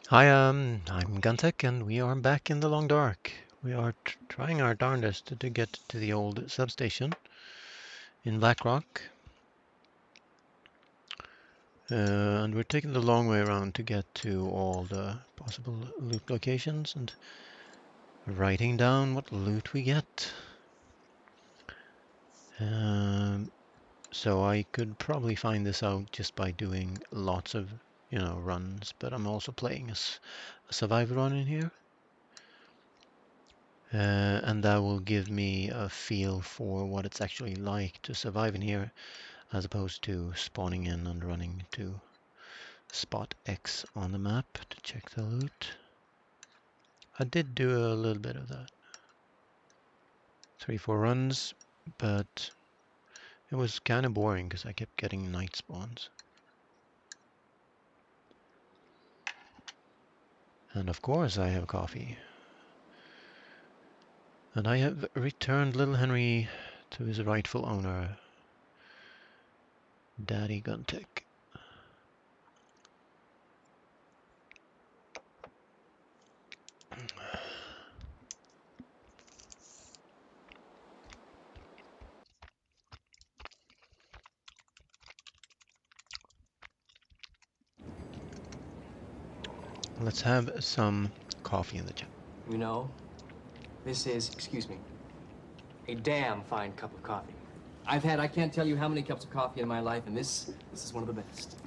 Hi, I'm Guntek, and we are back in the long dark. We are trying our darndest to get to the old substation in Blackrock, and we're taking the long way around to get to all the possible loot locations and writing down what loot we get. Um, so I could probably find this out just by doing lots of, runs, but I'm also playing a survival run in here. And that will give me a feel for what it's actually like to survive in here, as opposed to spawning in and running to spot X on the map to check the loot. I did do a little bit of that. 3-4 runs, but it was kind of boring because I kept getting night spawns. And of course I have coffee. And I have returned little Henry to his rightful owner, Daddy Guntek. Let's have some coffee in the chat. You know, this is, excuse me, a damn fine cup of coffee. I've had, I can't tell you how many cups of coffee in my life, and this is one of the best.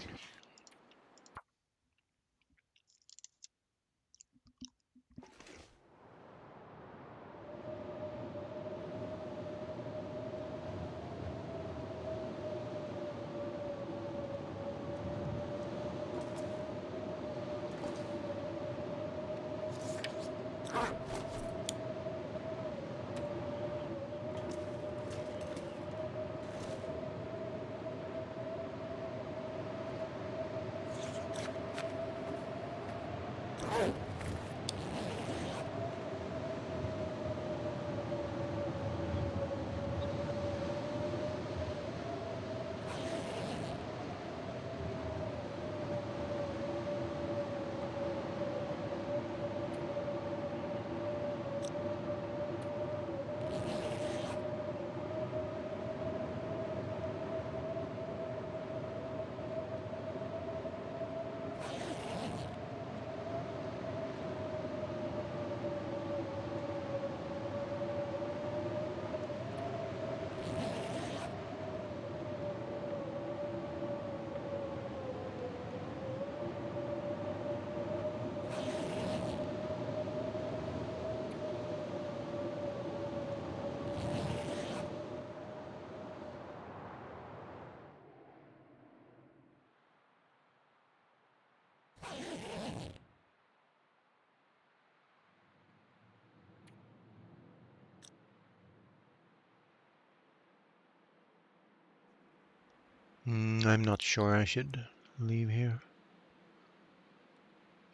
I'm not sure I should leave here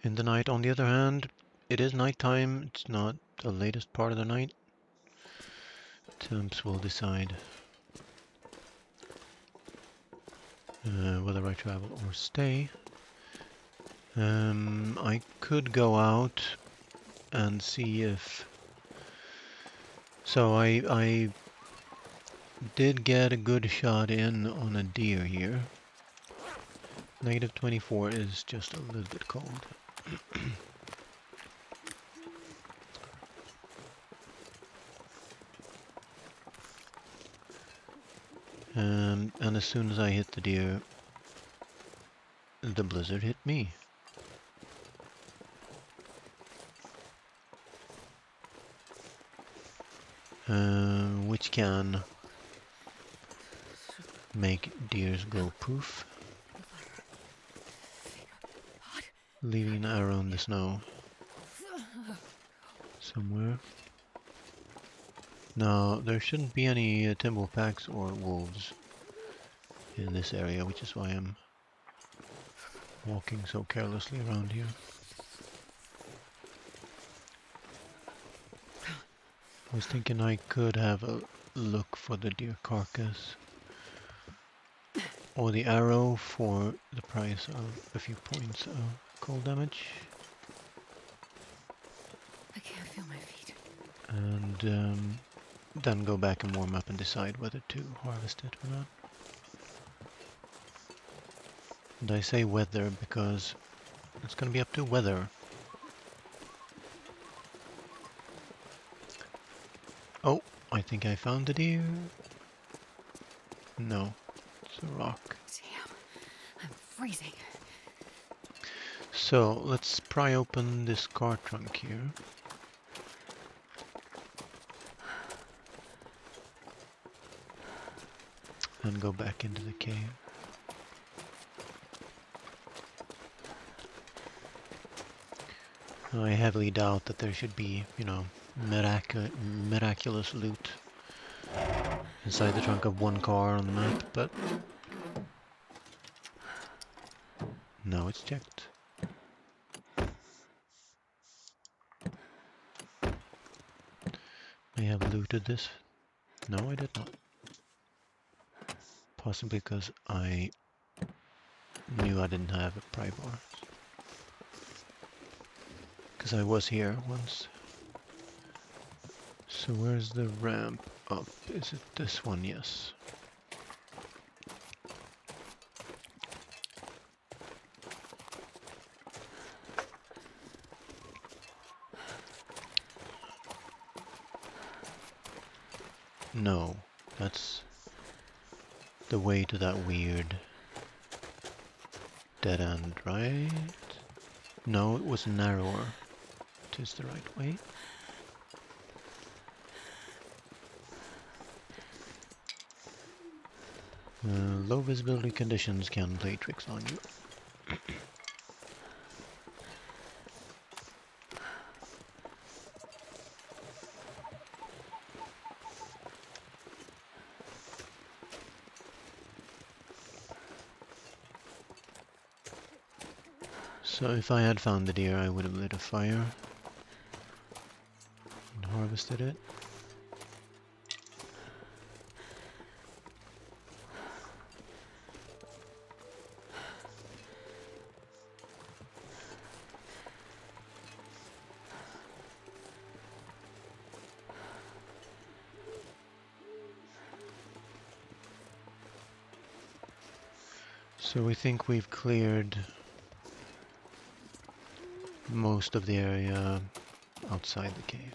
in the night. On the other hand, it is nighttime. It's not the latest part of the night. Temps will decide whether I travel or stay. I could go out and see if... So I did get a good shot in on a deer here. Negative 24 is just a little bit cold. And as soon as I hit the deer, the blizzard hit me. Which can make deers go poof, leaving an arrow in the snow somewhere. Now, there shouldn't be any timber packs or wolves in this area, which is why I'm walking so carelessly around here. I was thinking I could have a look for the deer carcass or the arrow for the price of a few points of cold damage. feel my feet. And then go back and warm up and decide whether to harvest it or not. And I say weather because it's going to be up to weather. Oh, I think I found the deer. No, it's a rock. Damn, I'm freezing. So let's pry open this car trunk here. And go back into the cave. I heavily doubt that there should be, you know, miraculous loot inside the trunk of one car on the map, but no, it's checked. I have looted this. No, I did not. Possibly because I knew I didn't have a pry bar. Because I was here once. So where's the ramp up? Is it this one? Yes. No, that's the way to that weird dead end, right? No, it was narrower. It is the right way. Low visibility conditions can play tricks on you. So if I had found the deer, I would have lit a fire and harvested it. So we think we've cleared most of the area outside the cave.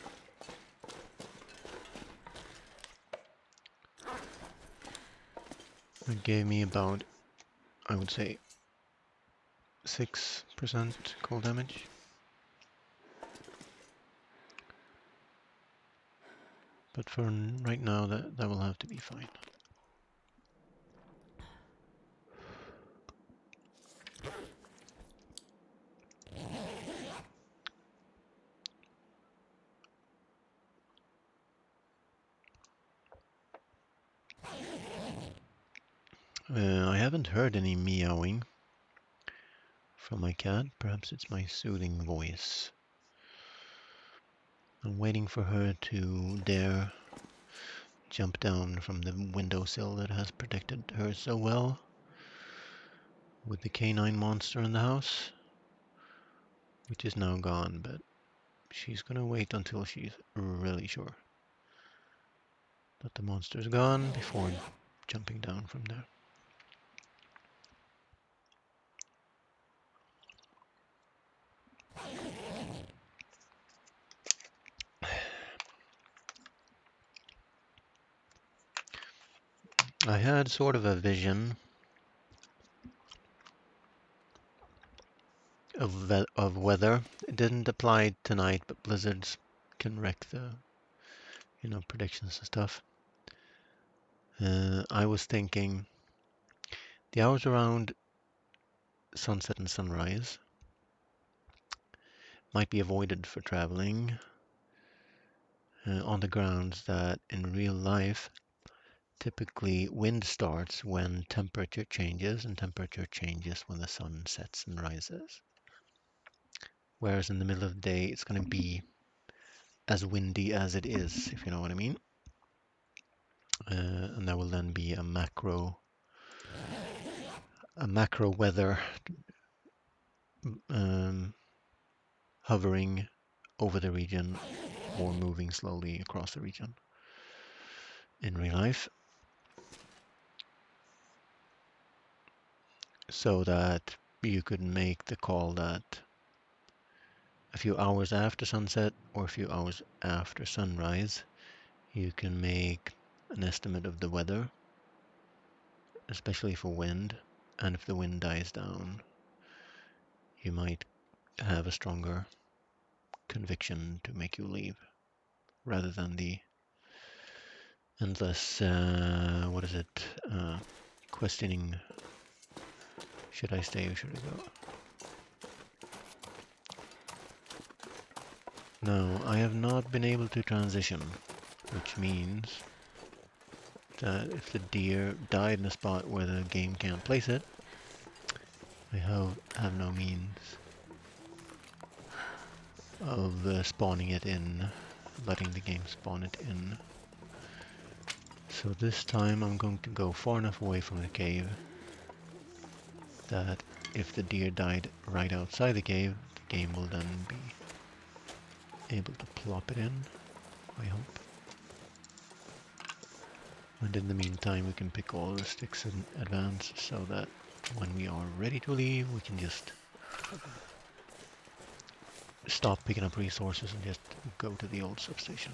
It gave me about, I would say, 6% cold damage. But for right now, that will have to be fine. I haven't heard any meowing from my cat. Perhaps it's my soothing voice. I'm waiting for her to dare jump down from the windowsill that has protected her so well with the canine monster in the house, which is now gone, but she's gonna wait until she's really sure that the monster's gone before jumping down from there. I had sort of a vision of weather. It didn't apply tonight, but blizzards can wreck the, you know, predictions and stuff. I was thinking the hours around sunset and sunrise might be avoided for traveling on the grounds that in real life, typically wind starts when temperature changes, and temperature changes when the sun sets and rises. Whereas in the middle of the day, it's going to be as windy as it is, if you know what I mean. And there will then be a macro weather hovering over the region or moving slowly across the region in real life, so that you could make the call that a few hours after sunset or a few hours after sunrise, you can make an estimate of the weather, especially for wind, and if the wind dies down, you might have a stronger conviction to make you leave, rather than the endless, questioning, should I stay or should I go? No, I have not been able to transition, which means that if the deer died in a spot where the game can't place it, I have no means of spawning it in, letting the game spawn it in. So this time I'm going to go far enough away from the cave that if the deer died right outside the cave, the game will then be able to plop it in, I hope. And in the meantime we can pick all the sticks in advance so that when we are ready to leave we can just stop picking up resources and just go to the old substation.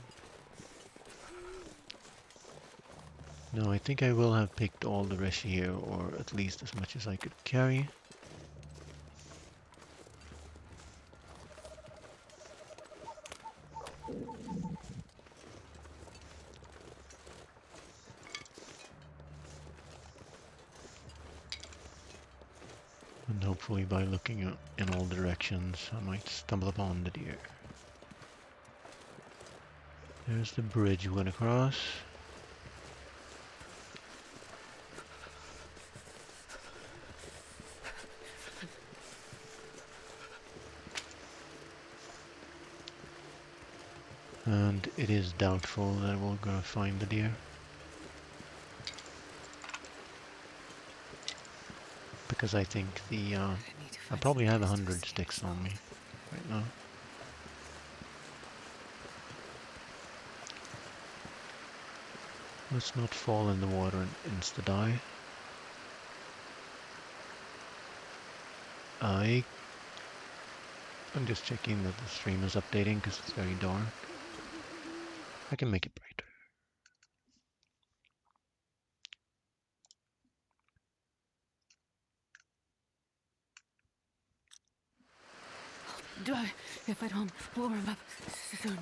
No, I think I will have picked all the reshi here, or at least as much as I could carry. And hopefully by looking in all directions I might stumble upon the deer. There's the bridge we went across. And it is doubtful that we're gonna find the deer, because I think I probably have 100 sticks on me right now. Let's not fall in the water and insta-die. I'm just checking that the stream is updating because it's very dark. I can make it brighter. Do I? If I don't warm up soon.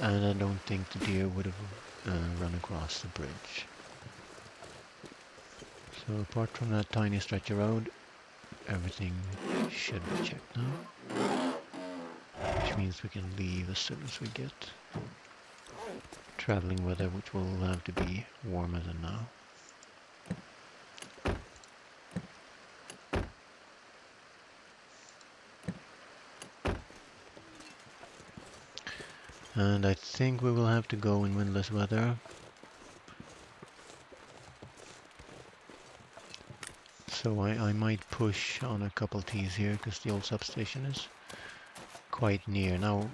And I don't think the deer would have run across the bridge. So apart from that tiny stretch of road, everything should be checked now. Which means we can leave as soon as we get traveling weather, which will have to be warmer than now. And I think we will have to go in windless weather. So I might push on a couple T's here, because the old substation is quite near. Now,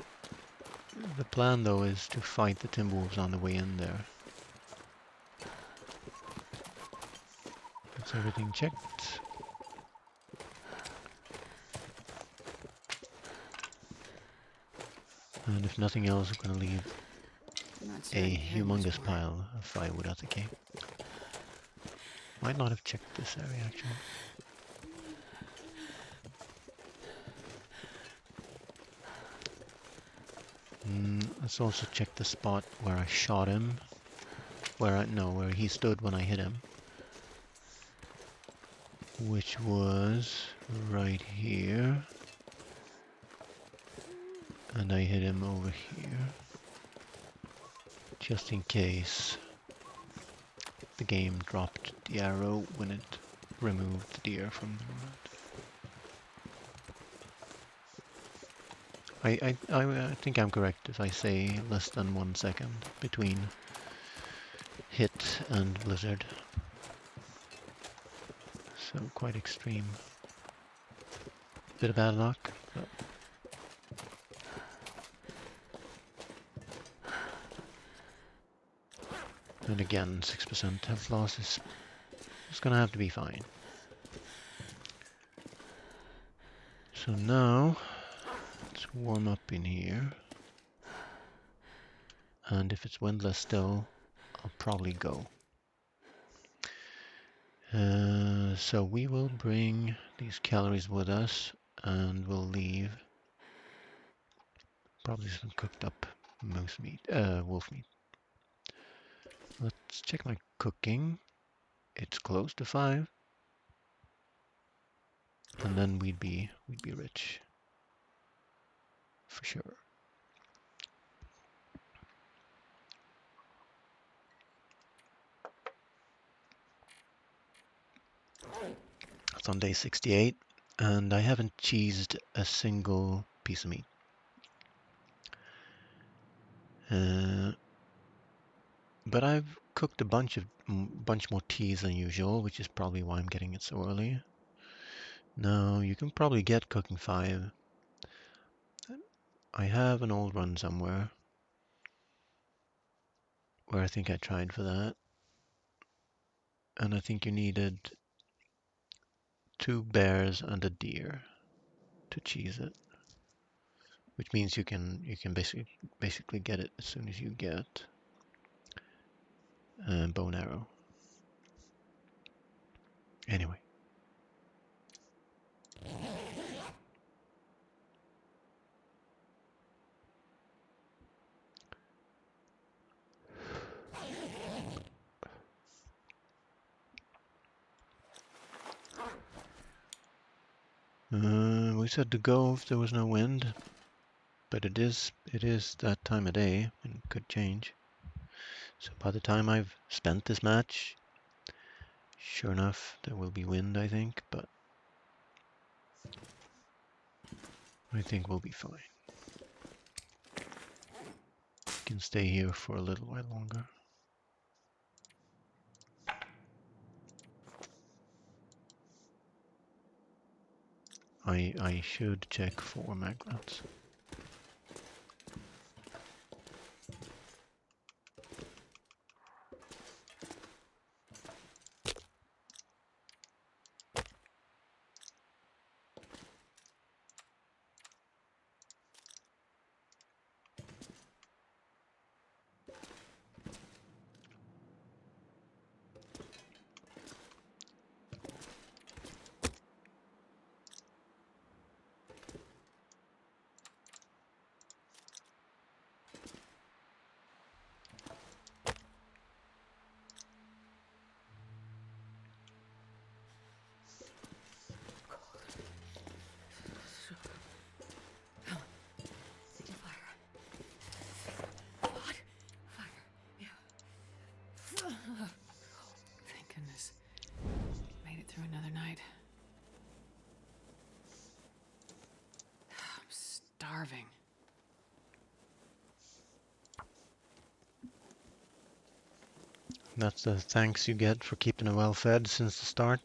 the plan though is to fight the Timberwolves on the way in there. That's everything checked. And if nothing else, we're going to leave a humongous pile of firewood at the cave. Might not have checked this area actually. Let's also check the spot where I shot him. Where he stood when I hit him. Which was right here. And I hit him over here. Just in case the game dropped the arrow when it removed the deer from the road. I think I'm correct if I say less than 1 second between hit and blizzard. So quite extreme. bit of bad luck. But and again, 6% health loss is just gonna have to be fine. So now, let's warm up in here. And if it's windless still, I'll probably go. So we will bring these calories with us, and we'll leave probably some cooked up moose meat, wolf meat. Let's check my cooking. It's close to 5, and then we'd be rich for sure. It's on day 68, and I haven't cheesed a single piece of meat. But I've cooked a bunch more teas than usual, which is probably why I'm getting it so early. Now, you can probably get cooking 5. I have an old run somewhere where I think I tried for that. And I think you needed 2 bears and a deer to cheese it. Which means you can basically get it as soon as you get bow and arrow. Anyway. We said to go if there was no wind, but it is that time of day and it could change. So by the time I've spent this match, sure enough, there will be wind, I think, but I think we'll be fine. Can stay here for a little while longer. I should check for magnets. Thank goodness. Made it through another night. I'm starving. That's the thanks you get for keeping it well fed since the start.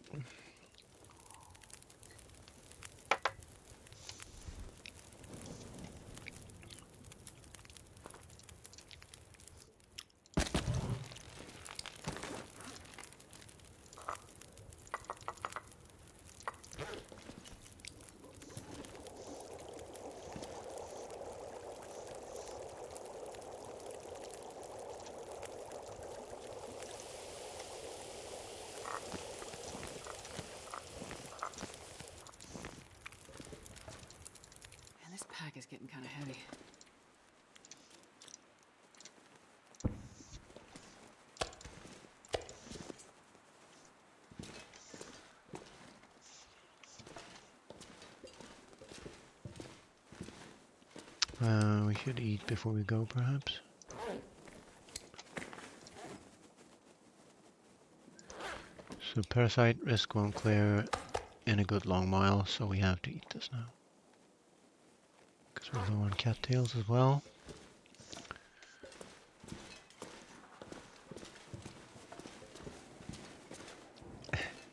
And this pack is getting kind of heavy. We should eat before we go, perhaps. So parasite risk won't clear in a good long while, so we have to eat this now. Because we're low on cattails as well.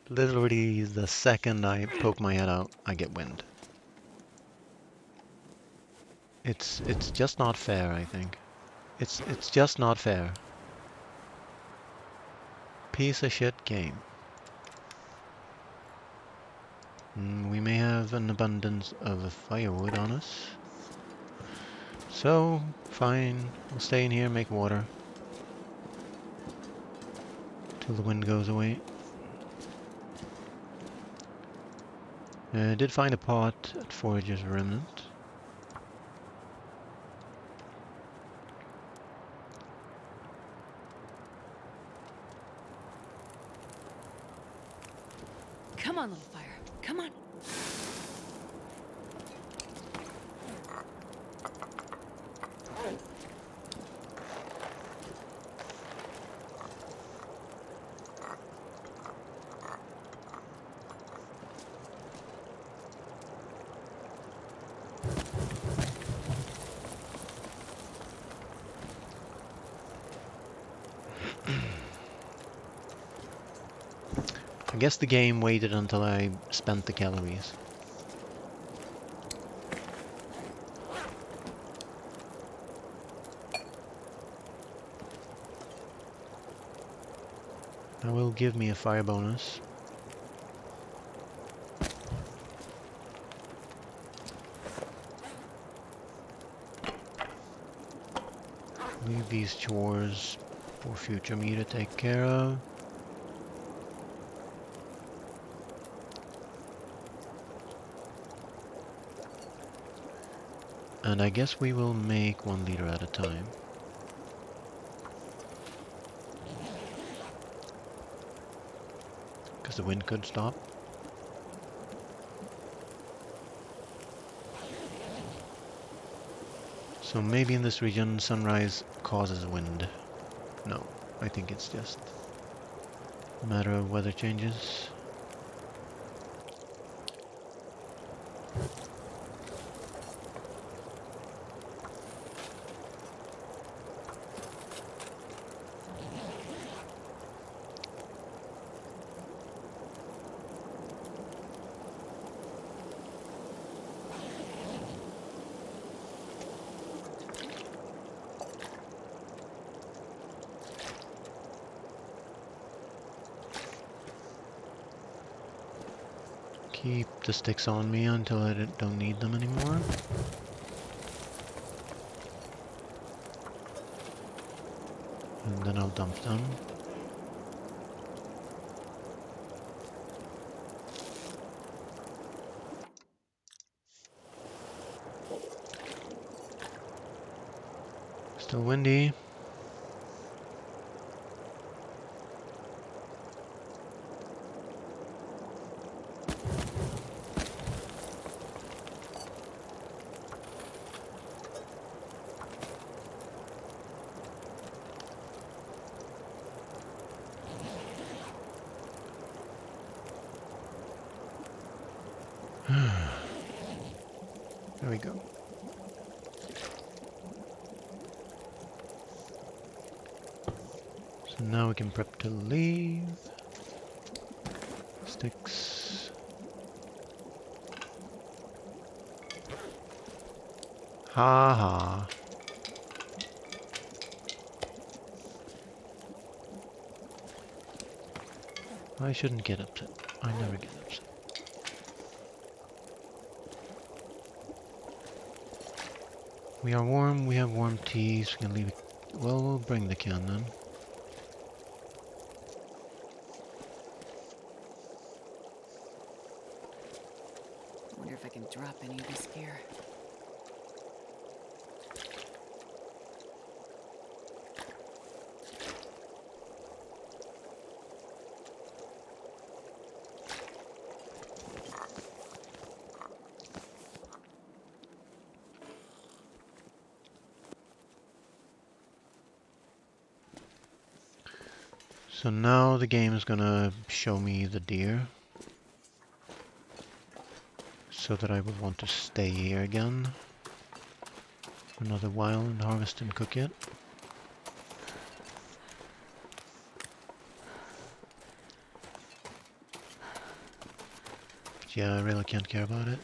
Literally the second I poke my head out, I get wind. It's just not fair, I think. It's just not fair. Piece of shit game. We may have an abundance of firewood on us. So, fine. We'll stay in here, make water. Till the wind goes away. I did find a pot at Forager's Remnant. Come on, little fire. Come on. I guess the game waited until I spent the calories. That will give me a fire bonus. Leave these chores for future me to take care of. And I guess we will make 1 liter at a time. Because the wind could stop. So maybe in this region sunrise causes wind. No, I think it's just a matter of weather changes. Keep the sticks on me until I don't need them anymore. And then I'll dump them. Still windy. There we go. So now we can prep to leave. Sticks. Ha ha. I shouldn't get upset. I never get upset. We are warm, we have warm teas, we can leave it. Well, we'll bring the can then. I wonder if I can drop any of this gear. So now the game is gonna show me the deer. So that I would want to stay here again. For another while and harvest and cook it. But yeah, I really can't care about it.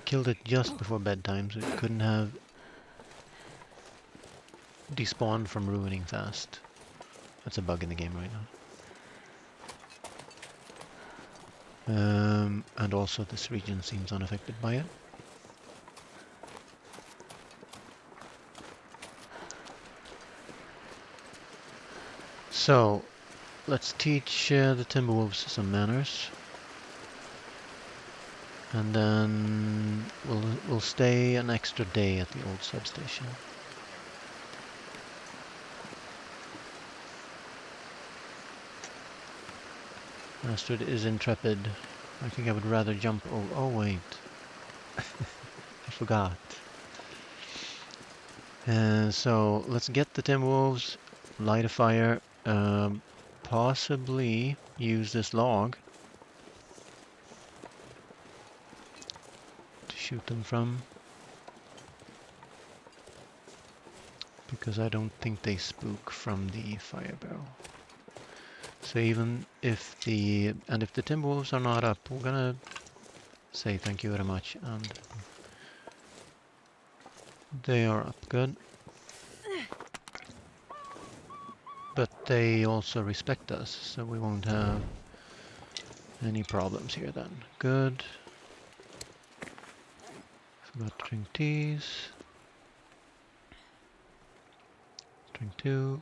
killed it just before bedtime, so it couldn't have despawned from ruining fast. That's a bug in the game right now. And also this region seems unaffected by it. So, let's teach the Timberwolves some manners. And then we'll stay an extra day at the old substation. Astrid is intrepid. I think I would rather jump over. Oh wait, I forgot. So let's get the Timberwolves, light a fire, possibly use this log to shoot them from. Because I don't think they spook from the fire barrel. So even if the Timberwolves are not up, we're gonna say thank you very much, and they are up. Good. But they also respect us, so we won't have any problems here then. Good. Forgot to drink teas. Drink two.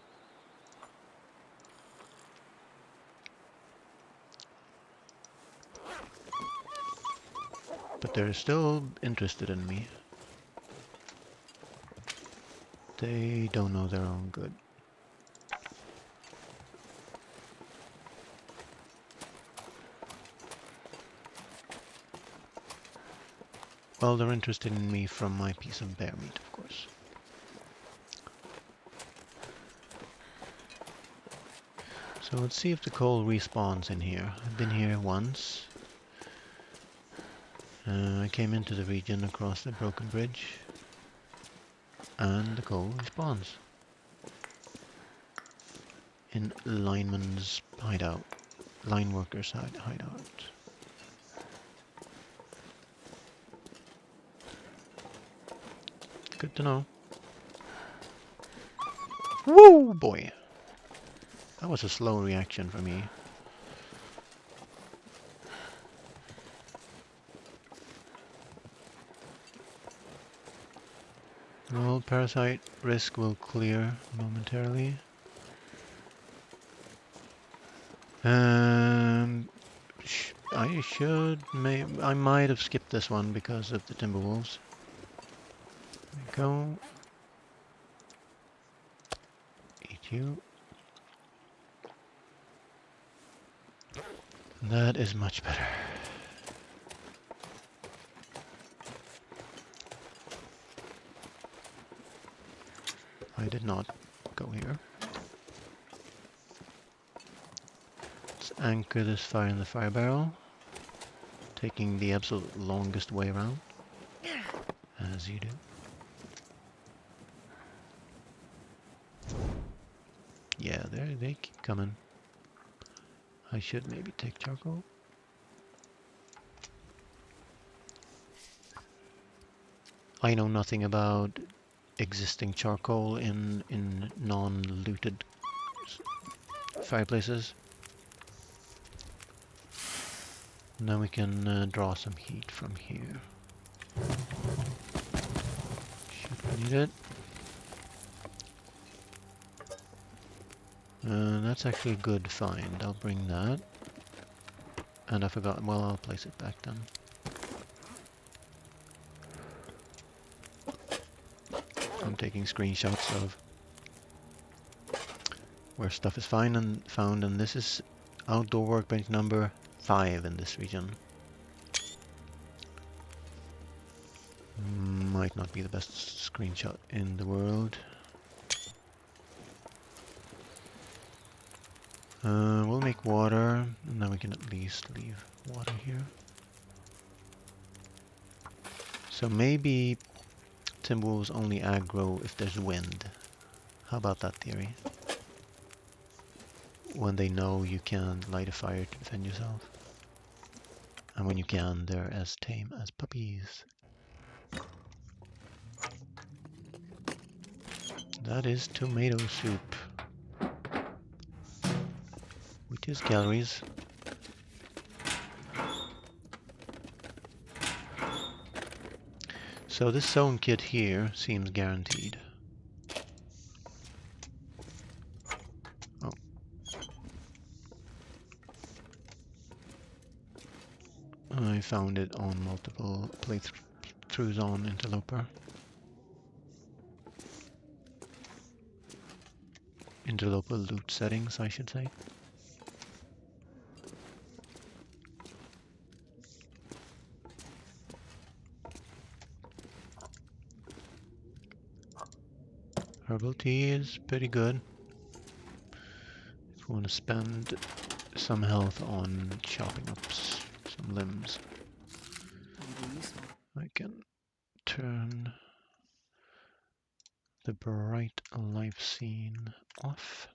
But they're still interested in me. They don't know their own good. Well, they're interested in me from my piece of bear meat, of course. So let's see if the coal respawns in here. I've been here once. I came into the region across the broken bridge. And the coal respawns. In lineman's hideout. Line workers hideout. Good to know. Woo boy! That was a slow reaction for me. Well, parasite risk will clear momentarily. I might have skipped this one because of the Timberwolves. There we go. Eat you. That is much better. I did not go here. Let's anchor this fire in the fire barrel, taking the absolute longest way around, as you do. Yeah, they keep coming. I should maybe take charcoal. I know nothing about existing charcoal in non-looted fireplaces. Now we can draw some heat from here. Should need it. That's actually a good find. I'll bring that. And I forgot. Well, I'll place it back then. I'm taking screenshots of where stuff is found, and this is outdoor workbench number 5 in this region. Might not be the best screenshot in the world. We'll make water, and then we can at least leave water here. So maybe Timberwolves only aggro if there's wind. How about that theory? When they know you can light a fire to defend yourself. And when you can, they're as tame as puppies. That is tomato soup, which is calories. So this zone kit here seems guaranteed. Oh. I found it on multiple playthroughs on Interloper. Interloper loot settings, I should say. Herbal tea is pretty good. If you want to spend some health on chopping up some limbs. I can turn the bright life scene off.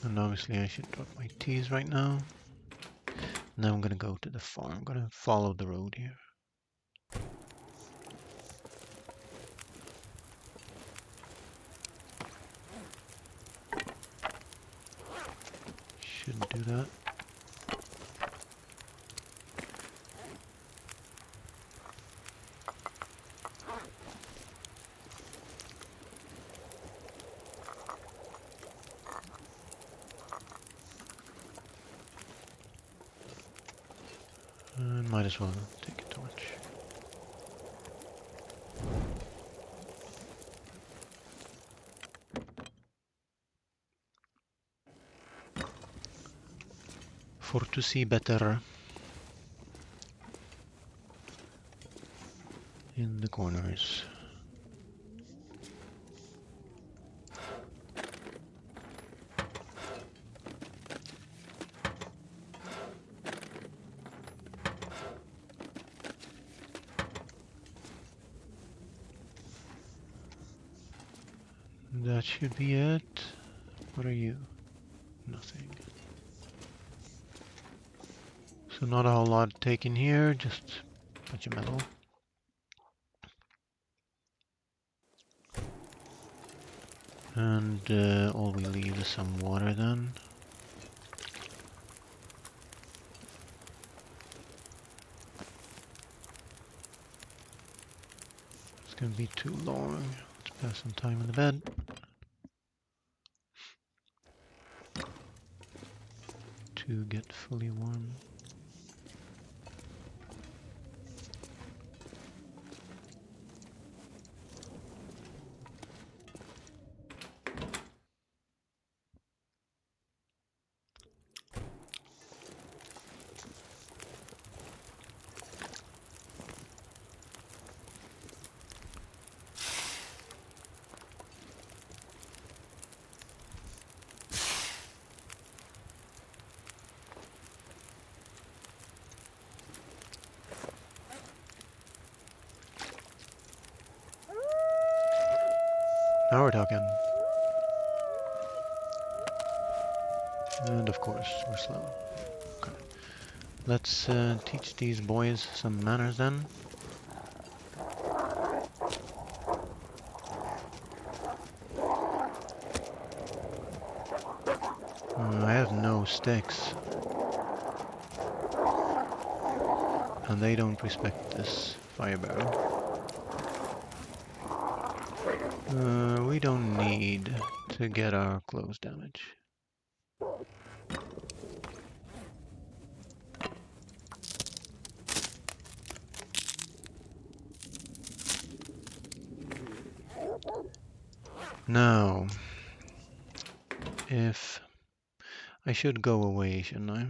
And obviously I should drop my teas right now. Now I'm gonna go to the farm. I'm gonna follow the road here. Shouldn't do that. And might as well take a torch. For to see better in the corners. That should be it. What are you? Nothing. So not a whole lot taken here, just a bunch of metal. And all we leave is some water then. It's gonna be too long. Let's pass some time in the bed. To get fully warm. Now we're talking. And of course, we're slow. Okay. Let's teach these boys some manners then. I have no sticks. And they don't respect this fire barrel. We don't need to get our clothes damaged. Now, if I should go away, shouldn't I?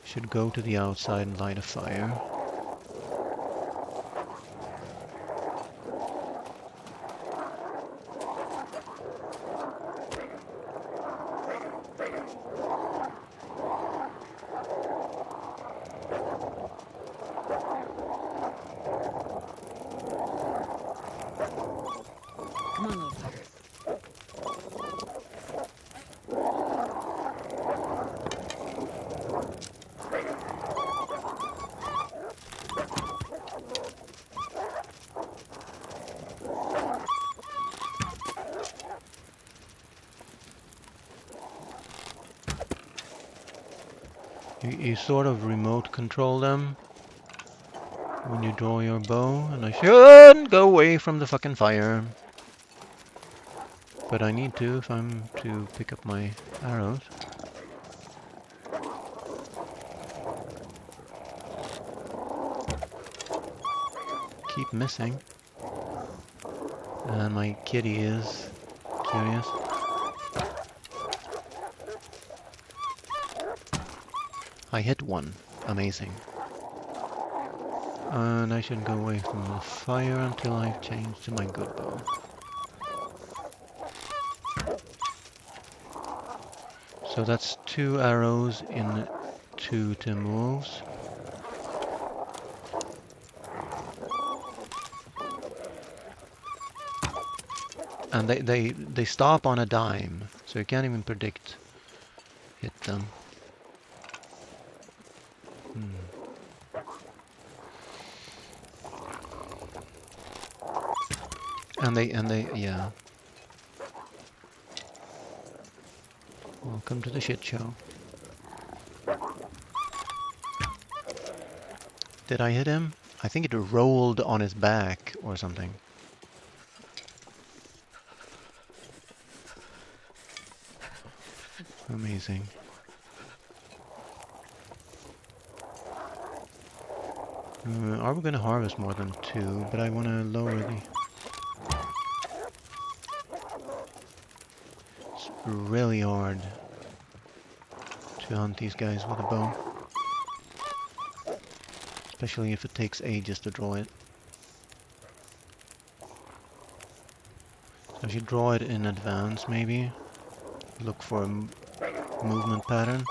Should go to the outside and light a fire. Come on, little fucker. You sort of remote control them when you draw your bow, and I shouldn't go away from the fucking fire. But I need to if I'm to pick up my arrows. Keep missing. And my kitty is curious. I hit one. Amazing. And I should go away from the fire until I've changed to my good bow. So that's 2 arrows in 2 timberwolves. And they stop on a dime, so you can't even predict hit them. And they yeah. Welcome to the shit show. Did I hit him? I think it rolled on his back or something. Amazing. Are we going to harvest more than 2? But I want to lower the... It's really hard to hunt these guys with a bow. Especially if it takes ages to draw it. So if you draw it in advance, maybe look for a movement pattern.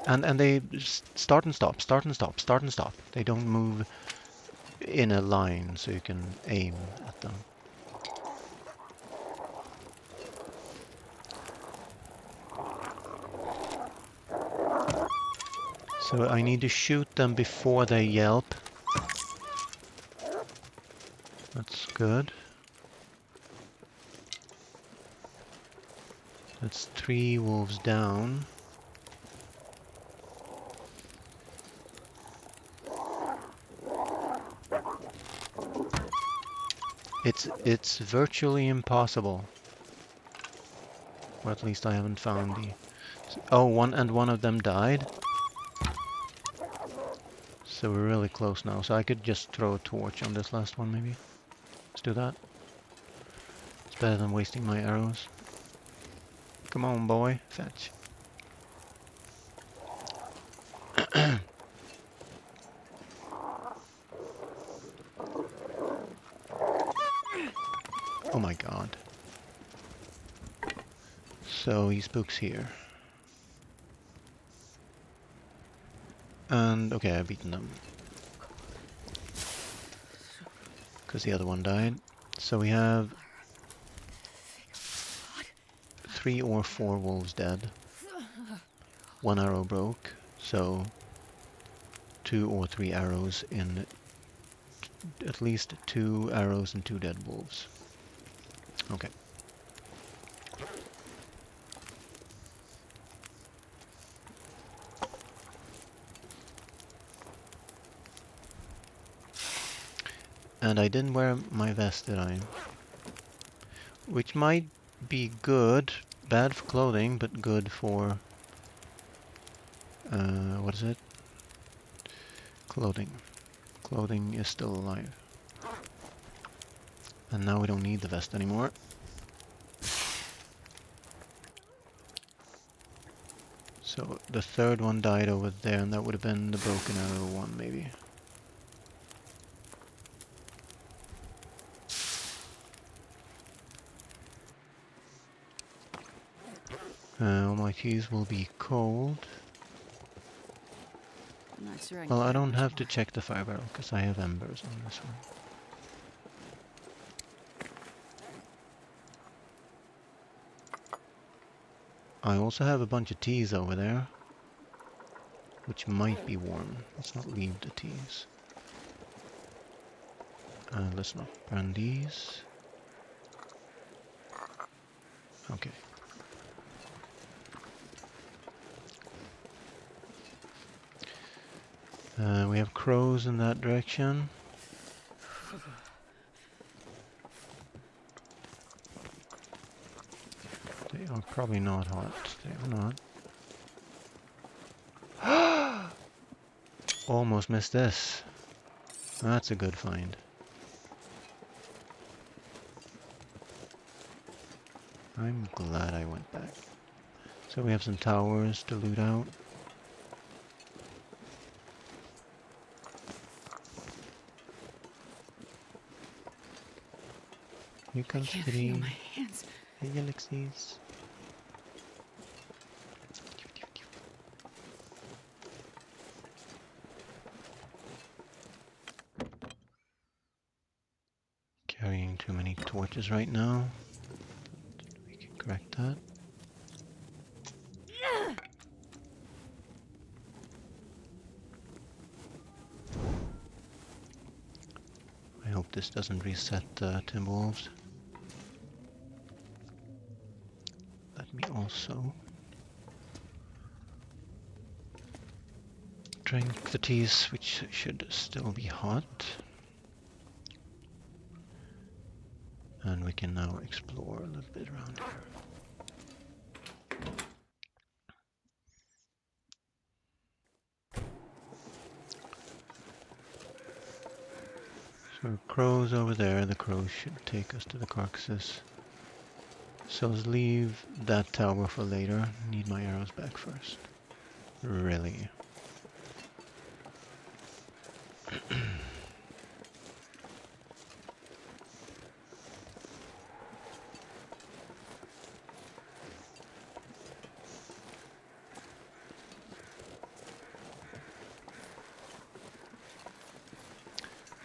And they start and stop, start and stop, start and stop. They don't move in a line, so you can aim at them. So I need to shoot them before they yelp. That's good. That's 3 wolves down. It's virtually impossible. Or at least I haven't found the... Oh, one of them died. So we're really close now. So I could just throw a torch on this last one, maybe. Let's do that. It's better than wasting my arrows. Come on, boy. Fetch. Oh my god. So he spooks here. And okay, I've beaten them. Because the other one died. So we have 3 or 4 wolves dead. 1 arrow broke. So 2 or 3 arrows in at least 2 arrows and 2 dead wolves. Okay. And I didn't wear my vest, did I? Which might be good, bad for clothing, but good for... what is it? Clothing. Clothing is still alive. And now we don't need the vest anymore. So the third one died over there, and that would have been the broken arrow one, maybe. All my keys will be cold. I'm not sure I Well, need I that don't much have to more. check the fire barrel, because I have embers on this one. I also have a bunch of teas over there, which might be warm. Let's not leave the teas. Let's not burn these. Okay. We have crows in that direction. They are probably not hot. They are not. Almost missed this. That's a good find. I'm glad I went back. So we have some towers to loot out. Here I comes can't feel Kitty. my hands. Hey, Alexis. Carrying too many torches right now. We can correct that. I hope this doesn't reset Timberwolves. Let me also drink the teas, which should still be hot. And we can now explore a little bit around here. So crows over there. The crows should take us to the carcasses. So let's leave that tower for later. Need my arrows back first. Really.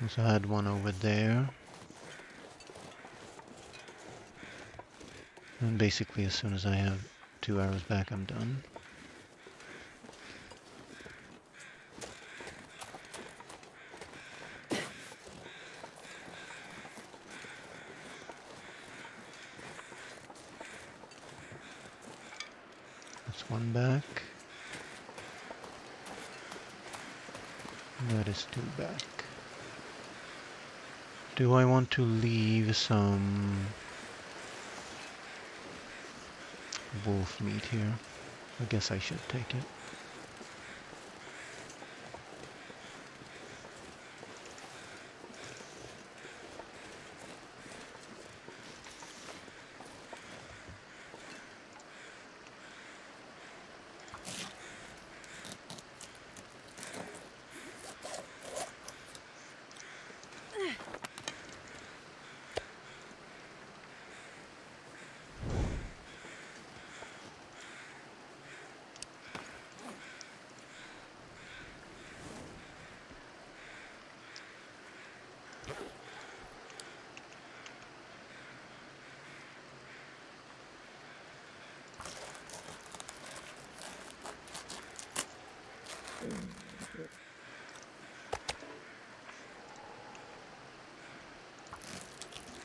Also had one over there. And basically as soon as I have 2 arrows back, I'm done. That's one back. That is 2 back. Do I want to leave some wolf meat here? I guess I should take it.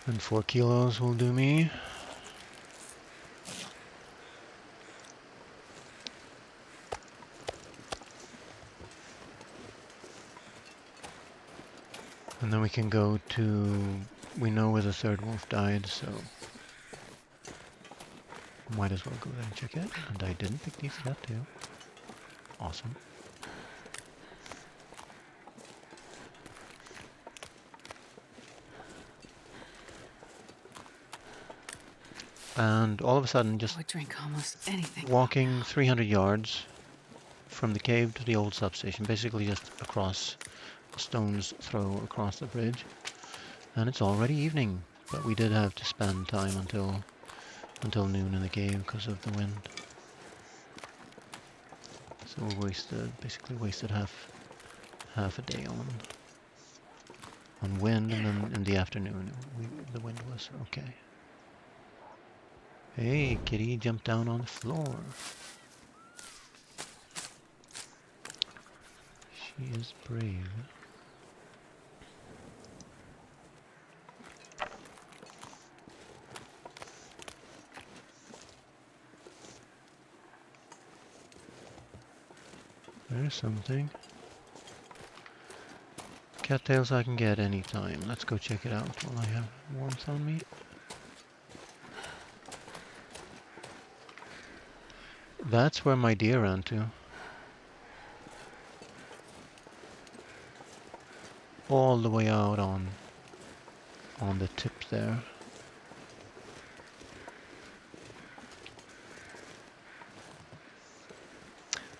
And 4 kilos will do me. And then we can go to... We know where the 3rd wolf died, so... Might as well go there and check it. And I didn't pick these up too. Awesome. And all of a sudden, just I would drink almost anything. walking 300 yards from the cave to the old substation, basically just across a stone's throw across the bridge. And it's already evening, but we did have to spend time until noon in the cave because of the wind. So we basically wasted half a day on wind, and then in the afternoon the wind was okay. Hey, kitty jumped down on the floor. She is brave. There's something. Cattails I can get anytime. Let's go check it out while I have warmth on me. That's where my deer ran to. All the way out on the tip there.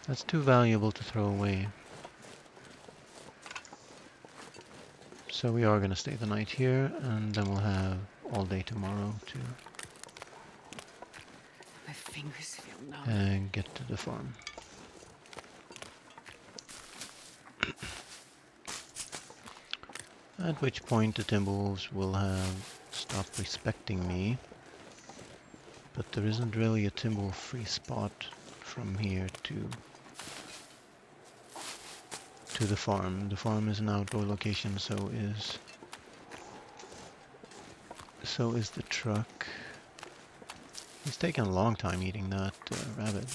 That's too valuable to throw away. So we are going to stay the night here, and then we'll have all day tomorrow to My fingers feel numb. get to the farm. At which point the Timberwolves will have stopped respecting me. But there isn't really a Timberwolf free spot from here to the farm. The farm is an outdoor location, so is the truck. He's taken a long time eating that rabbit.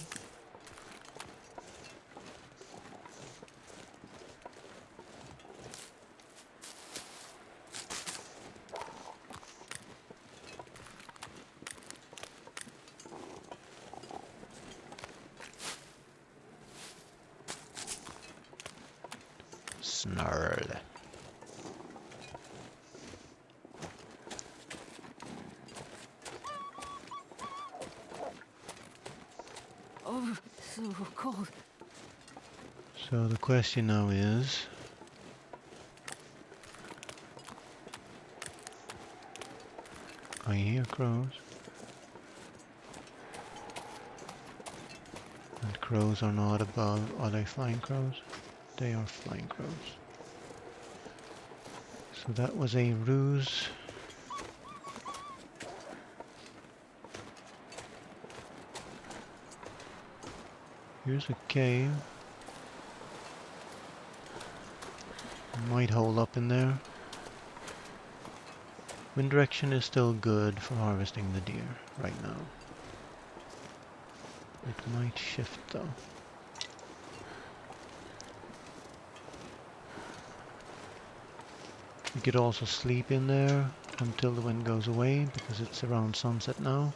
Snarl. Oh, so cold. So the question now is, I hear crows. And crows are not above. Are they flying crows? They are flying crows. So that was a ruse. Here's a cave. Might hold up in there. Wind direction is still good for harvesting the deer right now. It might shift though. We could also sleep in there until the wind goes away because it's around sunset now.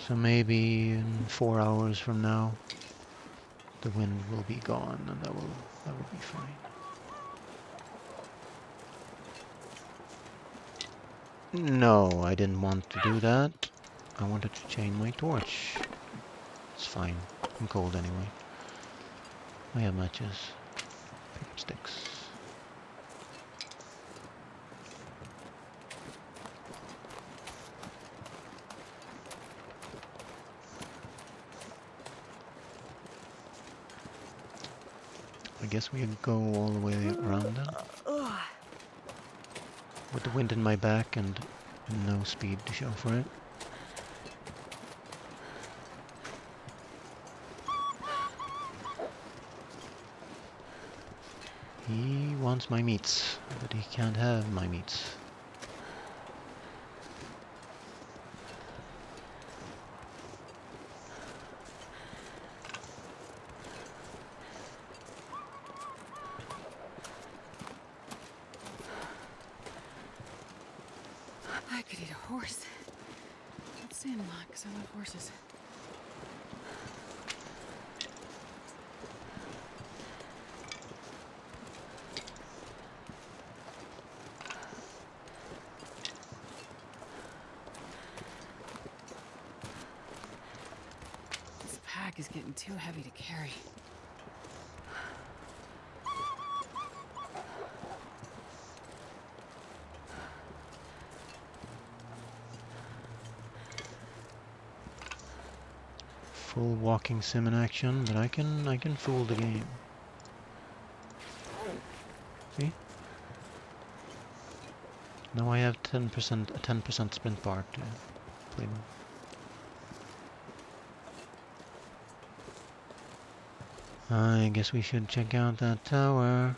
So maybe in 4 hours from now the wind will be gone and that will be fine. No, I didn't want to do that. I wanted to chain my torch. It's fine. I'm cold anyway. I have matches. Pick up sticks. I guess we can go all the way around then. With the wind in my back and no speed to show for it. He wants my meats, but he can't have my meats. I could eat a horse. I'm saying a lot because I love horses. This pack is getting too heavy to carry. Full walking sim in action, but I can fool the game. See? Now I have 10% a 10% sprint bar to play with. I guess we should check out that tower.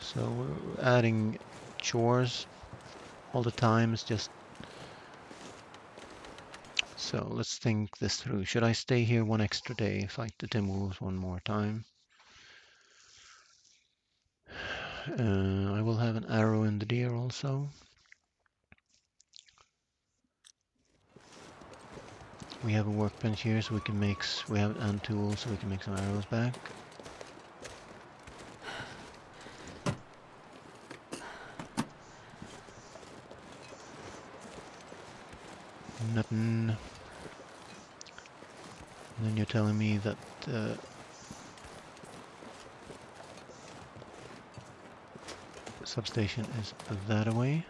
So we're adding chores all the time. It's just... So let's think this through. Should I stay here one extra day, fight the Timberwolves one more time? I will have an arrow in the deer also. We have a workbench here, so we can make. We have and tools, so we can make some arrows back. Nothing. And then you're telling me that substation is that away.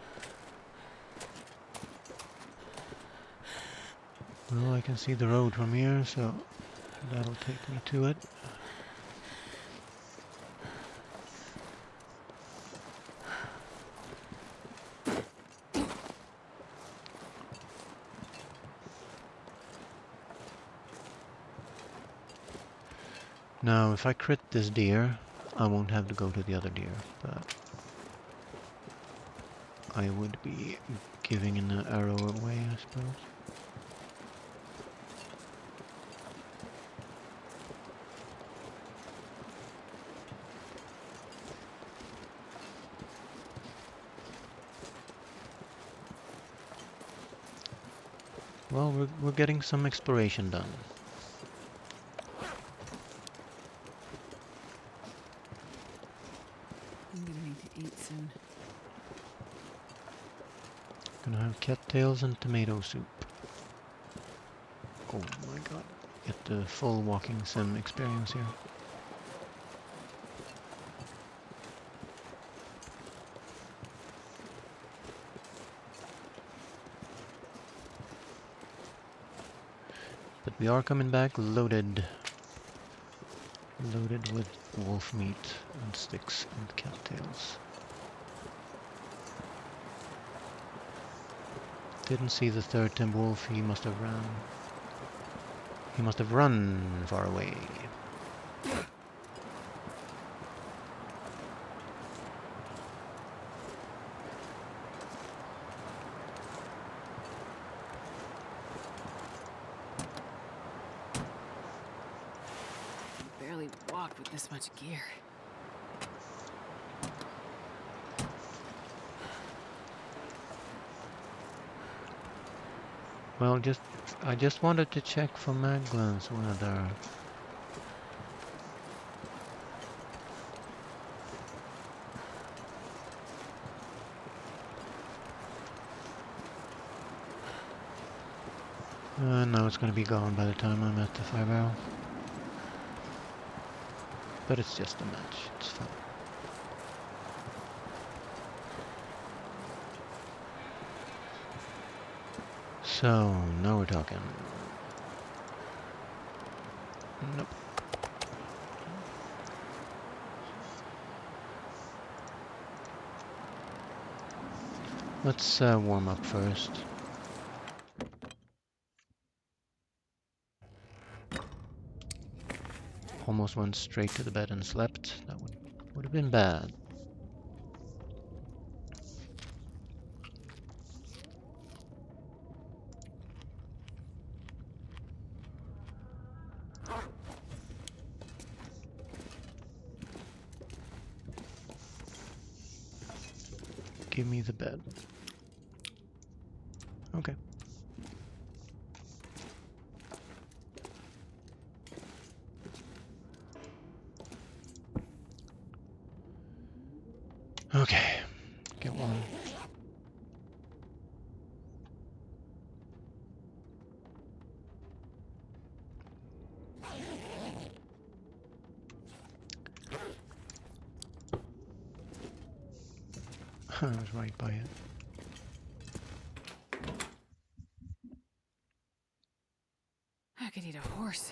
Well, I can see the road from here, so that'll take me to it. Now, if I crit this deer, I won't have to go to the other deer, but I would be giving an arrow away, I suppose. Well, we're getting some exploration done. I'm gonna need to eat soon. Gonna have cattails and tomato soup. Oh my god. Get the full walking sim experience here. But we are coming back loaded. Loaded with wolf meat and sticks and cattails. Didn't see the third timber wolf, he must have ran. He must have run far away. I barely walked with this much gear. Well, I just wanted to check for maglans whether no, it's gonna be gone by the time I'm at the 5-barrel. But it's just a match, it's fine. So, now we're talking. Nope. Let's warm up first. Almost went straight to the bed and slept. That would have been bad. Give me the bed. Okay. Okay. Get one. I was right by it. I could eat a horse.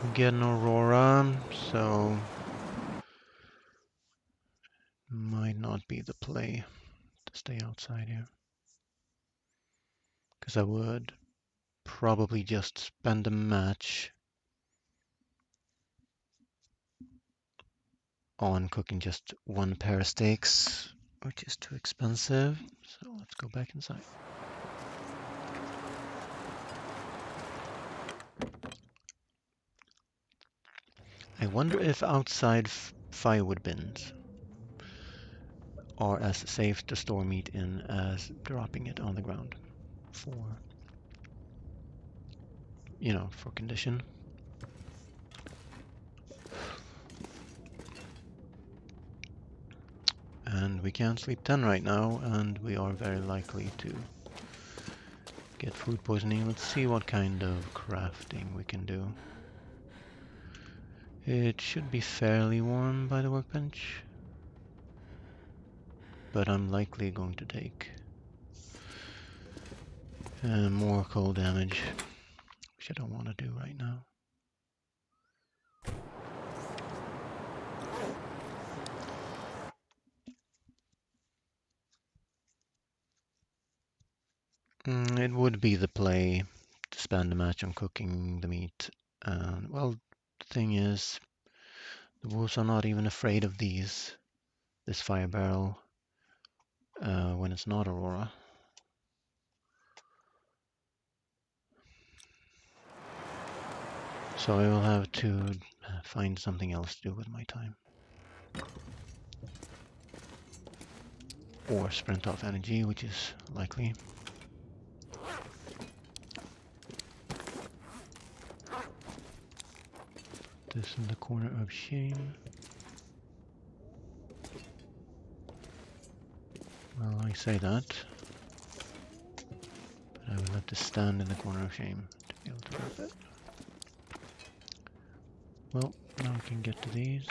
We get an aurora, so might not be the play to stay outside here. Because I would probably just spend a match on cooking just one pair of steaks, which is too expensive. So let's go back inside. I wonder if outside firewood bins are as safe to store meat in as dropping it on the ground for, for condition. And we can't sleep 10 right now, and we are very likely to get food poisoning. Let's see what kind of crafting we can do. It should be fairly warm by the workbench, but I'm likely going to take more cold damage, which I don't want to do right now. It would be the play to spend a match on cooking the meat. Well, the thing is, the wolves are not even afraid of this fire barrel when it's not Aurora. So I will have to find something else to do with my time. Or sprint off energy, which is likely. This in the corner of shame. Well, I say that, but I will have to stand in the corner of shame to be able to grab it. Well, now we can get to these.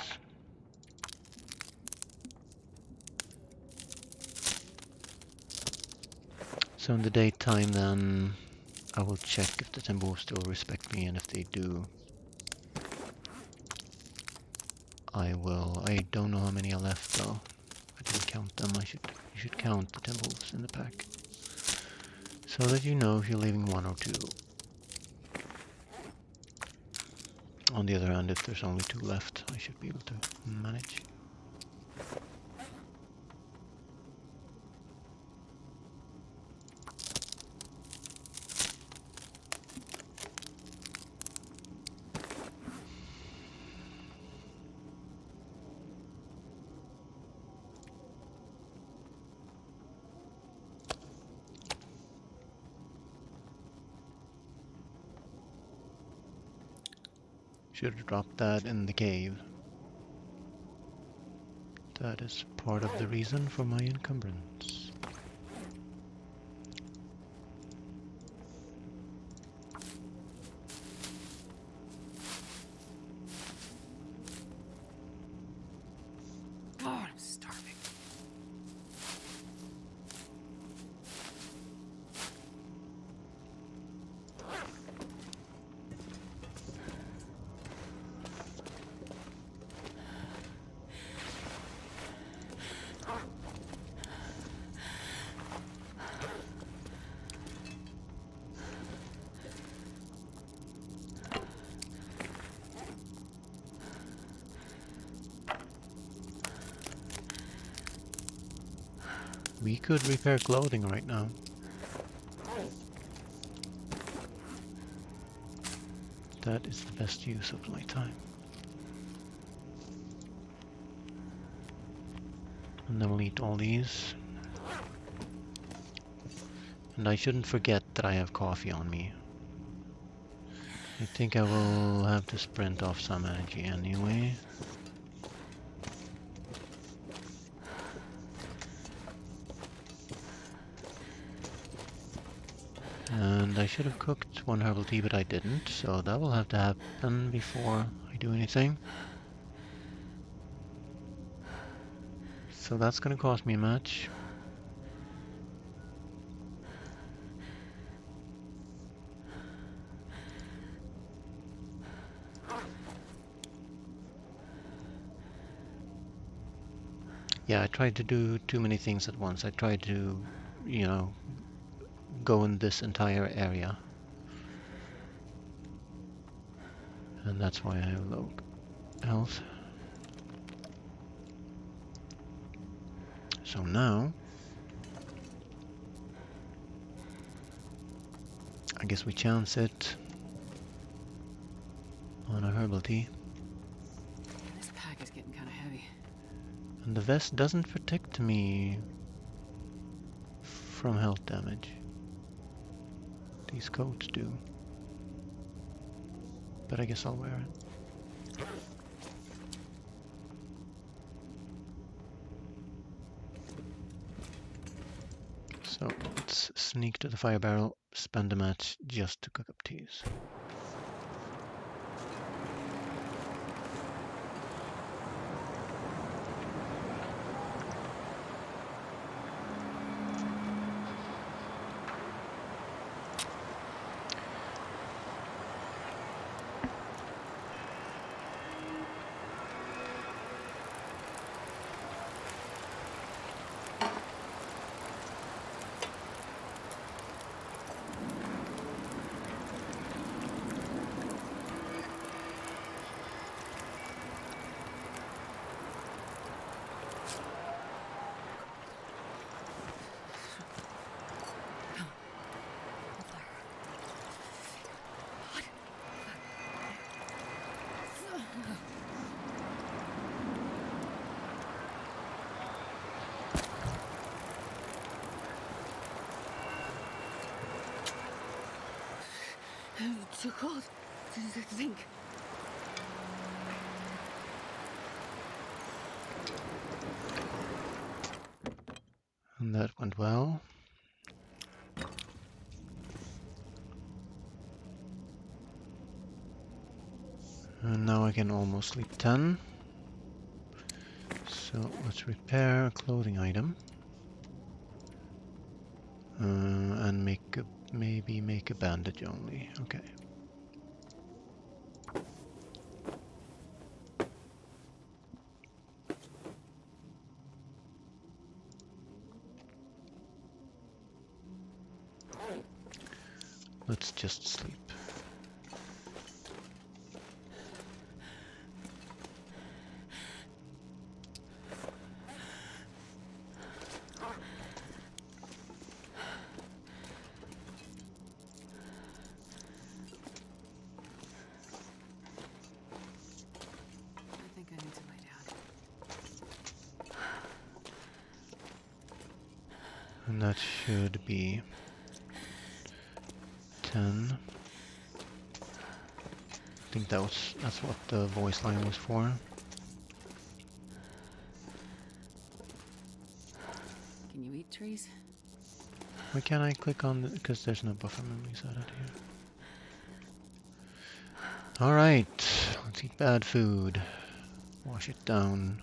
So in the daytime then, I will check if the Timberwolves still respect me, and if they do, I will. I don't know how many are left though. I didn't count them. You should count the Timberwolves in the pack, so that you know if you're leaving one or two. On the other hand, if there's only two left, I should be able to manage. Should have dropped that in the cave. That is part of the reason for my encumbrance. God, I'm starving. We could repair clothing right now. That is the best use of my time. And then we'll eat all these. And I shouldn't forget that I have coffee on me. I think I will have to sprint off some energy anyway. And I should have cooked one herbal tea, but I didn't, so that will have to happen before I do anything. So that's gonna cost me a match. Yeah, I tried to do too many things at once. I tried to, go in this entire area. And that's why I have low health. So now, I guess we chance it on a herbal tea. And the vest doesn't protect me from health damage. These coats do. But I guess I'll wear it. So let's sneak to the fire barrel, spend a match just to cook up teas. Too cold to think. And that went well. And now I can almost sleep 10. So let's repair a clothing item. And maybe make a bandage only. Okay. Let's just sleep. I think I need to lay down. And that should be 10. I think that's what the voice line was for. Can you eat trees? Why can't I click on the, because there's no buffer memories added here. Alright, let's eat bad food. Wash it down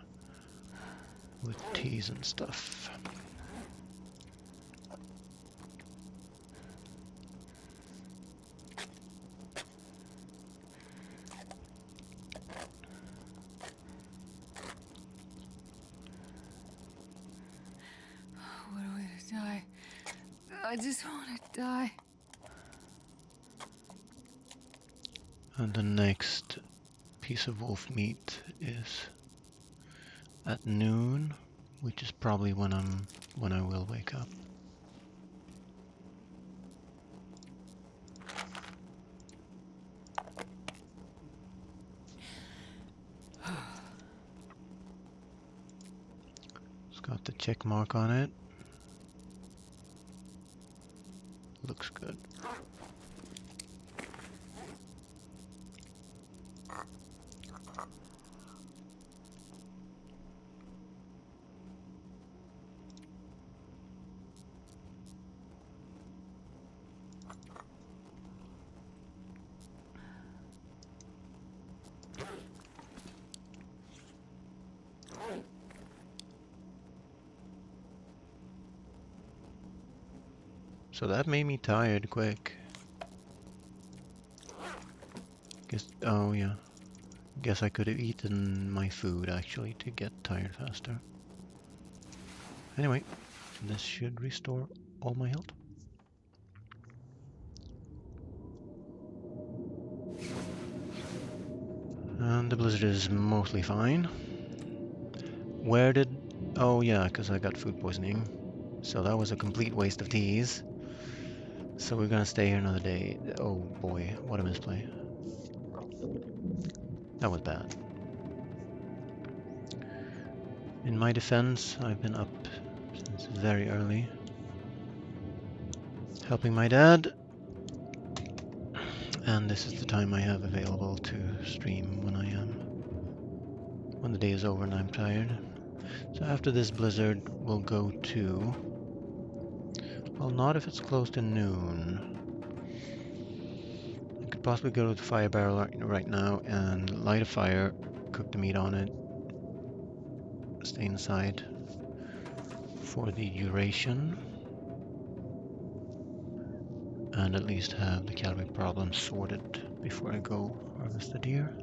with teas and stuff. What a way to die. I just want to die. And the next piece of wolf meat is at noon, which is probably when I will wake up. It's got the check mark on it. Looks good. So that made me tired quick. Guess, oh yeah. Guess I could have eaten my food actually to get tired faster. Anyway, this should restore all my health. And the blizzard is mostly fine. Where did... Oh yeah, because I got food poisoning. So that was a complete waste of teas. So we're gonna stay here another day. Oh boy, what a misplay. That was bad. In my defense, I've been up since very early, helping my dad, and this is the time I have available to stream when the day is over and I'm tired. So after this blizzard, we'll go to, well, not if it's close to noon. I could possibly go to the fire barrel right now and light a fire, cook the meat on it, stay inside for the duration, and at least have the calorie problem sorted before I go harvest the deer.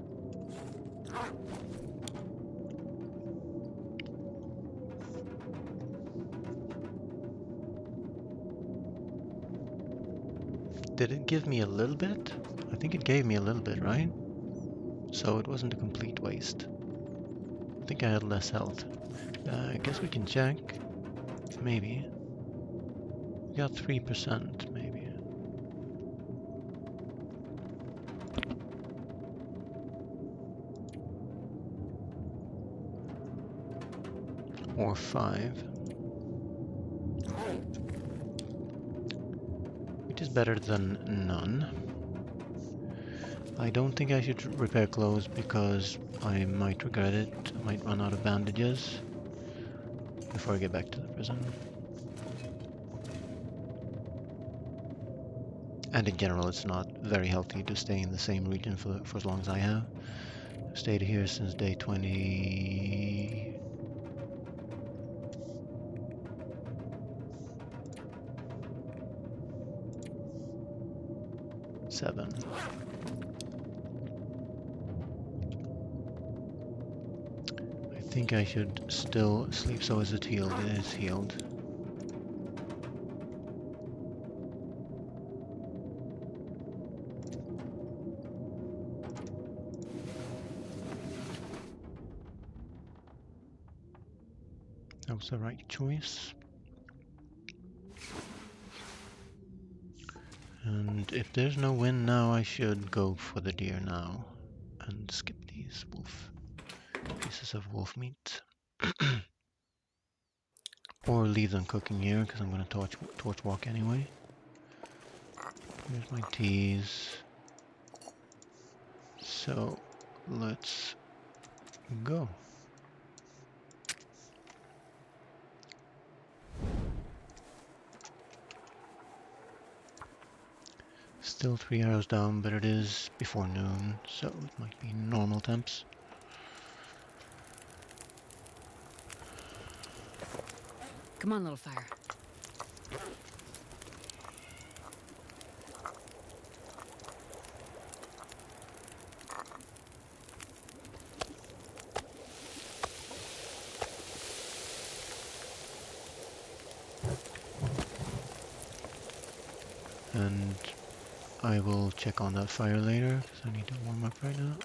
Did it give me a little bit? I think it gave me a little bit, right? So it wasn't a complete waste. I think I had less health. I guess we can check. Maybe. We got 3%, maybe. Or 5. Which is better than none. I don't think I should repair clothes because I might regret it. I might run out of bandages before I get back to the prison. And in general, it's not very healthy to stay in the same region for as long as I have. I've stayed here since day 27. I think I should still sleep so as it healed. It is healed. That was the right choice. And if there's no wind now, I should go for the deer now and skip these pieces of wolf meat. Or leave them cooking here because I'm going to torch walk anyway. Here's my teas. So let's go. Still 3 hours down, but it is before noon, so it might be normal temps. Come on, little fire. And I will check on that fire later, because I need to warm up right now.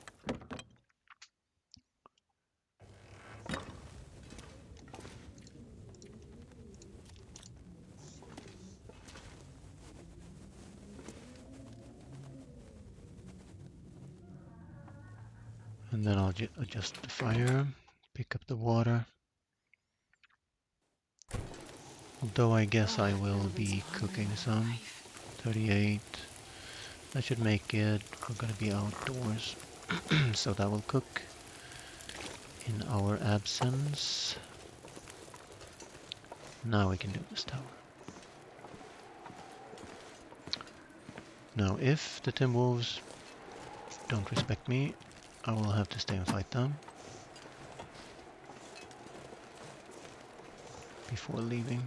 And then I'll adjust the fire, pick up the water. Although I guess I will be cooking some. 38. That should make it. We're gonna be outdoors. So that will cook in our absence. Now we can do this tower. Now if the Tim Wolves don't respect me, I will have to stay and fight them before leaving.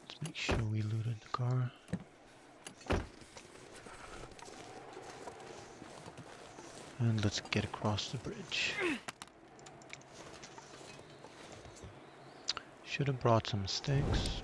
Let's make sure we looted the car. And let's get across the bridge. Should have brought some sticks.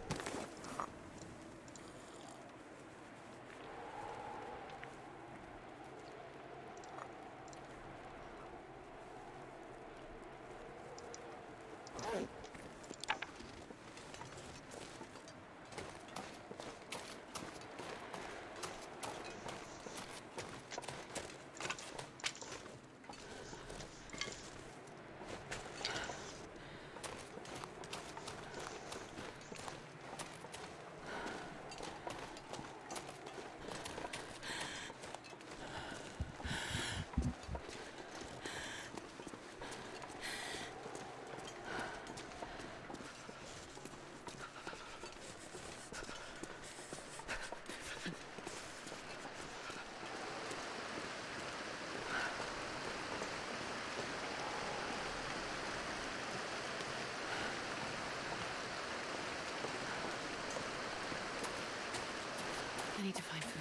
need to find food.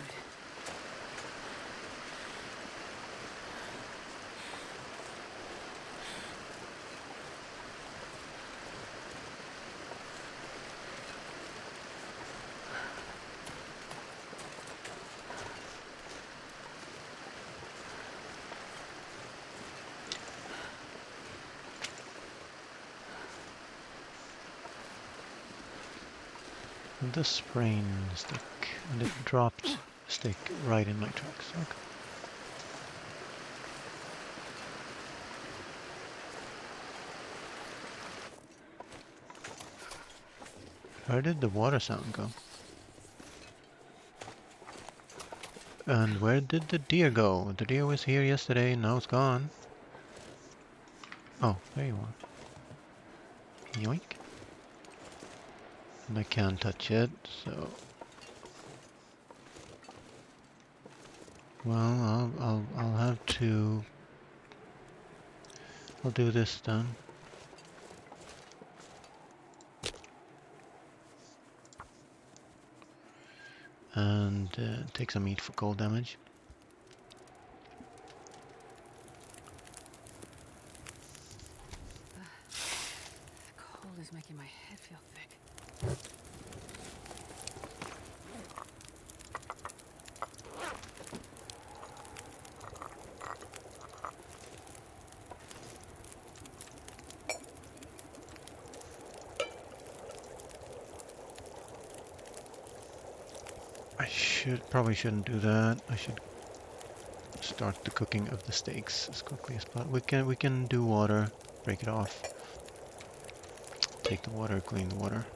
The sprain stick, and it dropped stick right in my tracks. Okay. Where did the water sound go? And where did the deer go? The deer was here yesterday, now it's gone. Oh, there you are. Yoink. And I can't touch it, so... Well, I'll have to... I'll do this then. And take some meat for cold damage. The cold is making my head feel thick. Probably shouldn't do that. I should start the cooking of the steaks as quickly as possible. We can do water, break it off. Take the water, clean the water.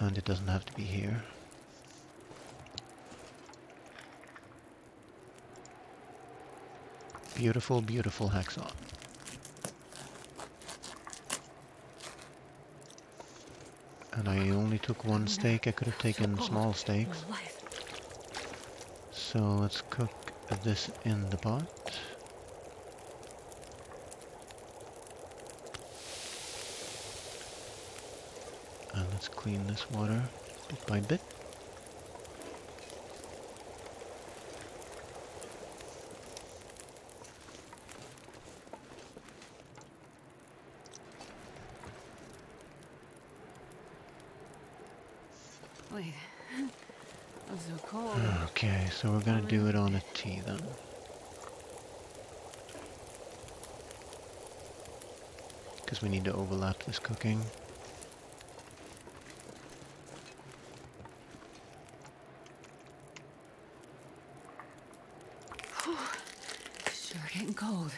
And it doesn't have to be here. Beautiful, beautiful hacksaw. And I only took one steak. I could have taken small steaks. So let's cook this in the pot. And let's clean this water bit by bit. Wait. I'm so cold. Okay, so we're gonna do it on a T then. Because we need to overlap this cooking. Sure getting cold.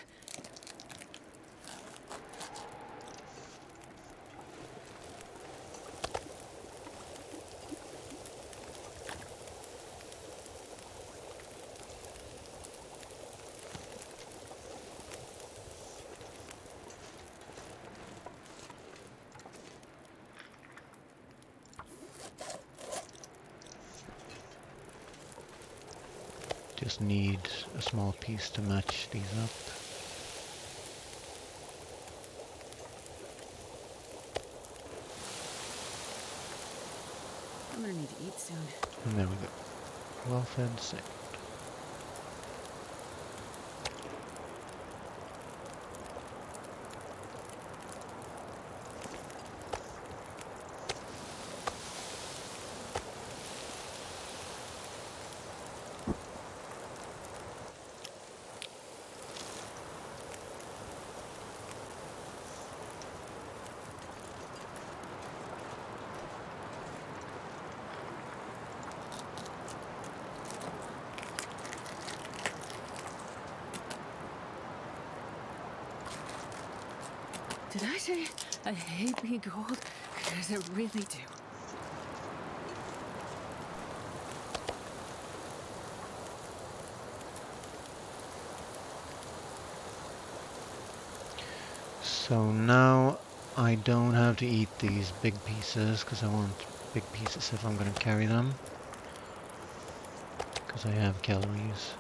Just need a small piece to match these up. I'm gonna need to eat soon. And there we go. Well fed steak. Did I say I hate being cold? Because I really do. So now I don't have to eat these big pieces because I want big pieces if I'm going to carry them. Because I have calories.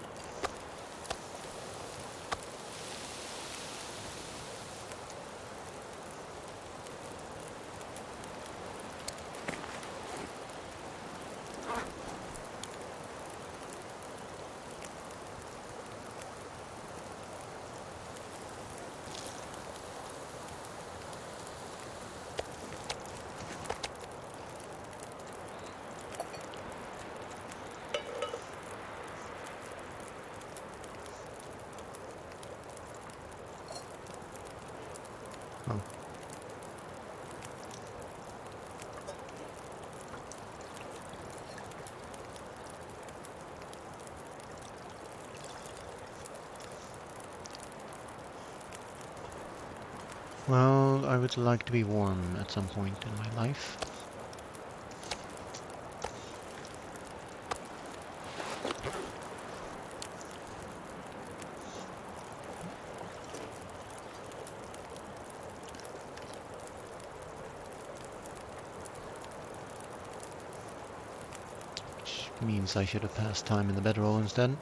Well, I would like to be warm at some point in my life. Which means I should have passed time in the bedroll instead.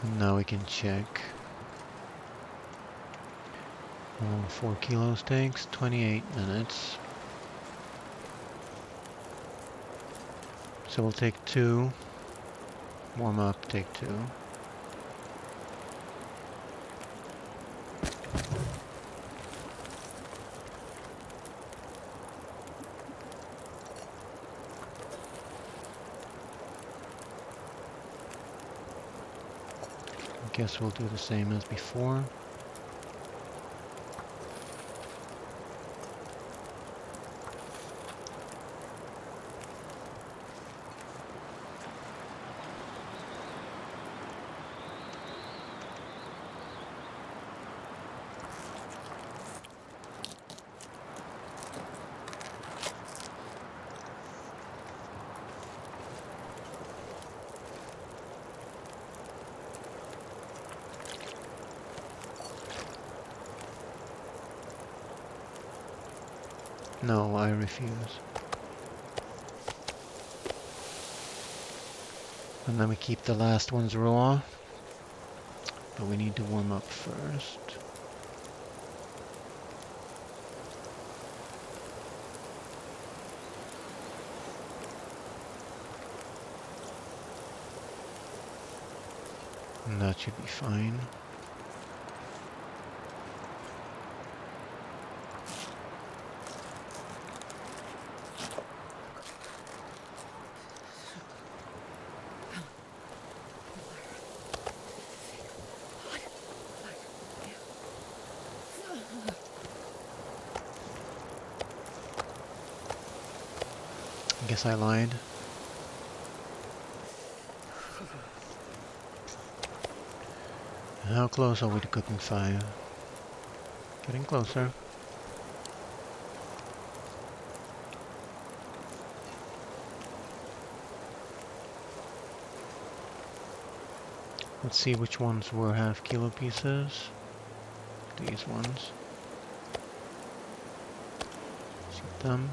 And now we can check. 4 kilos takes 28 minutes. So we'll take 2. Warm up, take 2. I guess we'll do the same as before. No, I refuse. And then we keep the last ones raw. But we need to warm up first. And that should be fine. I guess I lied. How close are we to cooking 5? Getting closer. Let's see which ones were half-kilo pieces. These ones. Shoot them.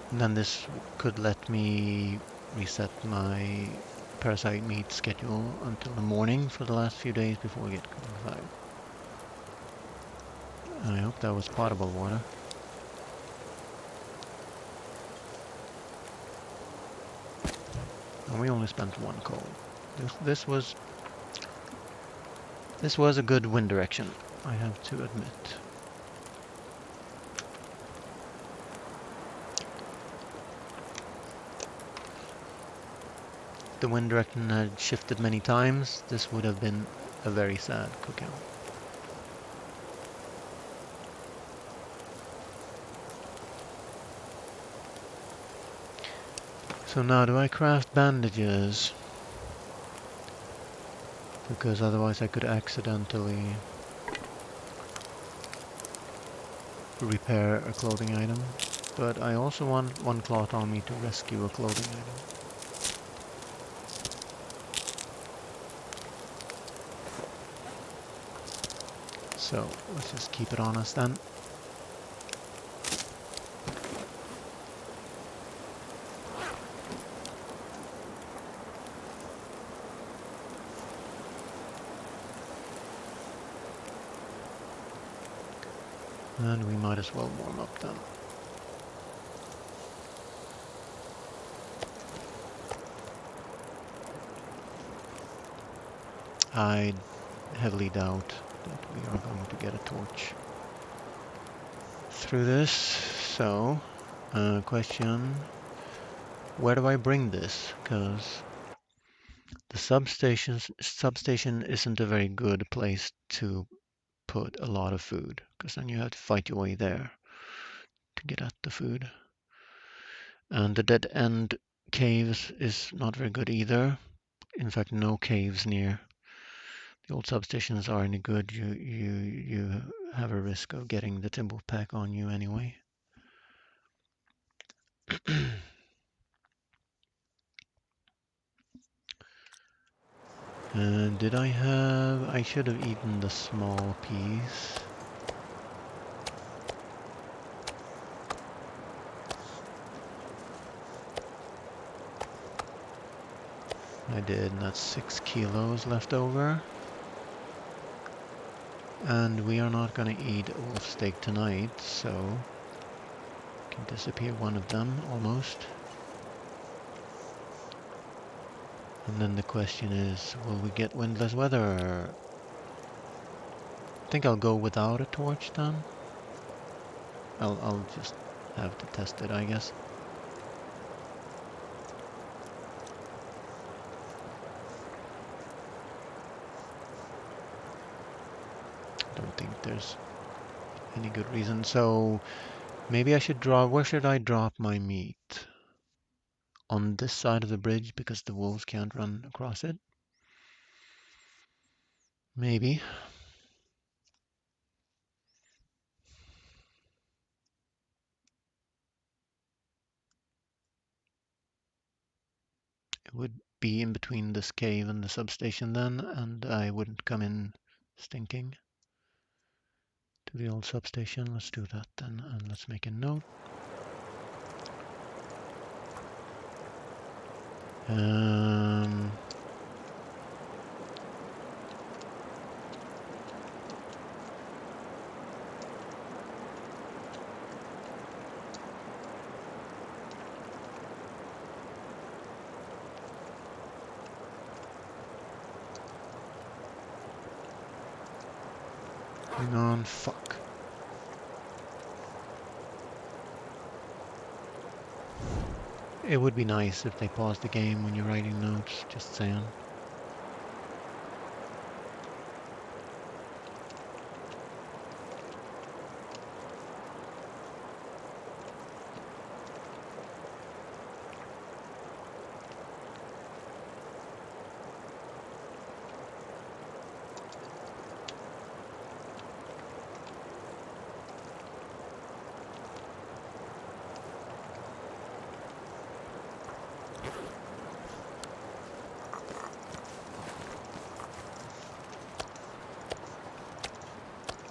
And then this could let me reset my parasite meat schedule until the morning for the last few days before we get cooking 5. I hope that was potable water. And we only spent 1 coal. This was a good wind direction, I have to admit. The wind direction had shifted many times, this would have been a very sad cookout. So now do I craft bandages? Because otherwise I could accidentally repair a clothing item. But I also want 1 cloth on me to rescue a clothing item. So let's just keep it on us then. And we might as well warm up then. I heavily doubt that we are going to get a torch through this. So, question, where do I bring this? Because the substation isn't a very good place to put a lot of food, because then you have to fight your way there to get at the food. And the dead end caves is not very good either. In fact, no caves near the old substations are any good. You have a risk of getting the timber pack on you anyway. And did I have... I should have eaten the small piece. I did, and that's 6 kilos left over. And we are not going to eat wolf steak tonight, so can disappear one of them almost. And then the question is, will we get windless weather? I think I'll go without a torch then. I'll just have to test it, I guess. I don't think there's any good reason. So maybe I should draw... Where should I drop my meat? On this side of the bridge because the wolves can't run across it? Maybe. It would be in between this cave and the substation then, and I wouldn't come in stinking to the old substation. Let's do that then, and let's make a note. Um, hang on, fuck. It would be nice if they paused the game when you're writing notes, just saying.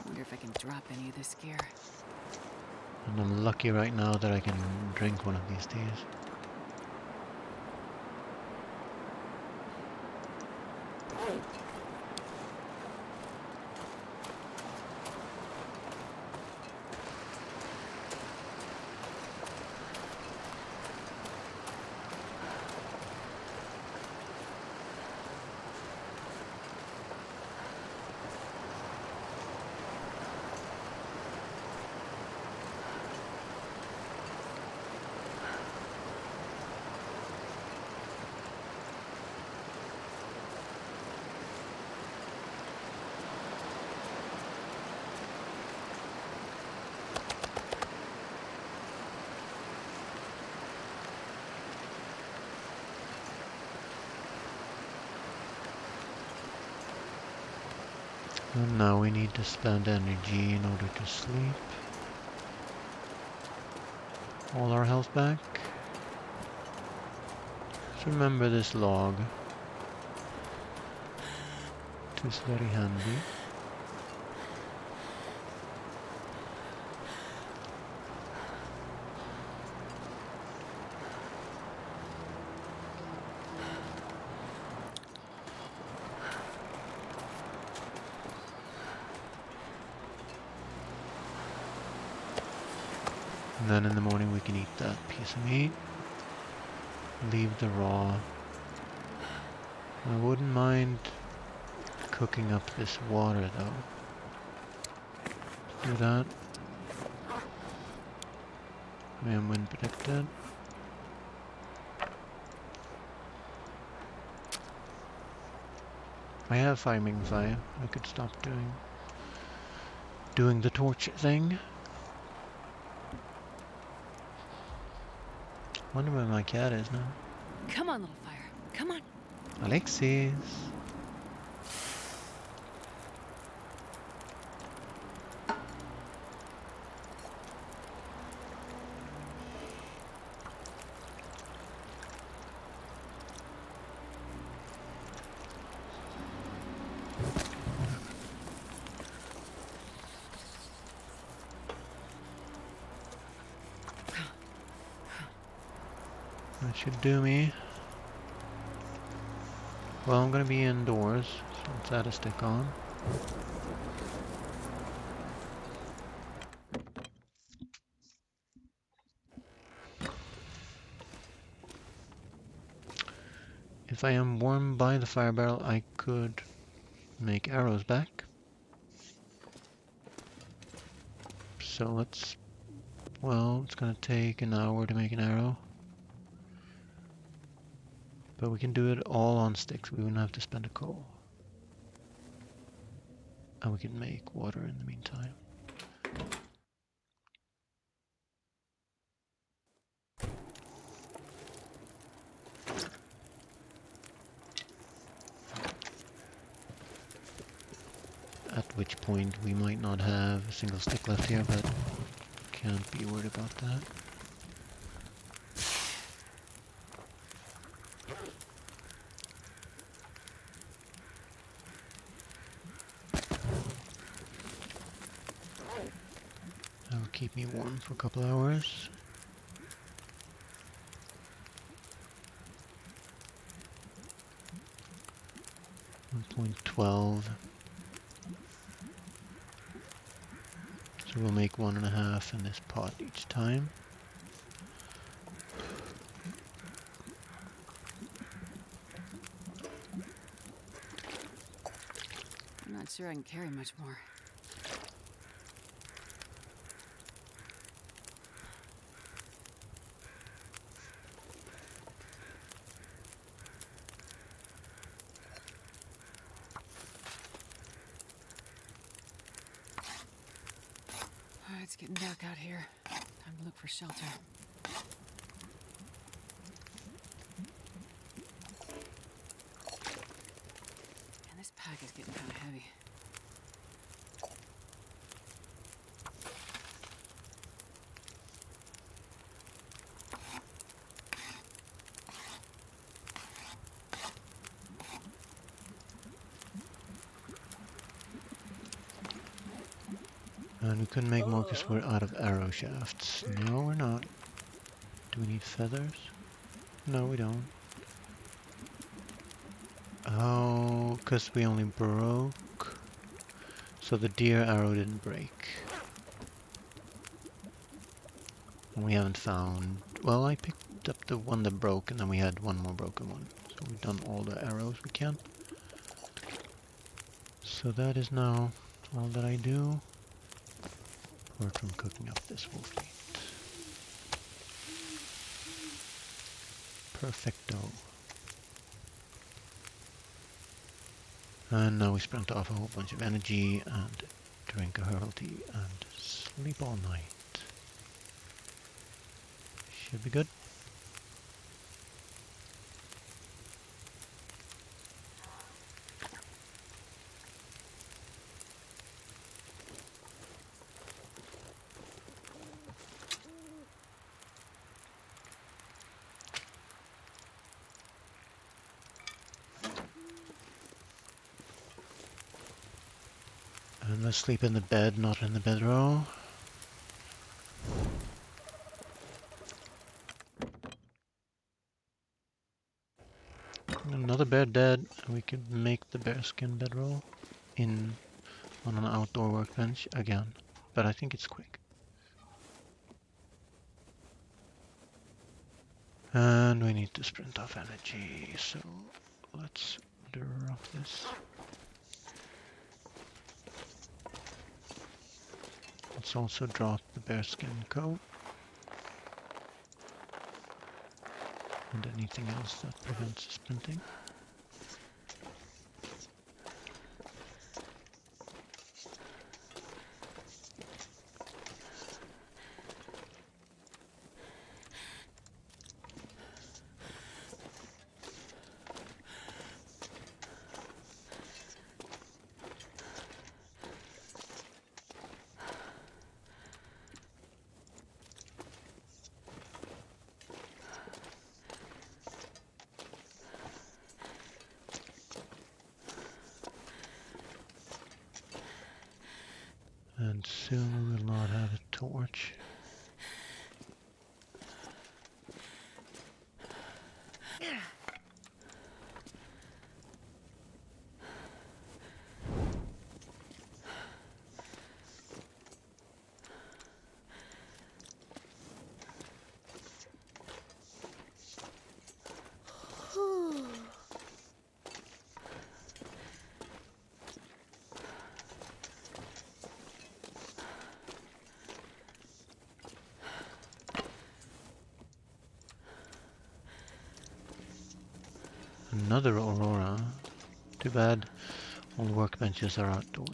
Wonder if I can drop any of this gear. And I'm lucky right now that I can drink one of these teas. And now we need to spend energy in order to sleep. All our health back. Just remember this log. It is very handy. And then in the morning we can eat that piece of meat. Leave the raw. I wouldn't mind cooking up this water though. Do that. I am wind protected. I have fire magnifier. I could stop doing the torch thing. Wonder where my cat is now. Come on, little fire. Come on. Alexis. That should do me. Well, I'm gonna be indoors, so let's add a stick on. If I am warmed by the fire barrel, I could make arrows back. So let's, well, it's gonna take an hour to make an arrow. But we can do it all on sticks. We wouldn't have to spend a coal. And we can make water in the meantime. At which point we might not have a single stick left here, but can't be worried about that. That'll keep me warm for a couple hours. .12. So we'll make 1.5 in this pot each time. I'm not sure I can carry much more. Alright, it's getting dark out here. Time to look for shelter. And this pack is getting kind of heavy. And we couldn't make more because we're out of arrow shafts. No, we're not. Do we need feathers? No, we don't. Oh, because we only broke. So the deer arrow didn't break. And we haven't found... Well, I picked up the one that broke and then we had one more broken one. So we've done all the arrows we can. So that is now all that I do. Apart from cooking up this wolf meat. Perfecto. And now we sprint off a whole bunch of energy and drink a herbal tea and sleep all night. Should be good. And let's sleep in the bed, not in the bedroll. Another bear dead, and we could make the bearskin bedroll on an outdoor workbench again. But I think it's quick. And we need to sprint off energy, so let's drop this. Let's also drop the bearskin coat and anything else that prevents sprinting. And soon we will not have a torch. Another aurora. Too bad all the workbenches are outdoors.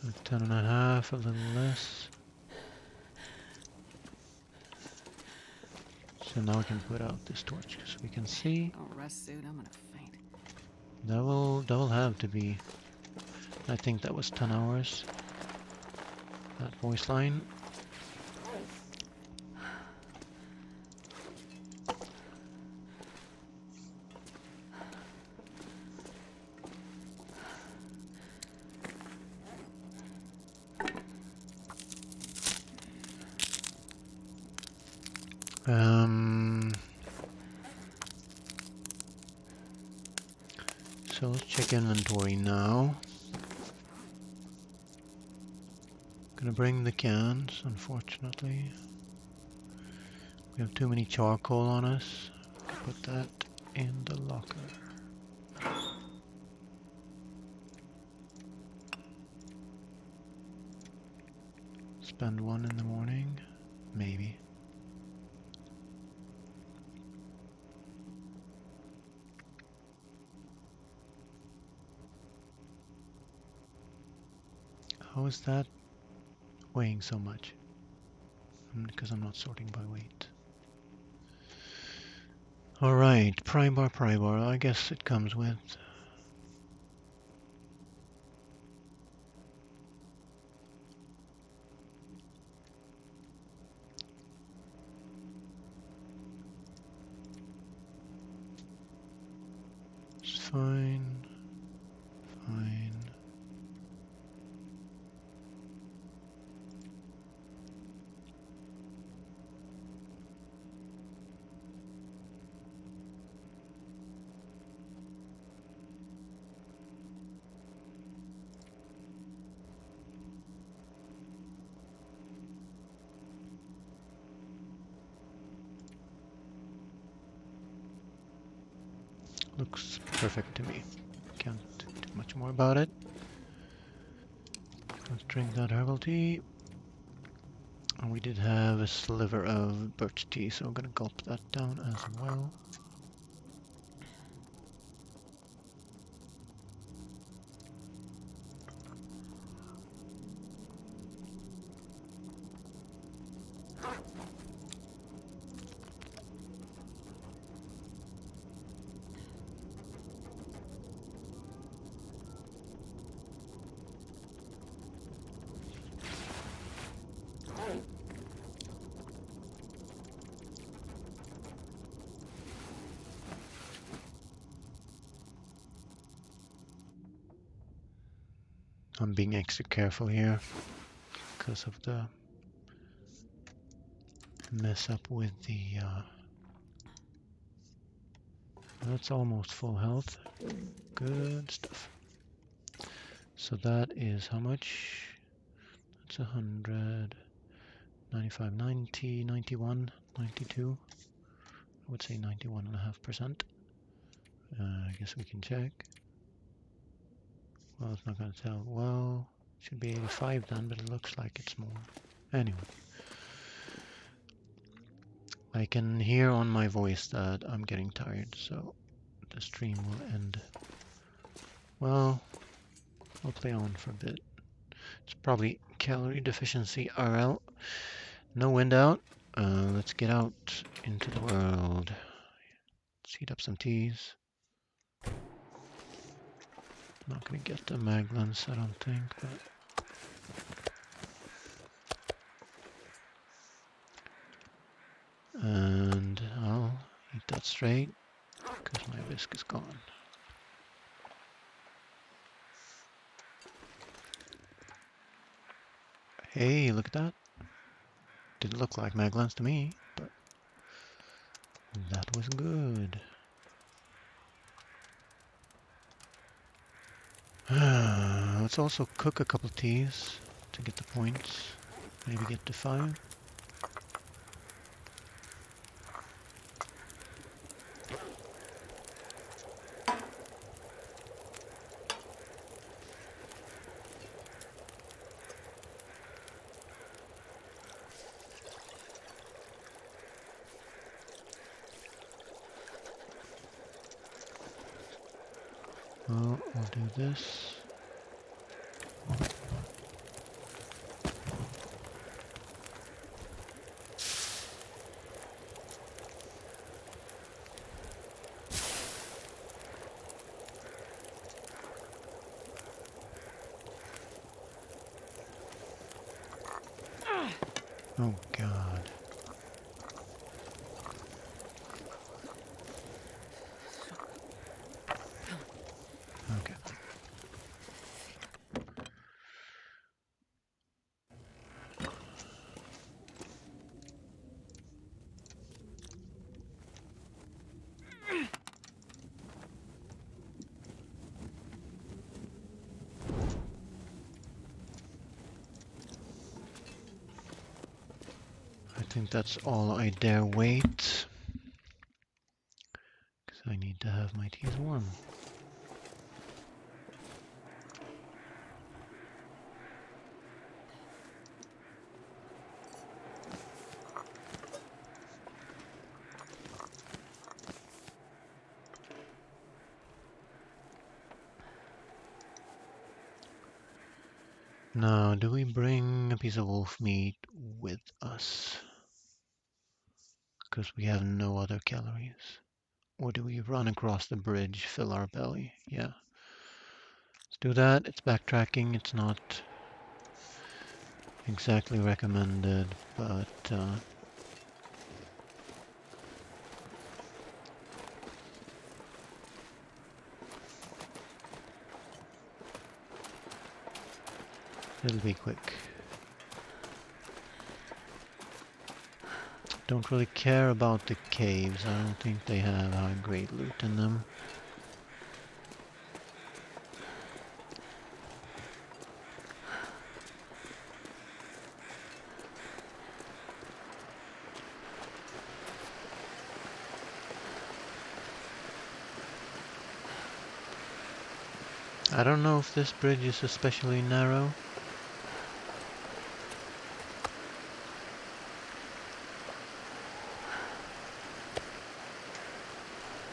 A 10.5, a little less. So now we can put out this torch because we can see Oh, rest suit, I'm gonna faint. that will have to be. I think that was 10 hours. That voice line. So let's check inventory now. Gonna bring the cans, unfortunately. We have too many charcoal on us. Put that in the locker. Spend one in the morning, maybe. How is that weighing so much? Because I'm not sorting by weight. Alright, pry bar, I guess it comes with. It's fine. Fine. Looks perfect to me. Can't do much more about it. Let's drink that herbal tea. And we did have a sliver of birch tea, so I'm gonna gulp that down as well. I'm being extra careful here because of the mess up with the that's almost full health. Good stuff. So that is how much? That's 100, 95, 90, 91, 92. I would say 91.5%. I guess we can check. Well, it's not going to tell. Well, it should be 85 then, but it looks like it's more. Anyway, I can hear on my voice that I'm getting tired, so the stream will end. Well, I'll play on for a bit. It's probably calorie deficiency RL. No wind out. Let's get out into the world. Let's heat up some teas. Not gonna get the mag lens, I don't think, but and I'll eat that straight because my whisk is gone. Hey, look at that. Didn't look like mag lens to me, but that was good. Let's also cook a couple teas to get the points. Maybe get to 5. Well, I'll do this. Oh God. Okay. I think that's all I dare wait, because I need to have my teas warm. Now, do we bring a piece of wolf meat with us? Because we have no other calories. Or do we run across the bridge, fill our belly? Yeah. Let's do that. It's backtracking. It's not exactly recommended, but it'll be quick. Don't really care about the caves. I don't think they have high grade loot in them. I don't know if this bridge is especially narrow.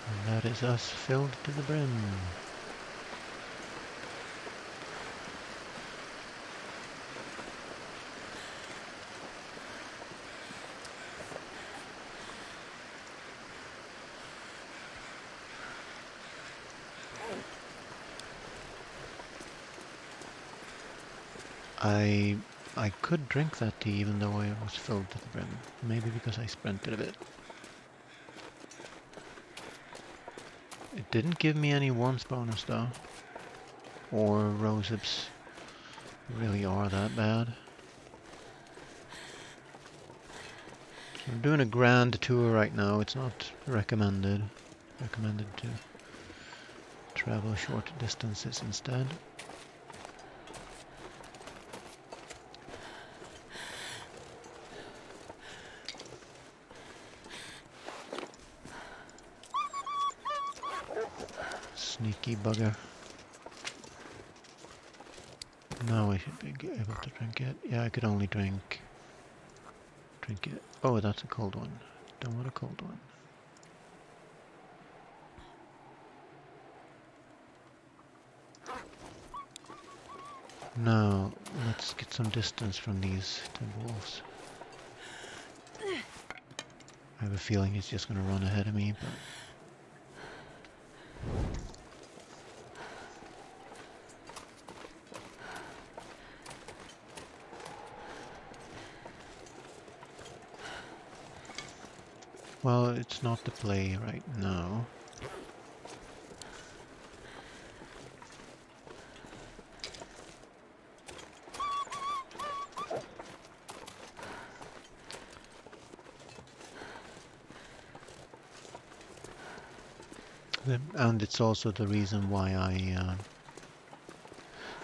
And that is us filled to the brim. I could drink that tea even though I was filled to the brim. Maybe because I sprinted a bit. It didn't give me any warmth bonus though. Or rosehips really are that bad. So I'm doing a grand tour right now. It's not recommended. Recommended to travel short distances instead. Sneaky bugger. Now I should be able to drink it. Yeah, I could only drink it. Oh, that's a cold one. Don't want a cold one. Now, let's get some distance from these timber wolves. I have a feeling he's just going to run ahead of me, but... Well, it's not the play right now. And it's also the reason why I...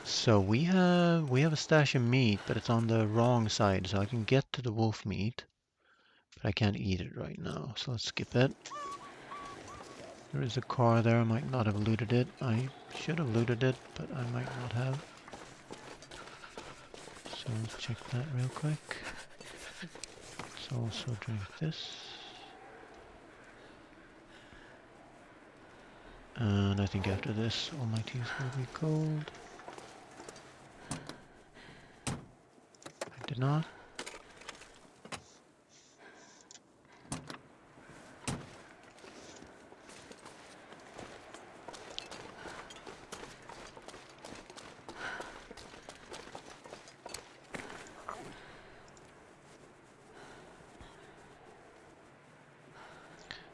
So we have a stash of meat, but it's on the wrong side, so I can get to the wolf meat, but I can't eat it right now, so let's skip it. There is a car there, I might not have looted it. I should have looted it, but I might not have. So let's check that real quick. Let's also drink this. And I think after this, all my teas will be cold. I did not.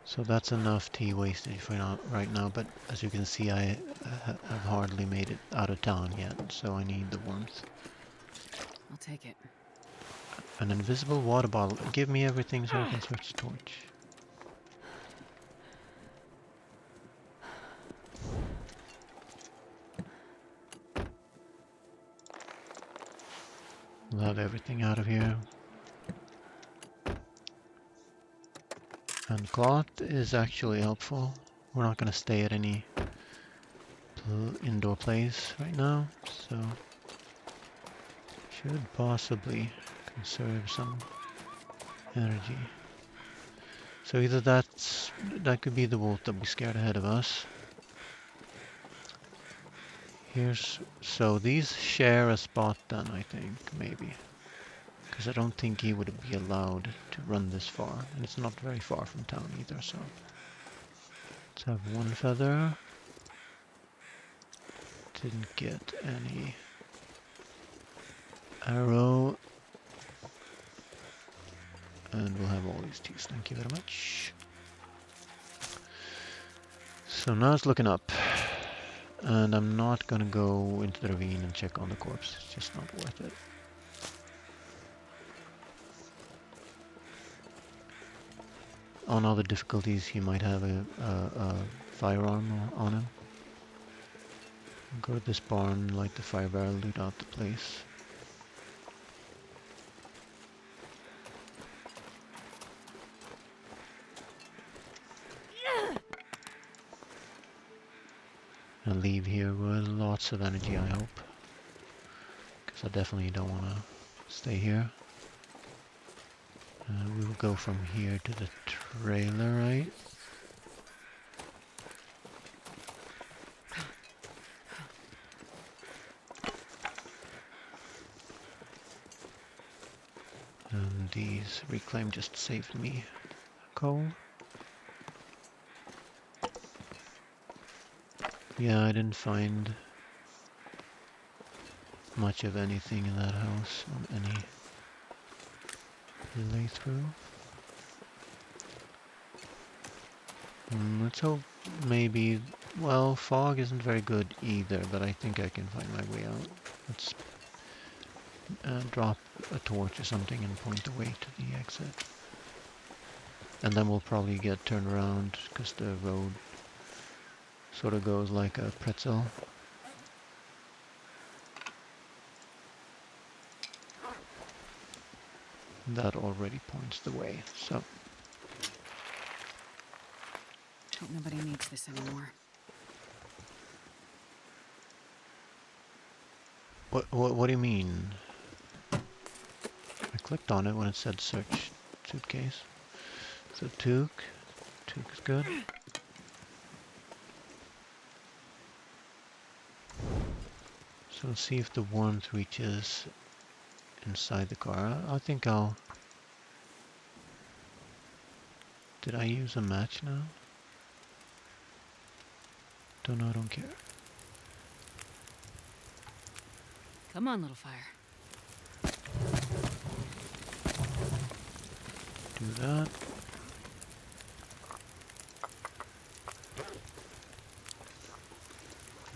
So that's enough tea wastage for now, right now, but as you can see, I have hardly made it out of town yet, so I need the warmth. I'll take it. An invisible water bottle. Give me everything so I can switch the torch. We'll have everything out of here. And cloth is actually helpful. We're not going to stay at any indoor place right now, so should possibly conserve some energy. So either that could be the wolf that we scared ahead of us. So these share a spot then, I think, maybe. Because I don't think he would be allowed to run this far, and it's not very far from town either, so. Let's have one feather. Didn't get any arrow. And we'll have all these teas, thank you very much. So now it's looking up. And I'm not gonna go into the ravine and check on the corpse, it's just not worth it. On other difficulties, he might have a firearm on him. Go to this barn, light the fire barrel, loot out the place. And leave here with lots of energy, I hope. Because I definitely don't want to stay here. We will go from here to the trailer, right? And these reclaim just saved me coal. Yeah, I didn't find much of anything in that house on any playthrough. Let's hope maybe, well, fog isn't very good either, but I think I can find my way out. Let's drop a torch or something and point the way to the exit. And then we'll probably get turned around because the road sort of goes like a pretzel. That already points the way, so. Hope nobody needs this anymore. What do you mean? I clicked on it when it said search suitcase. So toque is good. So let's see if the warmth reaches inside the car. I think I'll... Did I use a match now? Don't know, don't care. Come on, little fire. Do that.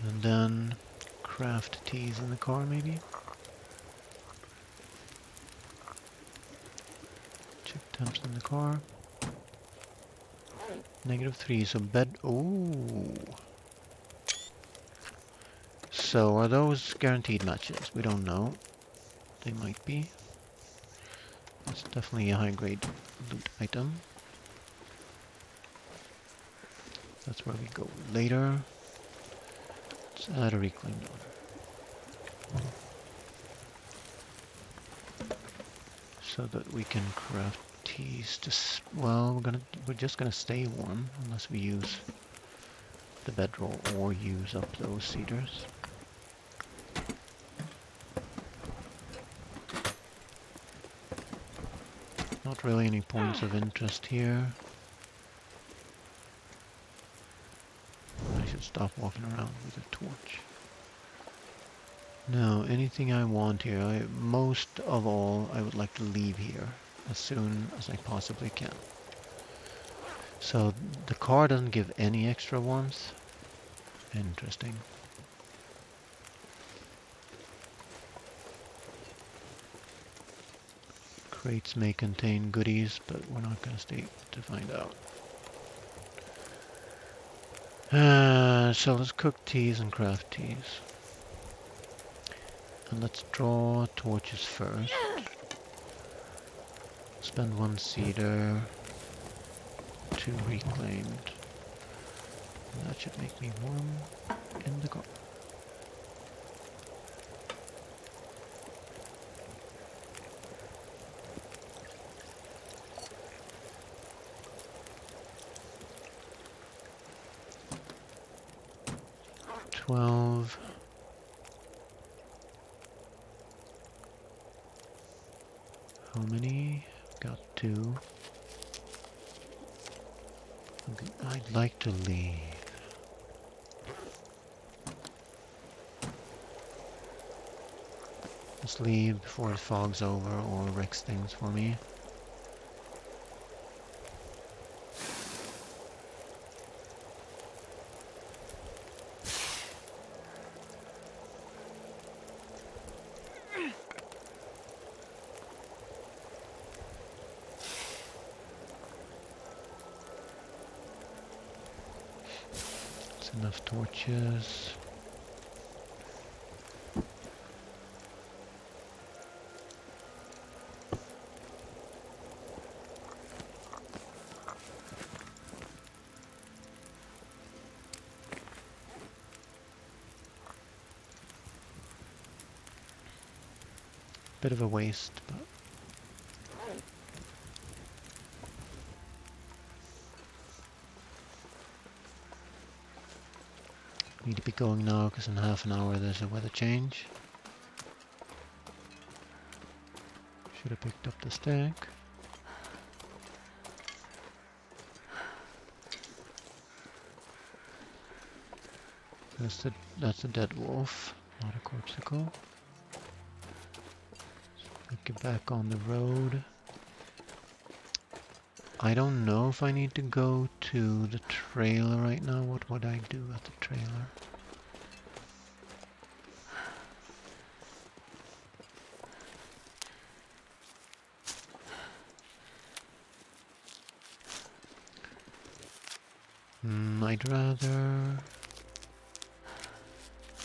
And then craft teas in the car maybe? Check temps in the car. -3, so bed... Ooh. So are those guaranteed matches? We don't know. They might be. It's definitely a high-grade loot item. That's where we go later. Let's add a reclaimed one. So that we can craft teas to... Well, we're just gonna stay warm unless we use the bedroll or use up those cedars. Not really any points of interest here. I should stop walking around with a torch. No, anything I want here. Most of all, I would like to leave here as soon as I possibly can. So the car doesn't give any extra warmth. Interesting. Crates may contain goodies, but we're not going to stay to find out. So let's cook teas and craft teas. And let's draw torches first. Spend 1 cedar, 2 reclaimed. That should make me warm in the car. $12. How many? Got 2. Okay, I'd like to leave. Let's leave before it fogs over or wrecks things for me. That's enough torches. Bit of a waste, but need to be going now because in half an hour there's a weather change. Should have picked up the stack. That's a dead wolf, not a corpsicle. Get back on the road. I don't know if I need to go to the trailer right now. What would I do at the trailer?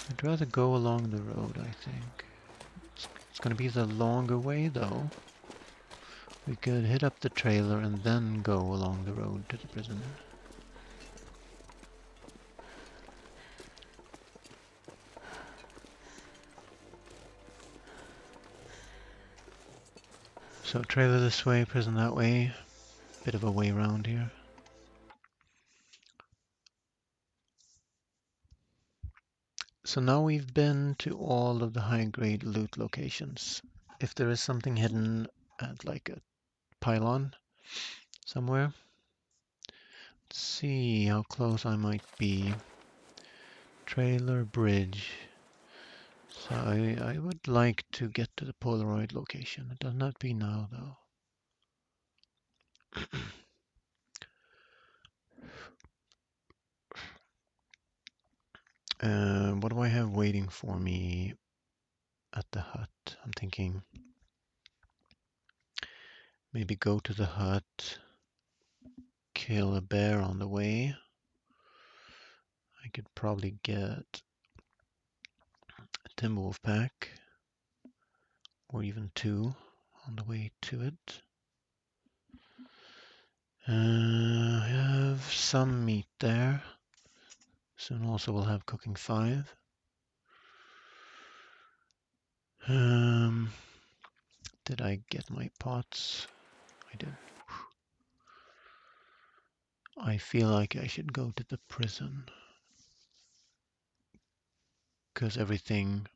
I'd rather go along the road, I think. It's gonna be the longer way though. We could hit up the trailer and then go along the road to the prison. So trailer this way, prison that way. Bit of a way around here. So now we've been to all of the high-grade loot locations. If there is something hidden at like a pylon somewhere, let's see how close I might be. Trailer bridge. So I would like to get to the Polaroid location. It does not be now though. What do I have waiting for me at the hut? I'm thinking maybe go to the hut, kill a bear on the way. I could probably get a timber wolf pack or even two on the way to it. I have some meat there. Soon also we'll have cooking 5. Did I get my pots? I did. I feel like I should go to the prison because everything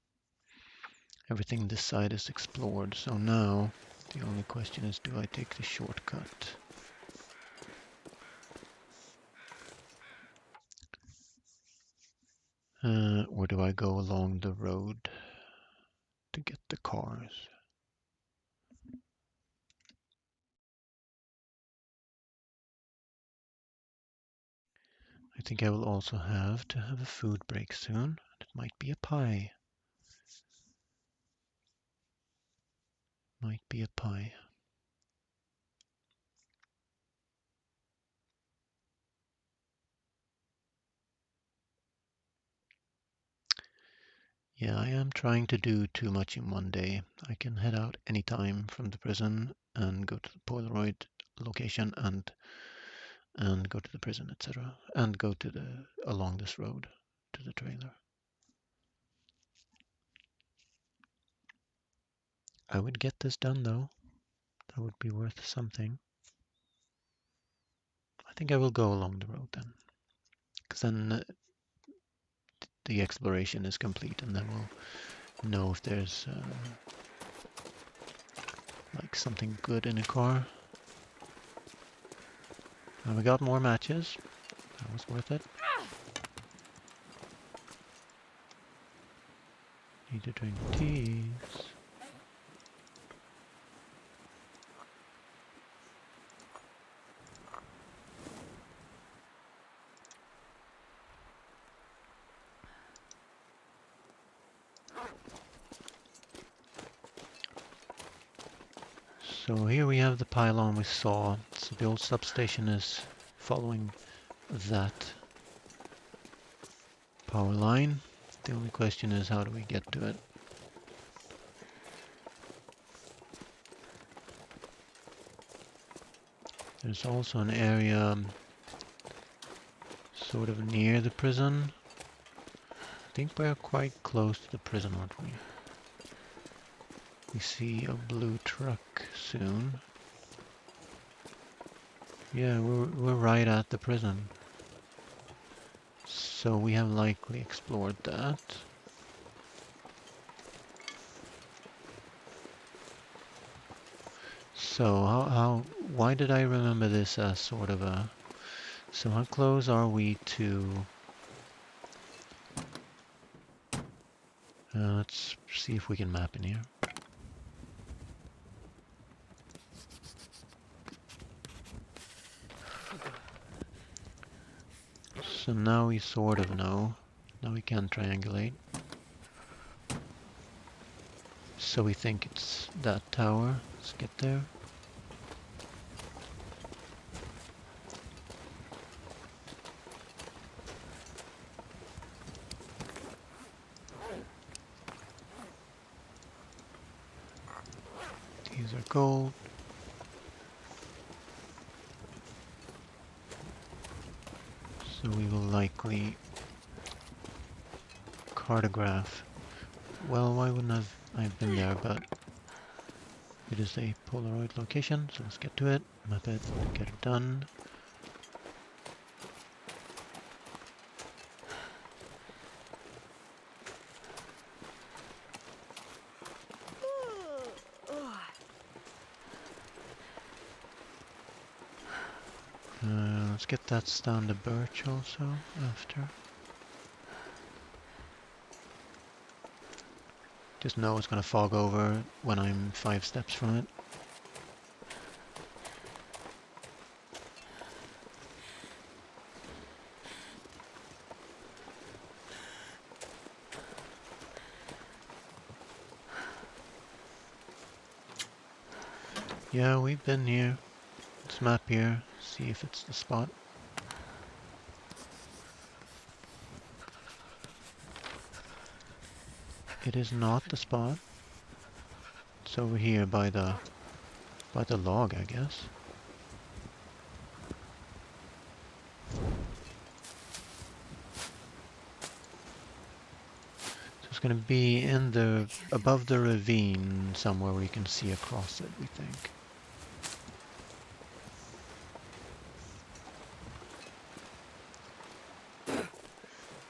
this side is explored. So now the only question is, do I take the shortcut? Or do I go along the road to get the cars? I think I will also have to have a food break soon. It might be a pie. Might be a pie. Yeah, I am trying to do too much in one day. I can head out anytime from the prison and go to the Polaroid location and go to the prison, etc. And go to the along this road to the trailer. I would get this done though. That would be worth something. I think I will go along the road then, because then the exploration is complete, and then we'll know if there's like something good in a car. And we got more matches. That was worth it. Need to drink teas. So here we have the pylon we saw. So the old substation is following that power line. The only question is, how do we get to it? There's also an area sort of near the prison. I think we're quite close to the prison, aren't we? We see a blue truck soon. Yeah, we're right at the prison. So we have likely explored that. So why did I remember this as sort of a... So how close are we to... let's see if we can map in here. So now we sort of know. Now we can triangulate. So we think it's that tower. Let's get there. These are gold. So we will likely cartograph. Well, why wouldn't I've been there, but It is a Polaroid location, so let's get to it, map it, get it done. Let's get that stand to birch also after. Just know it's gonna fog over when I'm 5 steps from it. Yeah, we've been here. Let's map here, see if it's the spot. It is not the spot. It's over here by the log, I guess. So it's gonna be in the above the ravine somewhere where you can see across it, we think.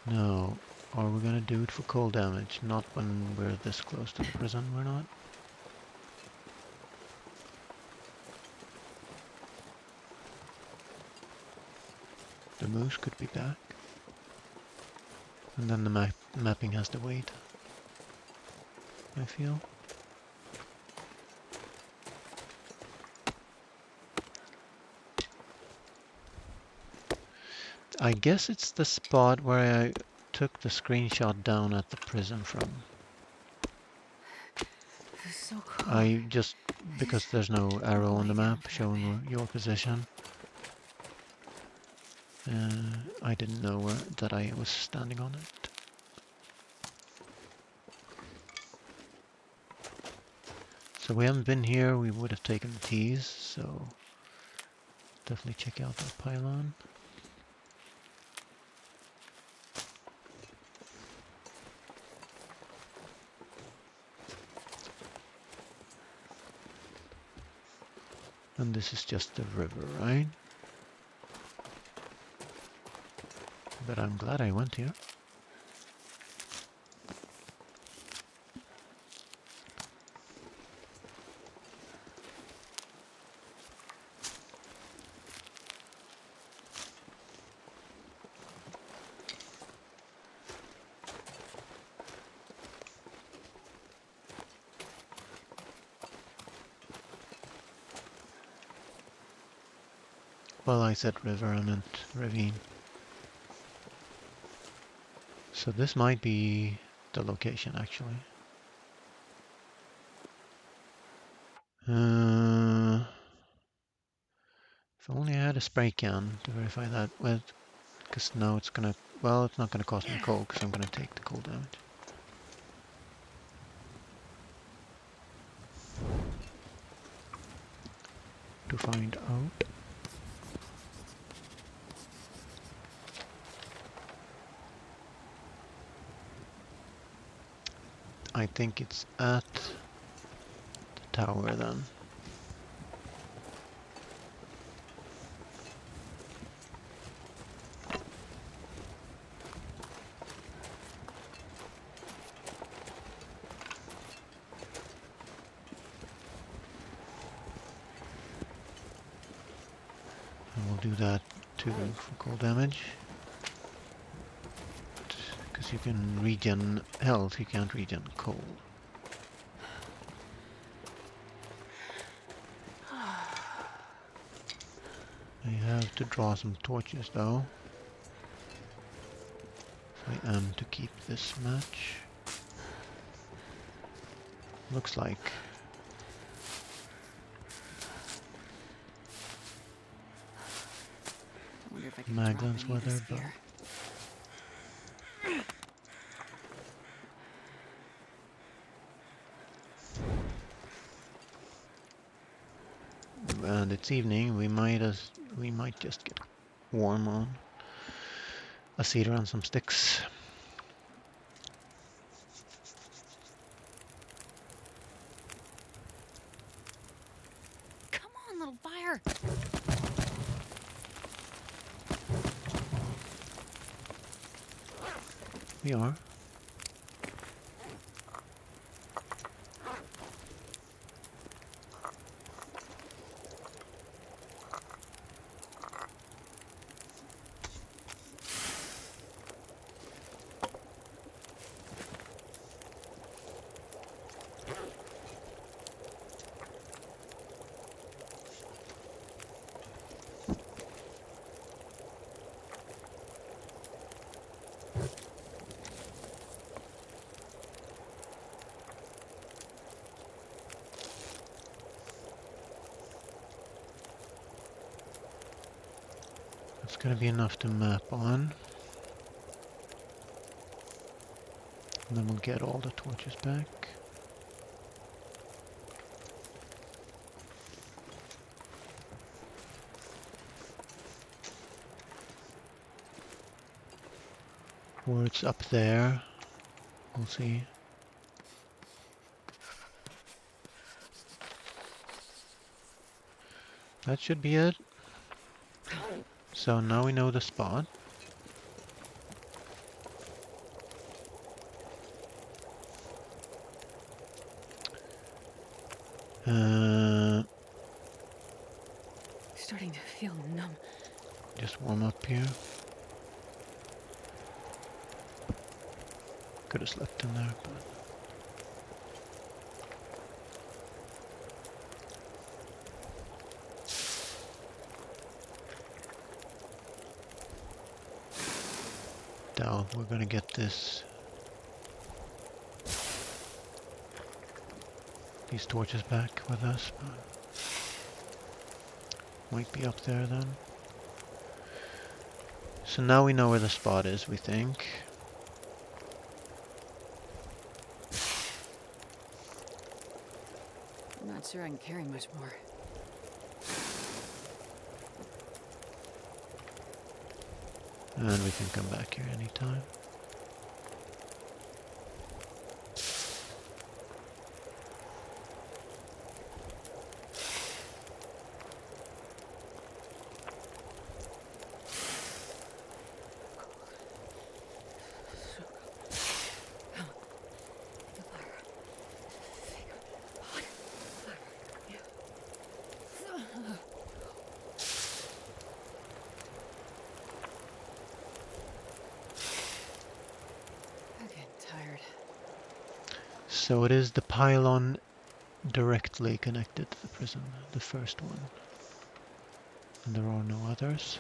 No. Or we're gonna do it for cold damage, not when we're this close to the prison, we're not. The moose could be back. And then the mapping has to wait, I feel. I guess it's the spot where I took the screenshot down at the prison from. It's so cold. I just, because there's no arrow on the map showing your position, I didn't know that I was standing on it. So we haven't been here, we would have taken the teas, so definitely check out that pylon. And this is just the river, right? But I'm glad I went here. Well, I said river, I meant ravine. So this might be the location, actually. If only I had a spray can to verify that with, because now it's gonna, well, it's not gonna cost me cold, because I'm gonna take the cold damage. To find out. I think it's at the tower then. And we'll do that too for cold damage. Because you can regen health, you can't regen cold. I have to draw some torches though. So I am to keep this match. Looks like I wonder if I can drop Maglan's any of this weather, but gear. and it's evening. We might just get warm on a cedar and some sticks. We are. That's going to be enough to map on. And then we'll get all the torches back. Or it's up there. We'll see. That should be it. So now we know the spot. Starting to feel numb. Just warm up here. Could have slept in there, but... Doubt we're gonna get this... these torches back with us, but... might be up there then. So now we know where the spot is, we think. I'm not sure I can carry much more. And we can come back here anytime. So it is the pylon directly connected to the prison, the first one. And there are no others.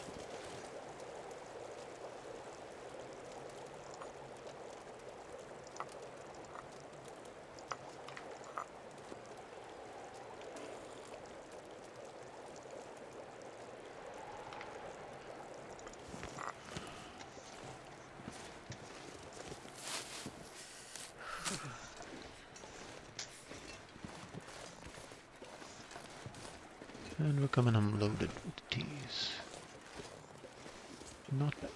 And we're coming home loaded with teas. Not bad.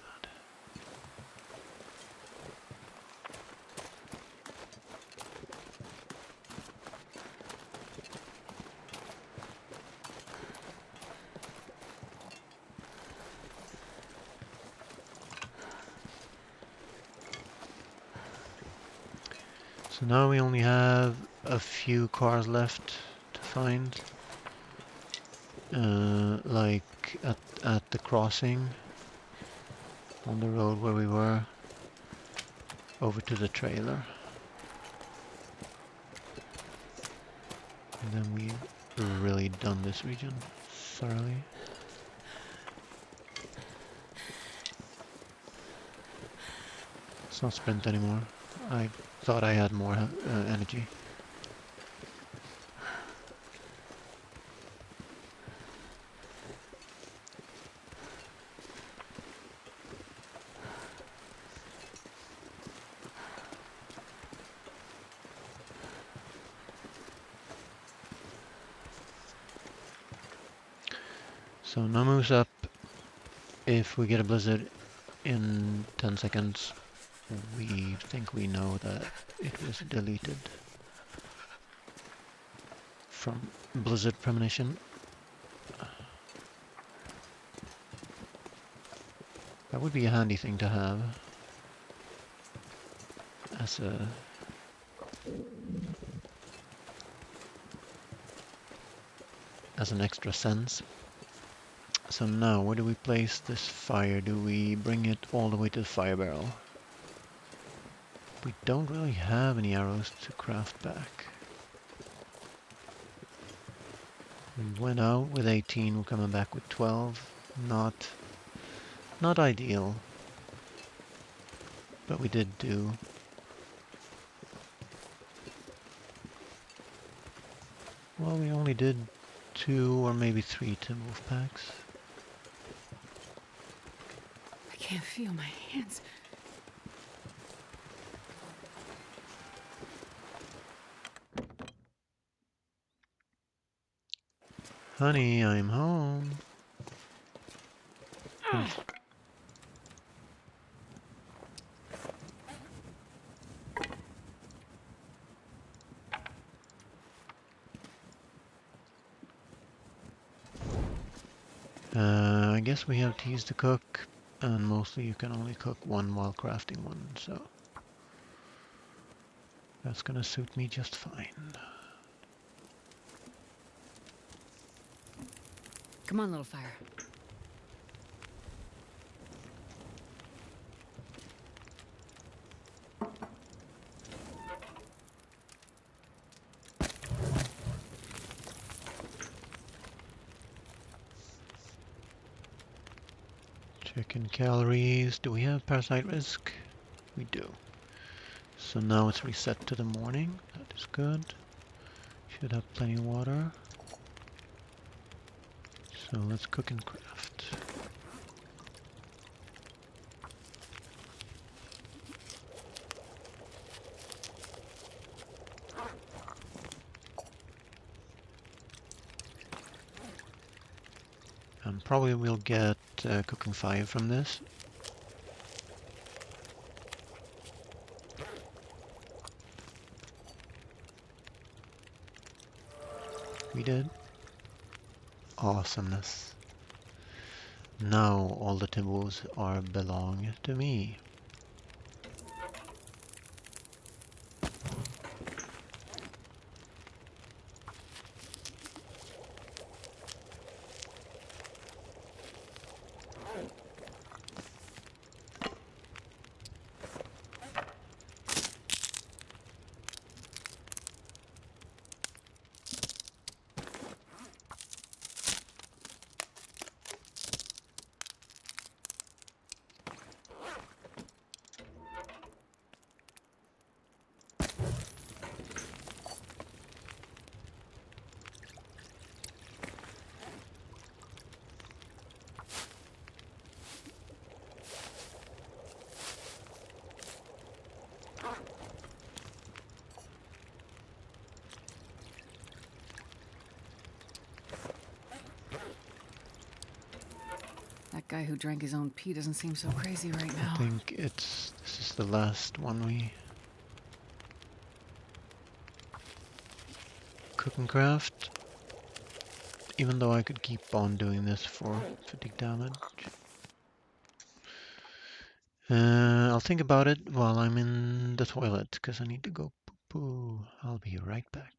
So now we only have a few cars left to find. Like at the crossing on the road where we were, over to the trailer. And then we've really done this region thoroughly. It's not sprint anymore. I thought I had more energy. So Namu's up. If we get a blizzard in 10 seconds, we think we know that it was deleted from blizzard premonition. That would be a handy thing to have. as an extra sense. So now, where do we place this fire? Do we bring it all the way to the fire barrel? We don't really have any arrows to craft back. We went out with 18, we're coming back with 12. Not ideal, but we did do. Well, we only did 2 or maybe 3 to move packs. I can't feel my hands. Honey, I'm home. I guess we have teas to cook, and mostly you can only cook one while crafting one, so that's gonna suit me just fine. Come on, little fire. Checking calories. Do we have parasite risk? We do. So now it's reset to the morning. That is good. Should have plenty of water. So let's cook and craft. And probably we'll get cooking 5 from this. We did. Awesomeness. Now all the timbers are belong to me. That guy who drank his own pee doesn't seem so crazy right now. I think this is the last one we cook and craft. Even though I could keep on doing this for fatigue damage. I'll think about it while I'm in the toilet, because I need to go poo-poo. I'll be right back.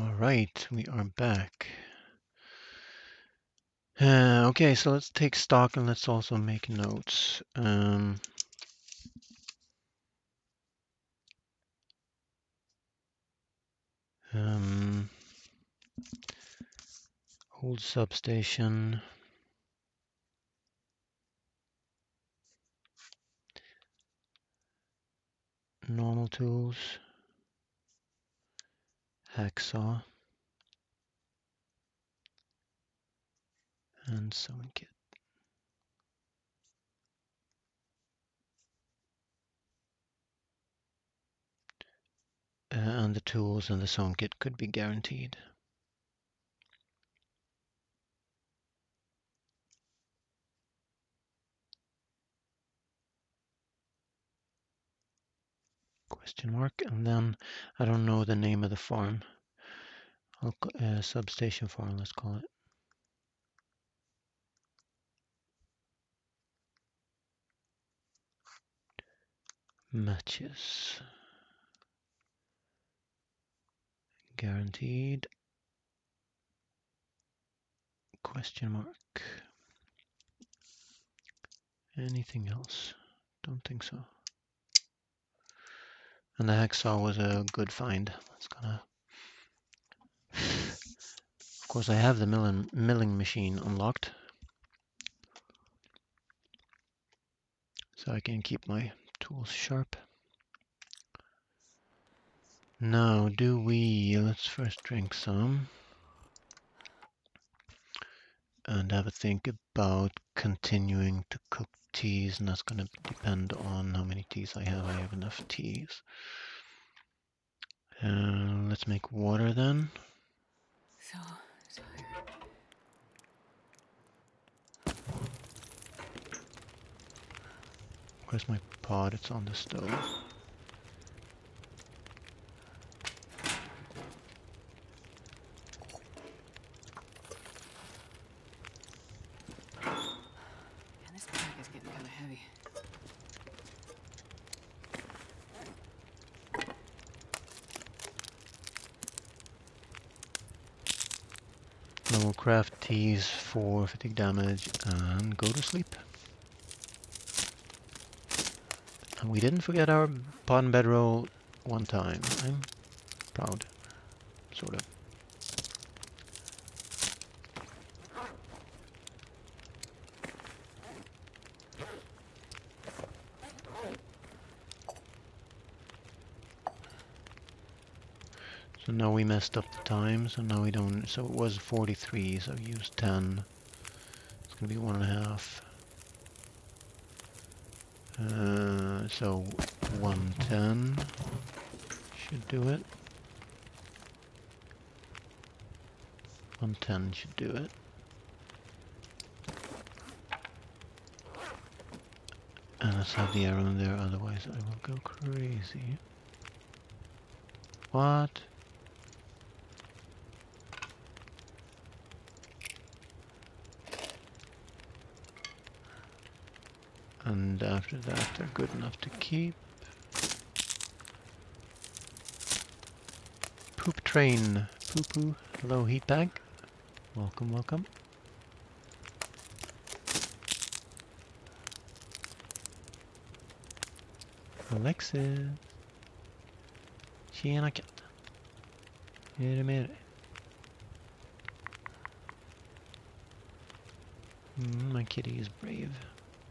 All right, we are back. Okay, so let's take stock and let's also make notes. Old substation. Normal tools. Hacksaw. And sewing kit. And the tools and the sewing kit could be guaranteed. Question mark. And then I don't know the name of the farm. Substation farm, let's call it. Matches. Guaranteed. Question mark. Anything else? Don't think so. And the hacksaw was a good find. That's gonna. Of course, I have the milling machine unlocked, so I can keep my tools sharp. Now, let's first drink some and have a think about continuing to cook teas, and that's going to depend on how many teas I have. I have enough teas. Let's make water then. So tired. Where's my pot? It's on the stove. Man, this pack is getting kind of heavy. Then we'll craft teas for fatigue damage and go to sleep. And we didn't forget our pot and bedroll one time. I'm proud, sort of. So now we messed up the time, so now we don't, so it was 43, so use 10. It's gonna be 1.5. So 110 should do it. 110 should do it. And let's have the arrow in there, otherwise I will go crazy. What? And after that, they're good enough to keep. Poop train. Poo poo. Hello, heat bag. Welcome, welcome. Alexis. Tjena katt. Hur är det med dig? My kitty is brave.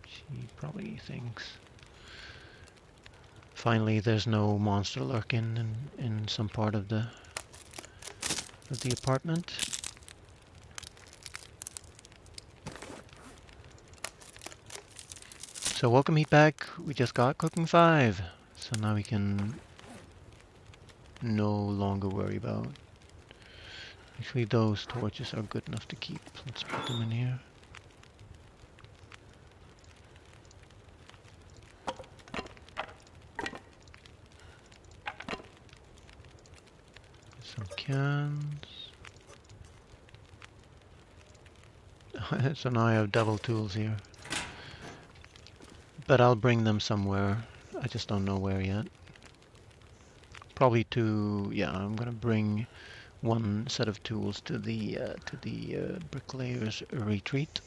She probably thinks. Finally, there's no monster lurking in some part of the apartment. So welcome heat back. We just got cooking 5. So now we can no longer worry about. Actually, those torches are good enough to keep. Let's put them in here. Some cans. So now I have double tools here. But I'll bring them somewhere. I just don't know where yet. Probably to, yeah, I'm gonna bring one set of tools to the bricklayer's retreat.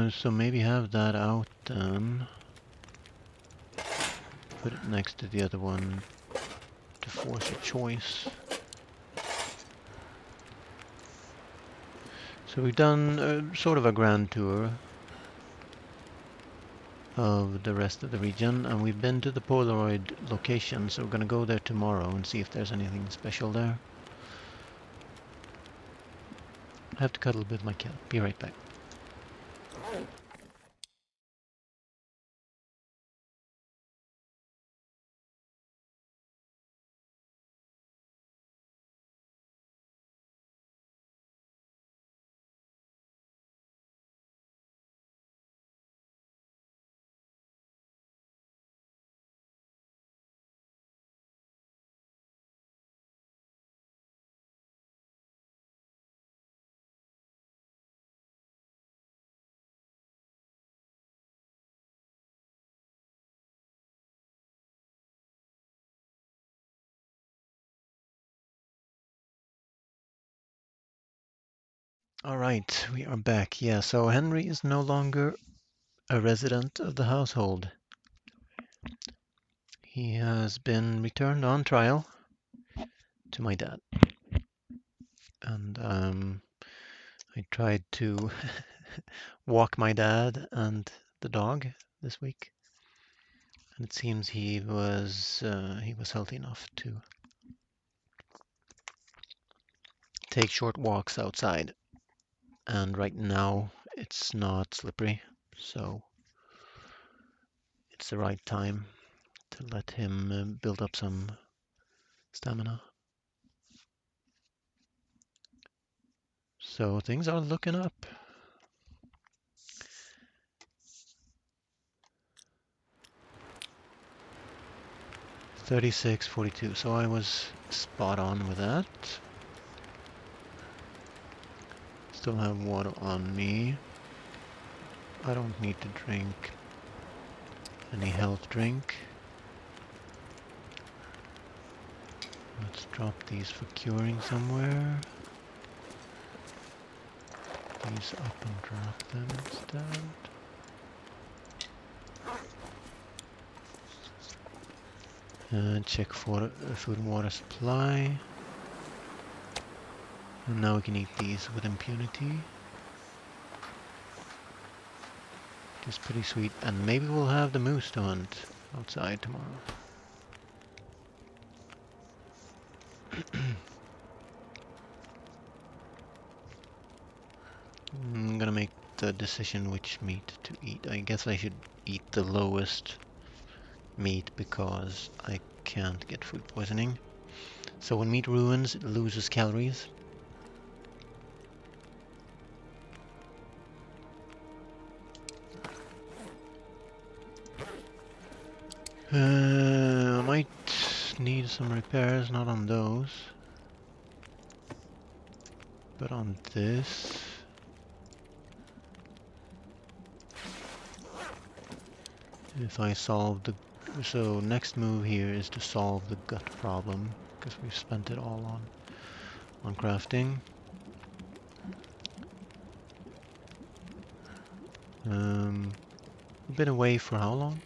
So maybe have that out then. Put it next to the other one to force a choice. So we've done sort of a grand tour of the rest of the region, and we've been to the Polaroid location, so we're going to go there tomorrow and see if there's anything special there. I have to cuddle with my cat. Be right back. All right, we are back. Yeah, so Henry is no longer a resident of the household. He has been returned on trial to my dad. And I tried to walk my dad and the dog this week, and it seems he was healthy enough to take short walks outside. And right now it's not slippery, so it's the right time to let him build up some stamina. So things are looking up. 36:42, so I was spot on with that. Still have water on me. I don't need to drink any health drink. Let's drop these for curing somewhere. These up and drop them instead. Check for food and water supply. And now we can eat these with impunity. Which is pretty sweet. And maybe we'll have the moose to hunt outside tomorrow. I'm gonna make the decision which meat to eat. I guess I should eat the lowest meat because I can't get food poisoning. So when meat ruins, it loses calories. I might need some repairs, not on those, but on this. If I solve the... So next move here is to solve the gut problem, because we've spent it all on crafting. Been away for how long?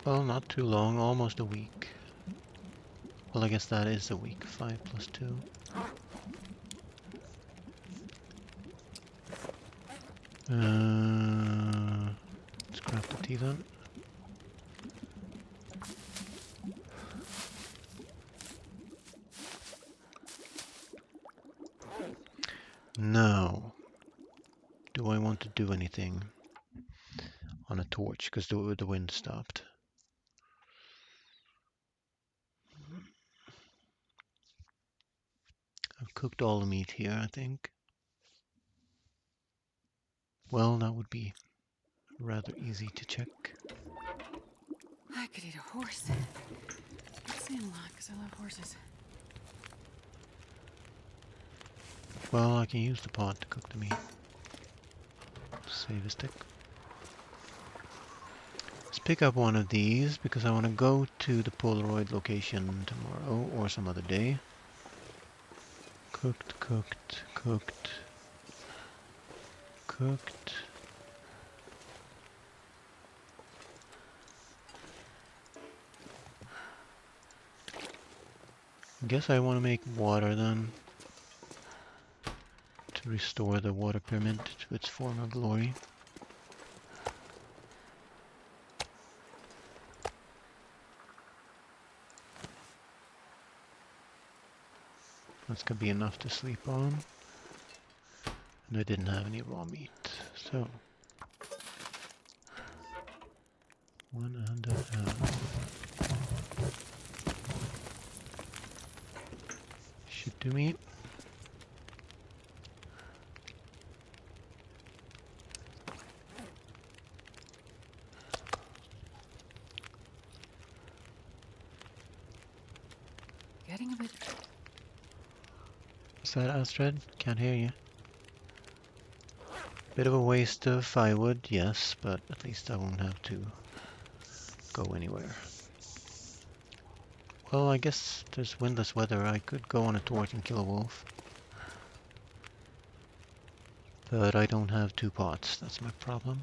Well, not too long, almost a week. Well, I guess that is a week. 5 plus 2. Let's craft the tea then. Now, do I want to do anything on a torch? Because the wind stopped. I've cooked all the meat here, I think. Well, that would be rather easy to check. I could eat a horse. I'm saying a lot because I love horses. Well, I can use the pot to cook the meat. Save a stick. Let's pick up one of these because I want to go to the Polaroid location tomorrow or some other day. Cooked, cooked, cooked, cooked. Guess I want to make water then to restore the water pyramid to its former glory. That's gonna be enough to sleep on. And I didn't have any raw meat, so 1.5 should do meat. Getting a bit. Is that Astrid? Can't hear you. Bit of a waste of firewood, yes, but at least I won't have to go anywhere. Well, I guess there's windless weather. I could go on a torch and kill a wolf. But I don't have 2 pots, that's my problem.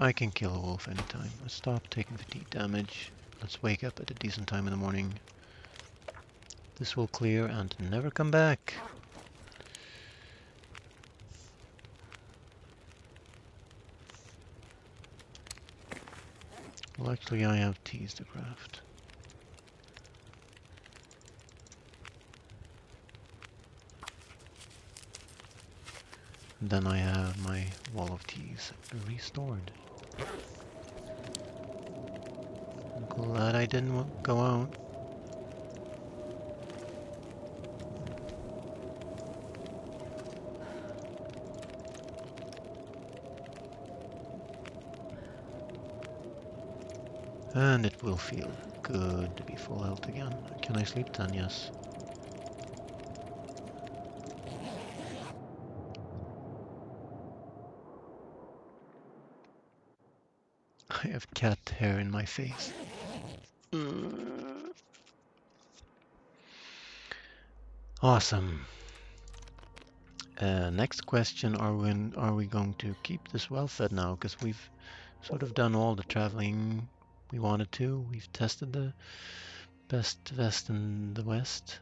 I can kill a wolf anytime. Let's stop taking fatigue damage. Let's wake up at a decent time in the morning. This will clear and never come back. Well, actually I have teas to craft. And then I have my wall of teas restored. I'm glad I didn't go out. And it will feel good to be full health again. Can I sleep then? Yes. I have cat hair in my face. Awesome. Next question, are we going to keep this well fed now? Because we've sort of done all the traveling we wanted to. We've tested the best vest in the West.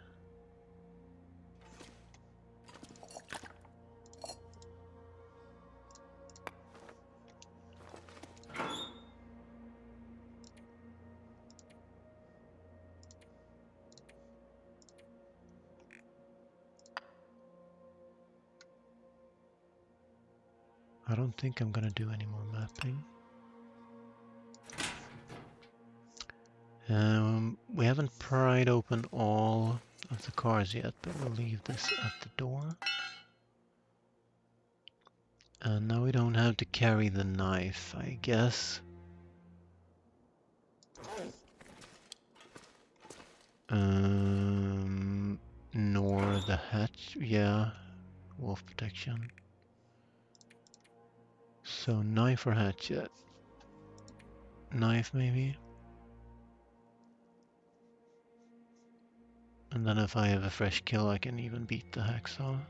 I don't think I'm gonna do any more mapping. We haven't pried open all of the cars yet, but we'll leave this at the door. And now we don't have to carry the knife, I guess. Nor the hatch, yeah, wolf protection. So knife or hatchet? Knife maybe? And then if I have a fresh kill I can even beat the hacksaw.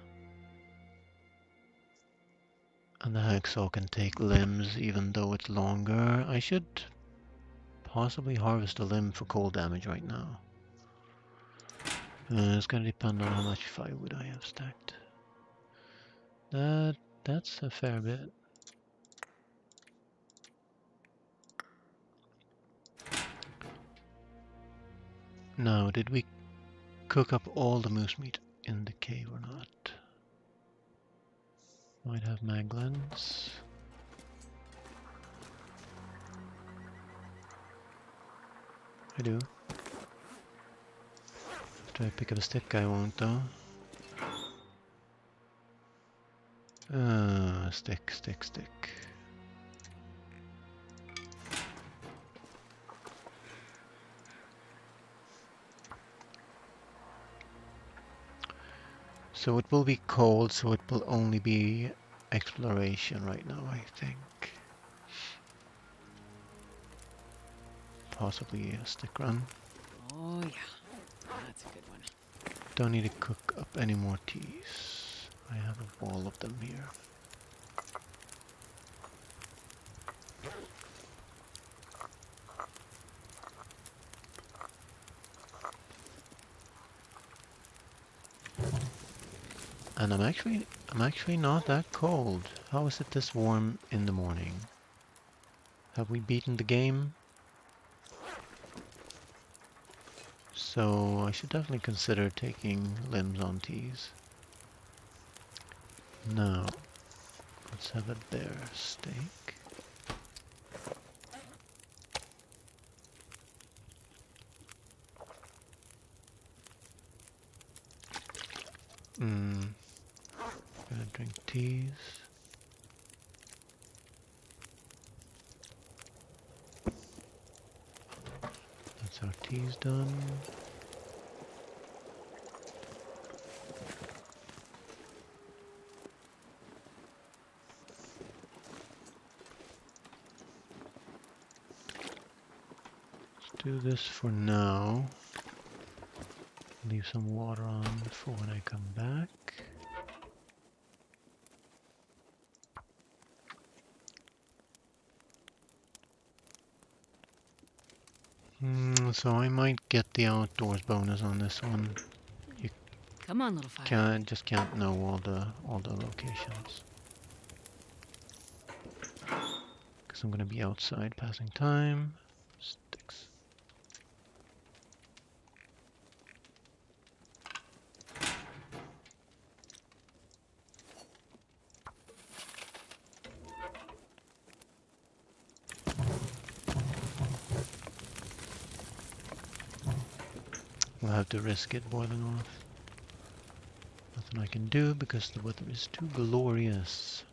And the hacksaw can take limbs even though it's longer. I should possibly harvest a limb for cold damage right now. It's gonna depend on how much firewood I have stacked. That's a fair bit. Now, did we cook up all the moose meat in the cave or not? Might have maglins. I do. Try to pick up a stick, I won't though. Stick, stick, stick. So it will be cold, so it will only be exploration right now, I think. Possibly a stick run. Oh, yeah. That's a good one. Don't need to cook up any more teas. I have a wall of them here. And I'm actually not that cold. How is it this warm in the morning? Have we beaten the game? So I should definitely consider taking limbs on teas. Now, let's have a bear steak. Gonna drink teas. That's our teas done. Let's do this for now. Leave some water on for when I come back. So I might get the outdoors bonus on this one. You Come on, little fire. can't know all the locations. Because I'm gonna be outside passing time. Sticks. We'll have to risk it boiling off. Nothing I can do because the weather is too glorious.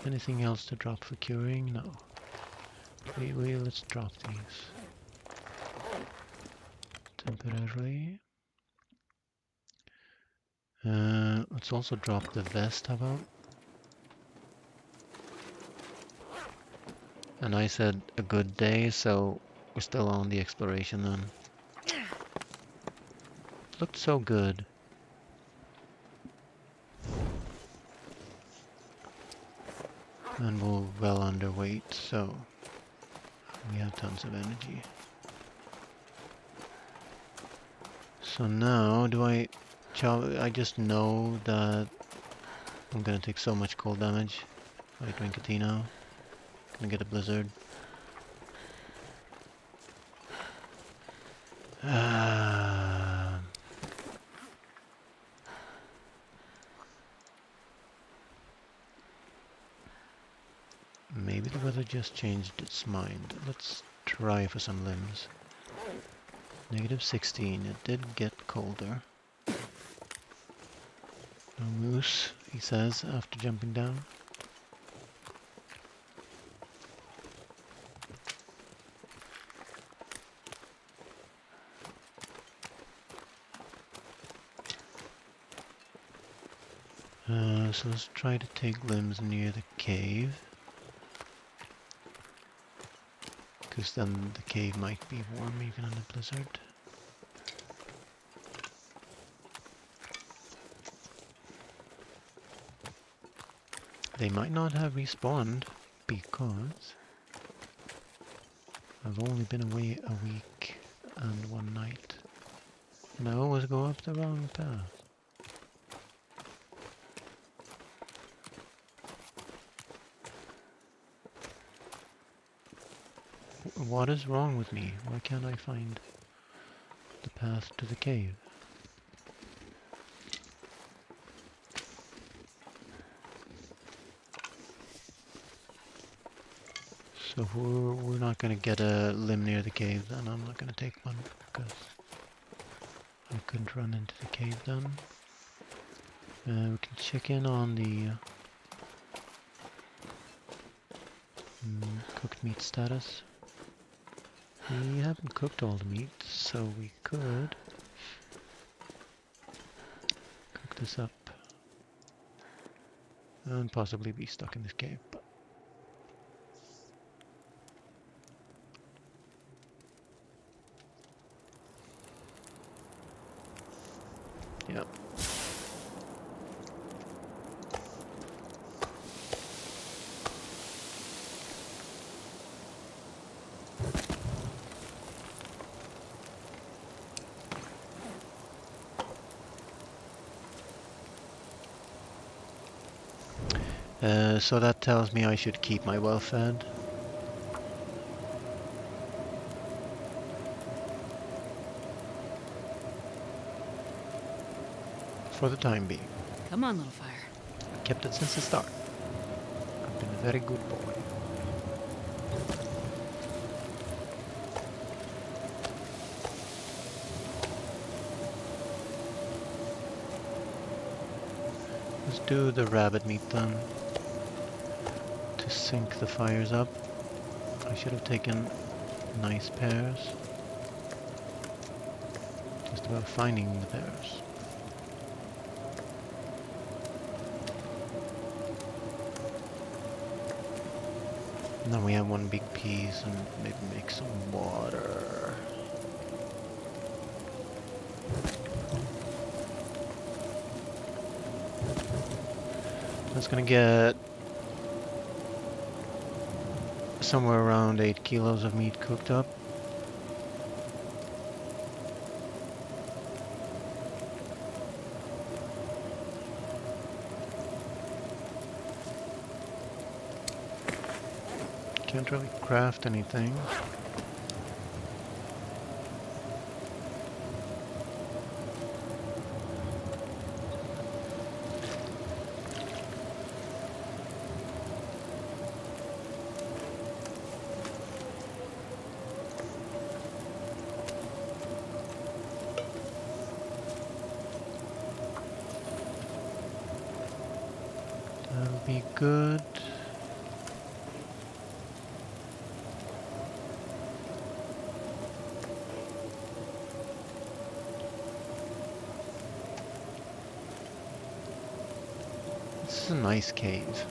Anything else to drop for curing? No. Let's drop these. Temporarily. Let's also drop the vest, how about? And I said a good day, so we're still on the exploration then. Looked so good. And we're well underweight, so we have tons of energy. So now, I just know that I'm gonna take so much cold damage if I drink a tea now. Gonna get a blizzard. Maybe the weather just changed its mind. Let's try for some limbs. -16. It did get colder. No moose, he says after jumping down. So let's try to take limbs near the cave. Because then the cave might be warm even in a blizzard. They might not have respawned because I've only been away a week and one night. And I always go up the wrong path. What is wrong with me? Why can't I find the path to the cave? So if we're not going to get a limb near the cave, then I'm not going to take one because I couldn't run into the cave then. We can check in on the cooked meat status. We haven't cooked all the meat, so we could cook this up. And possibly be stuck in this cave. But yeah. So that tells me I should keep my well fed. For the time being. Come on, little fire. I kept it since the start. I've been a very good boy. Let's do the rabbit meat then. To sync the fires up. I should have taken nice pairs. Just about finding the pairs. And then we have one big piece and maybe make some water. That's gonna get somewhere around 8 kilos of meat cooked up. Can't really craft anything. That'll be good. This is a nice cave.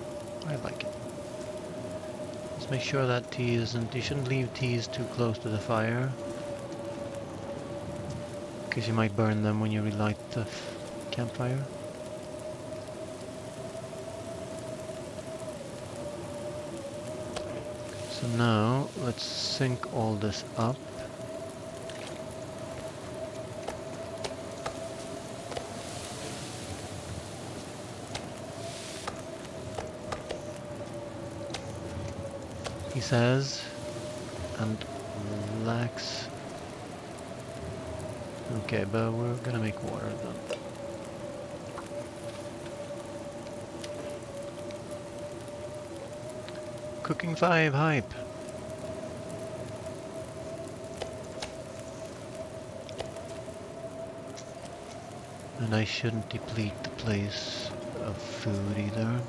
I like it. Let's make sure that tea isn't... You shouldn't leave teas too close to the fire. Because you might burn them when you relight the campfire. So now, let's sync all this up. He says, and relax. Okay, but we're gonna make water then. Cooking 5 hype. And I shouldn't deplete the place of food either.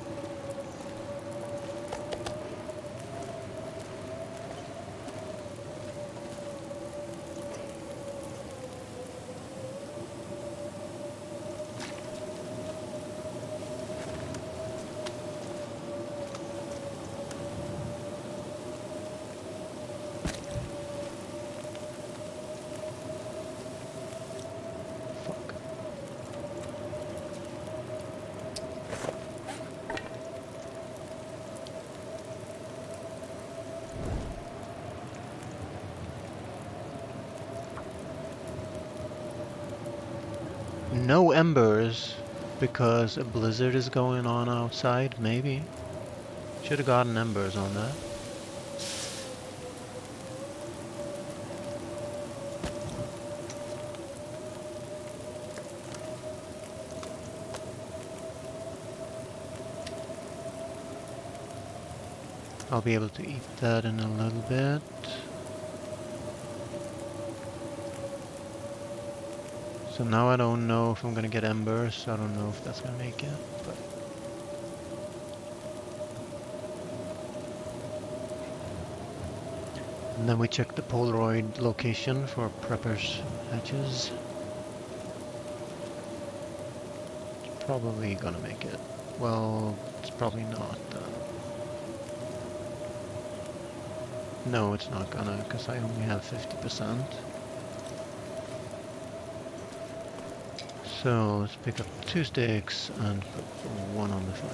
No embers because a blizzard is going on outside, maybe. Should have gotten embers on that. I'll be able to eat that in a little bit. So now I don't know if I'm gonna get embers. I don't know if that's gonna make it, but and then we check the Polaroid location for preppers hatches. probably gonna make it. Well, it's probably not then. No, it's not gonna, because I only have 50%. So let's pick up 2 sticks and put 1 on the fire.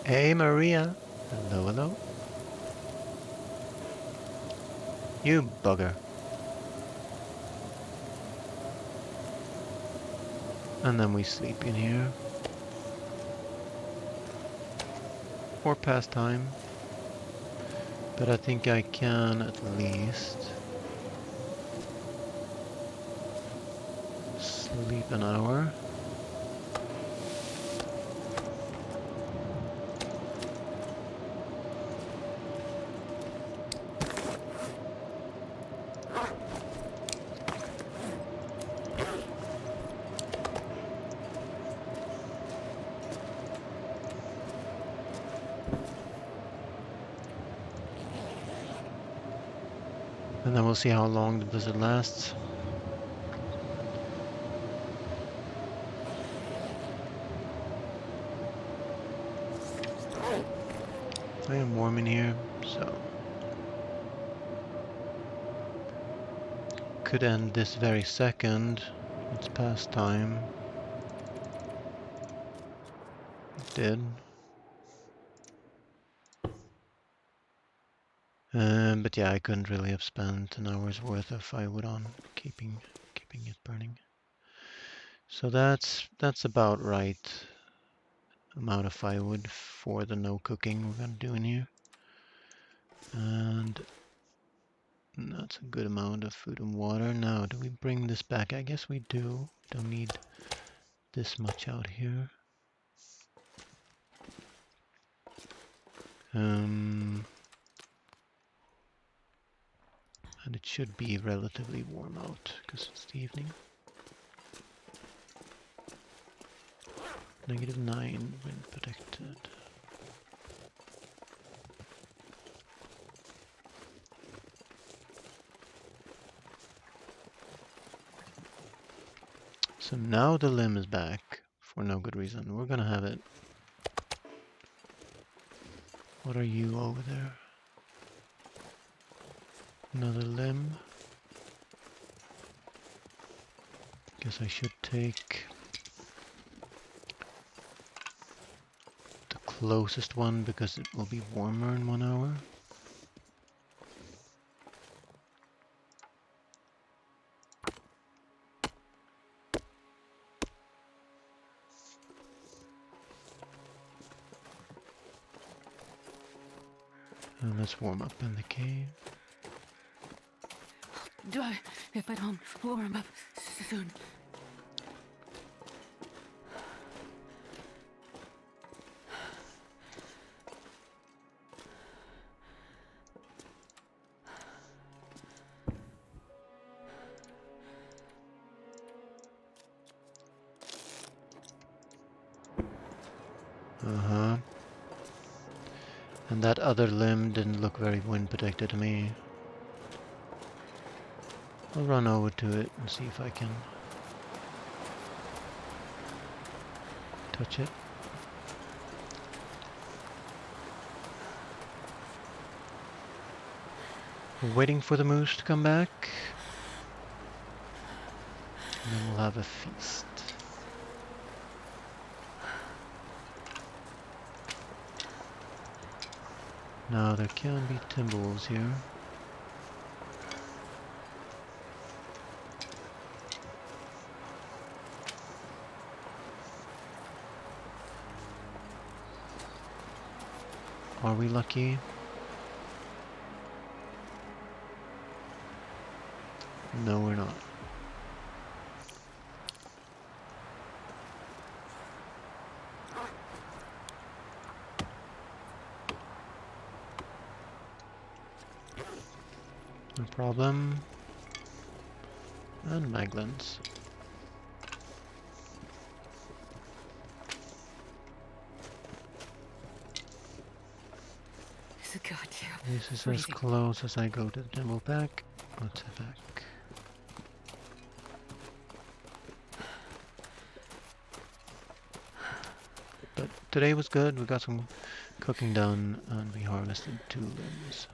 Hey Maria! Hello, hello. You bugger. And then we sleep in here. For pastime. But I think I can at least sleep an hour. And then we'll see how long the blizzard lasts. I am warm in here, so could end this very second. It's past time. It did. But yeah, I couldn't really have spent an hour's worth of firewood on keeping it burning. So that's about right amount of firewood for the no cooking we're gonna do in here. And that's a good amount of food and water. Now, do we bring this back? I guess we do. Don't need this much out here. And it should be relatively warm out because it's the evening. -9 wind protected. So now the limb is back for no good reason. We're gonna have it. What are you over there? Another limb. Guess I should take the closest one because it will be warmer in 1 hour. And let's warm up in the cave. If I don't warm up soon. Uh-huh. And that other limb didn't look very wind protected to me. I'll run over to it and see if I can touch it. We're waiting for the moose to come back. And then we'll have a feast. Now there can be timber wolves here. Are we lucky? No, we're not. No problem. And maglins. Goddamn This is as freezing. close as I go to the demo pack. Let's head back. But today was good. We got some cooking done and we harvested 2 limbs.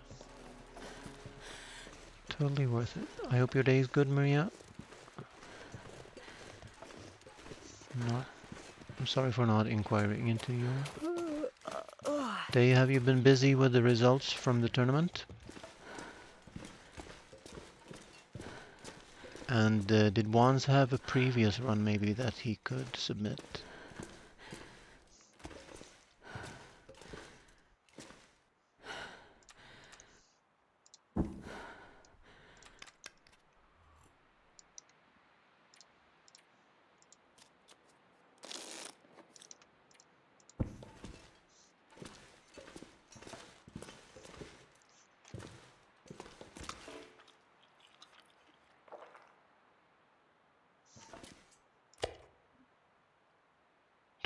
Totally worth it. I hope your day is good, Maria. Not. I'm sorry for not inquiring into your day. Have you been busy with the results from the tournament? And did Wands have a previous run maybe that he could submit?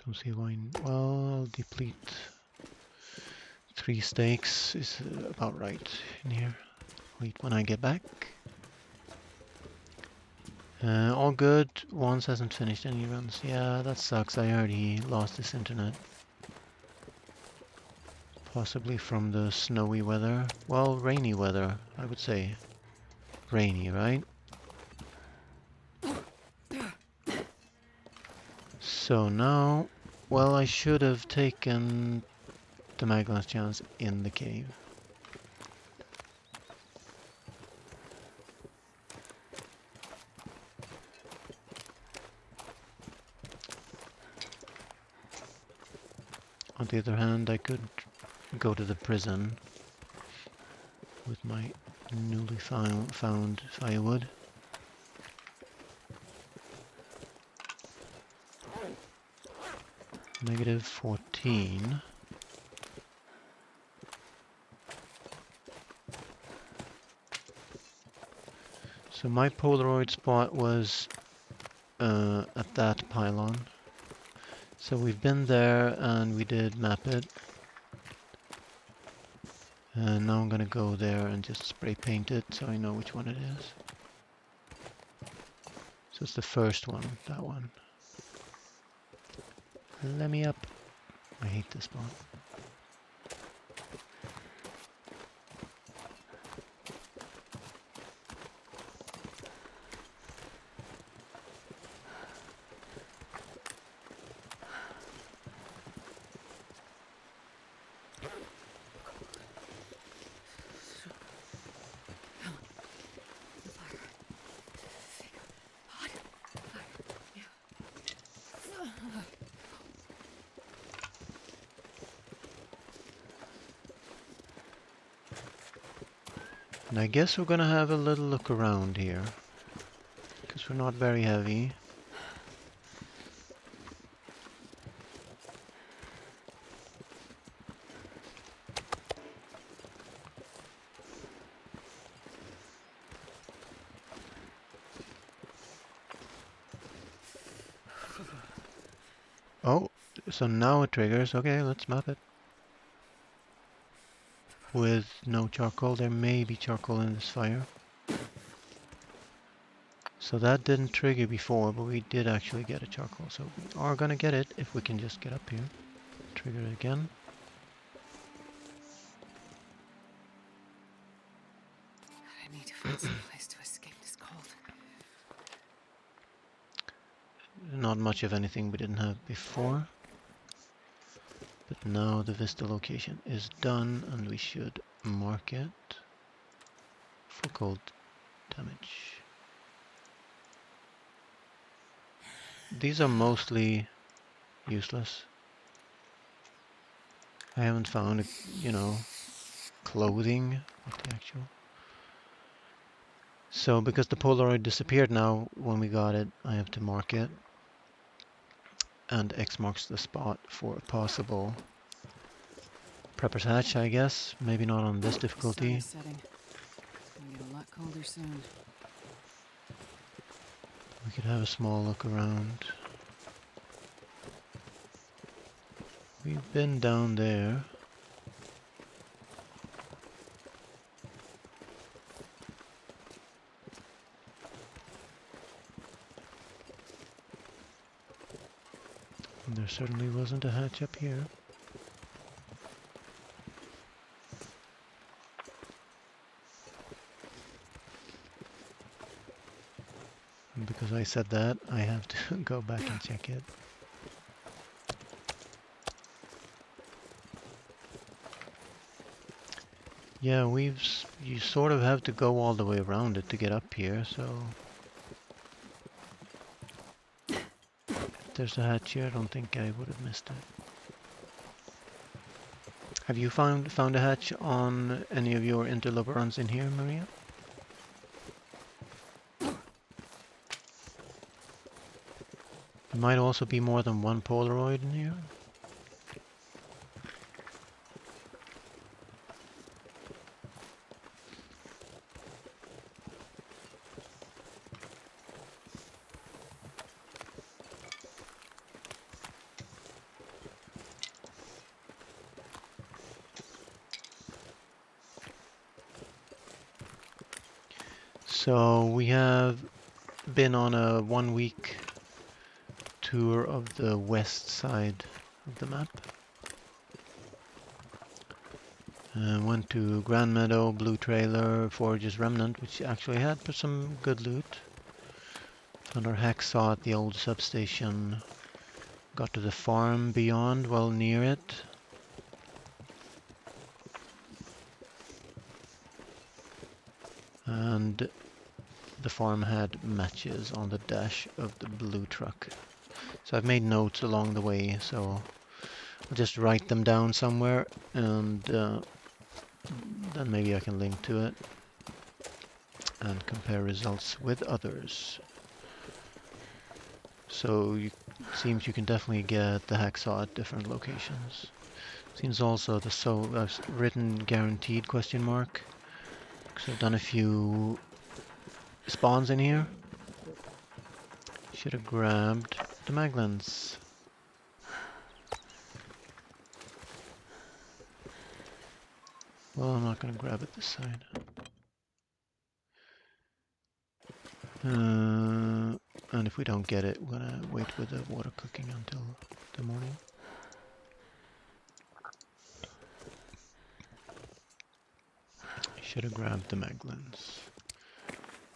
Don't see why. Well, I'll deplete 3 steaks is about right in here. Wait when I get back. All good. Wands hasn't finished any runs. Yeah, that sucks. I heard he lost his internet. Possibly from the snowy weather. Well, rainy weather, I would say. Rainy, right? So now, well, I should have taken the Maglans chance in the cave. On the other hand, I could go to the prison with my newly found firewood. Negative 14. So my Polaroid spot was at that pylon. So we've been there and we did map it. And now I'm gonna go there and just spray paint it so I know which one it is. So it's the first one, that one. Let me up. I hate this spot. And I guess we're gonna have a little look around here. Because we're not very heavy. Oh, so now it triggers. Okay, let's map it. With no charcoal, there may be charcoal in this fire. So that didn't trigger before, but we did actually get a charcoal. So we are gonna get it if we can just get up here. Trigger it again. I need to find some place to escape this cold. Not much of anything we didn't have before. But now the Vista location is done and we should mark it for cold damage. These are mostly useless. I haven't found, you know, clothing of the actual. So because the Polaroid disappeared now when we got it, I have to mark it. And X marks the spot for a possible prepper's hatch, I guess. Maybe not on this difficulty. Sun is setting. It's gonna get a lot colder soon. We could have a small look around. We've been down there. There certainly wasn't a hatch up here. And because I said that, I have to go back and check it. Yeah, you sort of have to go all the way around it to get up here, so if there's a hatch here, I don't think I would have missed it. Have you found a hatch on any of your interloper runs in here, Maria? There might also be more than one Polaroid in here. So we have been on a 1-week tour of the west side of the map. Went to Grand Meadow, Blue Trailer, Forage's Remnant, which actually had some good loot. Found our hacksaw at the old substation. Got to the farm beyond, well near it. And the farm had matches on the dash of the blue truck. So I've made notes along the way, so I'll just write them down somewhere, and then maybe I can link to it and compare results with others. So it seems you can definitely get the hacksaw at different locations. Seems also I've written guaranteed question mark, because I've done a few spawns in here. Should have grabbed the maglens. Well, I'm not going to grab it this side. And if we don't get it, we're going to wait with the water cooking until the morning. Should have grabbed the maglens.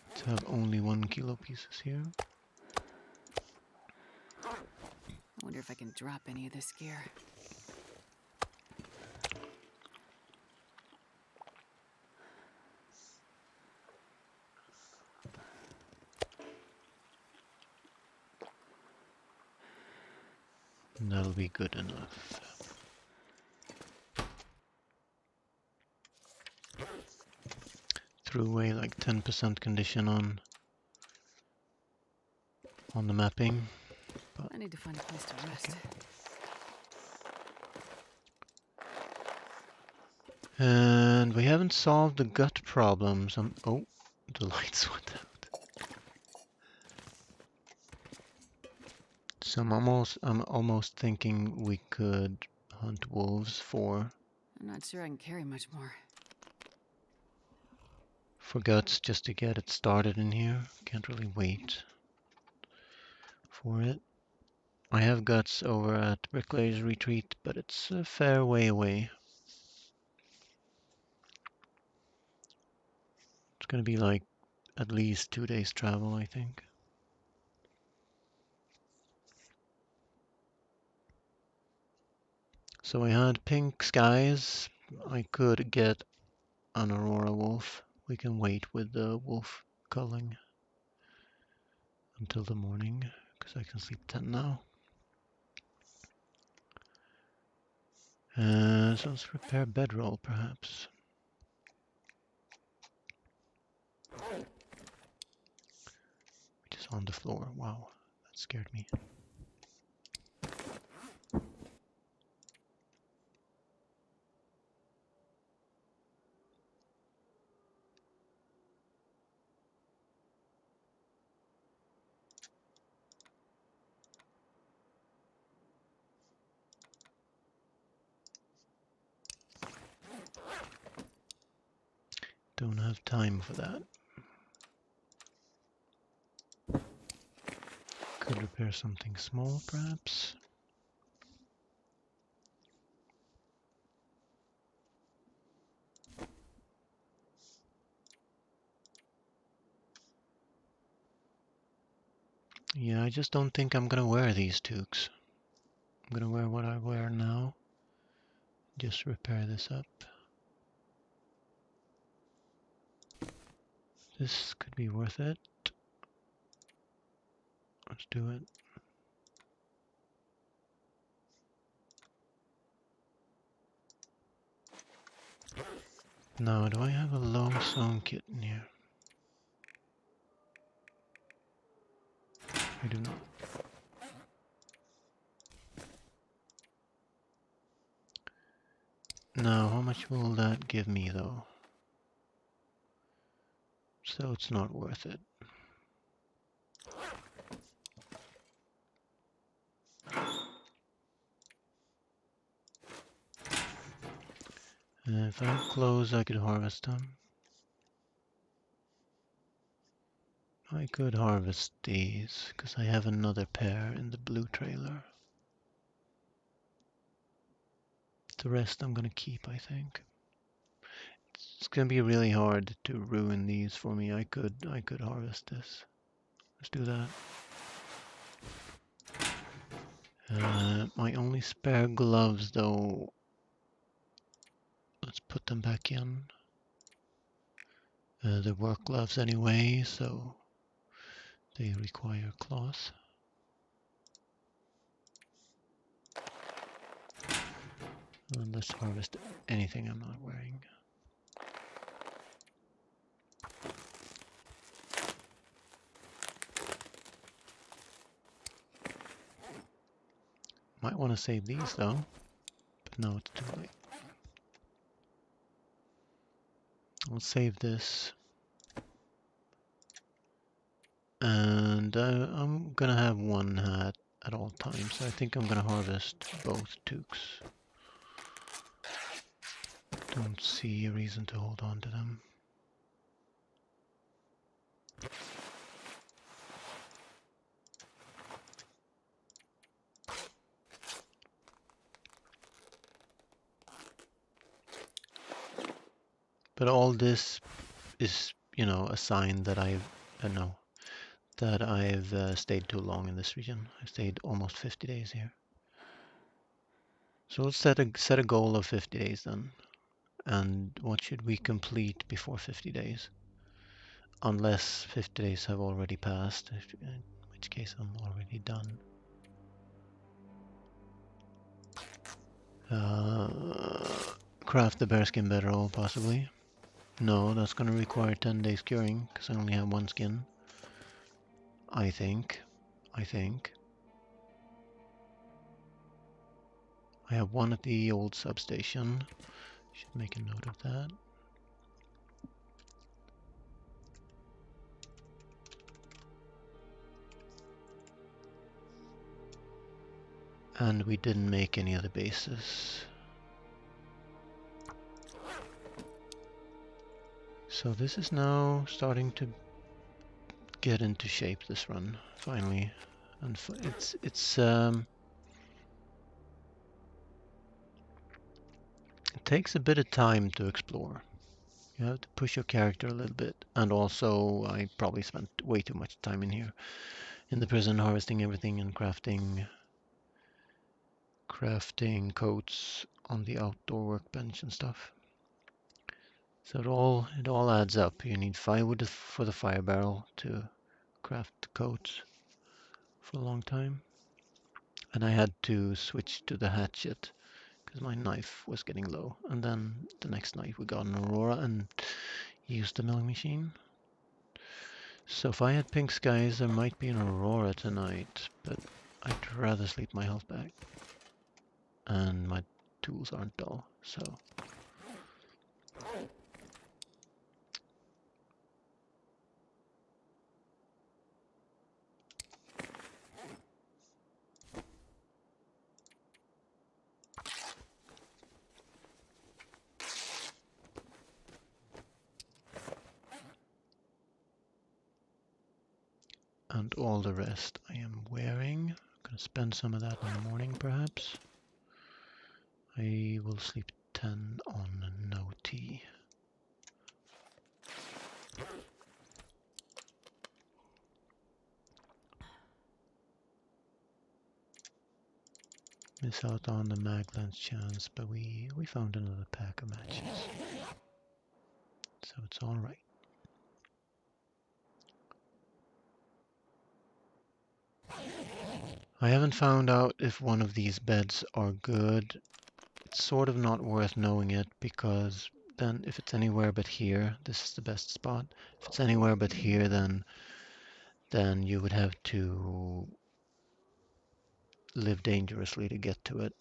Let's have only 1 kilo pieces here. I wonder if I can drop any of this gear. And that'll be good enough. Threw away like 10% condition on the mapping. But I need to find a place to rest. and we haven't solved the gut problems. Oh, the lights went out. So I'm almost thinking we could hunt wolves for I'm not sure I can carry much more. guts just to get it started in here. Can't really wait for it. I have guts over at Bricklayer's Retreat, but it's a fair way away. It's gonna be like at least 2 days travel, I think. So I had pink skies. I could get an Aurora wolf. We can wait with the wolf culling until the morning, because I can sleep 10 now. So let's repair bedroll, perhaps. Which is on the floor. Wow, that scared me. Don't have time for that. Could repair something small, perhaps. Yeah, I just don't think I'm gonna wear these toques. I'm gonna wear what I wear now. Just repair this up. This could be worth it. Let's do it. Now, do I have a low sewn kit in here? I do not. Now, how much will that give me though? So it's not worth it. And if I have clothes, I could harvest them. I could harvest these, because I have another pair in the blue trailer. The rest I'm gonna keep, I think. It's gonna be really hard to ruin these for me. I could harvest this. Let's do that. My only spare gloves though, let's put them back in. They're work gloves anyway, so they require cloth. And let's harvest anything I'm not wearing. Might want to save these though, but now it's too late. I'll save this. And I'm gonna have one hat at all times, so I think I'm gonna harvest both toques. Don't see a reason to hold on to them. But all this is, you know, a sign that I've stayed too long in this region. I've stayed almost 50 days here. So let's set a goal of 50 days then. And what should we complete before 50 days? Unless 50 days have already passed, in which case I'm already done. Craft the bearskin bedroll, possibly. No, that's gonna require 10 days curing, because I only have one skin. I think. I have one at the old substation. Should make a note of that. And we didn't make any other bases. So this is now starting to get into shape, this run, finally. And it takes a bit of time to explore. You have to push your character a little bit. And also, I probably spent way too much time in here. In the prison, harvesting everything and crafting coats on the outdoor workbench and stuff. So it all adds up. You need firewood for the fire barrel to craft coats for a long time. And I had to switch to the hatchet because my knife was getting low. And then the next night we got an Aurora and used the milling machine. So if I had pink skies, there might be an Aurora tonight, but I'd rather sleep my health back. And my tools aren't dull, so. And all the rest I am wearing. I'm gonna spend some of that in the morning, perhaps. I will sleep 10 on no tea. Miss out on the Maglan's chance, but we found another pack of matches. So it's alright. I haven't found out if one of these beds are good. It's sort of not worth knowing it, because then if it's anywhere but here, this is the best spot. If it's anywhere but here, then you would have to live dangerously to get to it.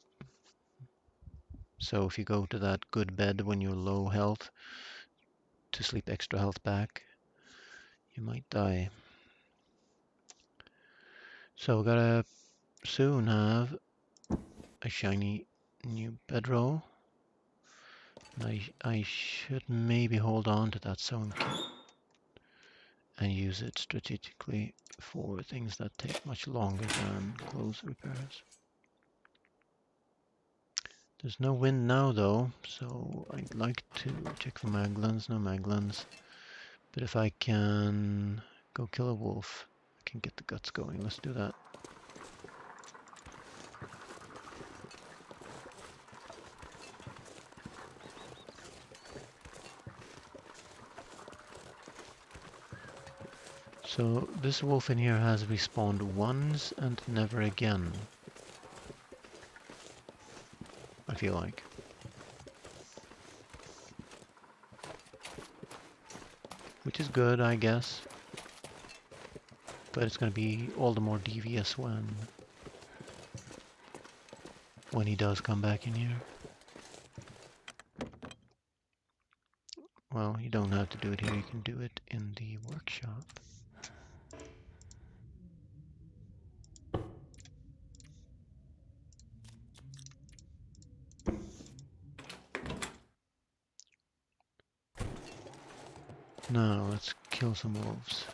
So if you go to that good bed when you're low health to sleep extra health back, you might die. So we gotta soon have a shiny new bedroll. I should maybe hold on to that sewing kit and use it strategically for things that take much longer than clothes repairs. There's no wind now though, so I'd like to check for maglans. No maglans. But if I can go kill a wolf, I can get the guts going. Let's do that. So this wolf in here has respawned once and never again, I feel like. Which is good, I guess. But it's going to be all the more devious when he does come back in here. Well, you don't have to do it here, you can do it in the workshop. Now, let's kill some wolves.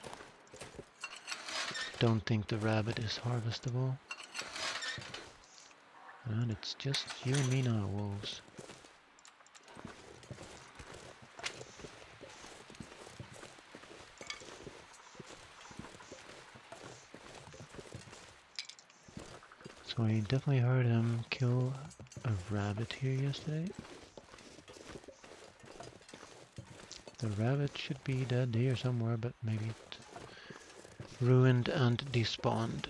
Don't think the rabbit is harvestable. And it's just you and me now, wolves. So I definitely heard him kill a rabbit here yesterday. The rabbit should be dead here somewhere, but maybe it ruined and despawned.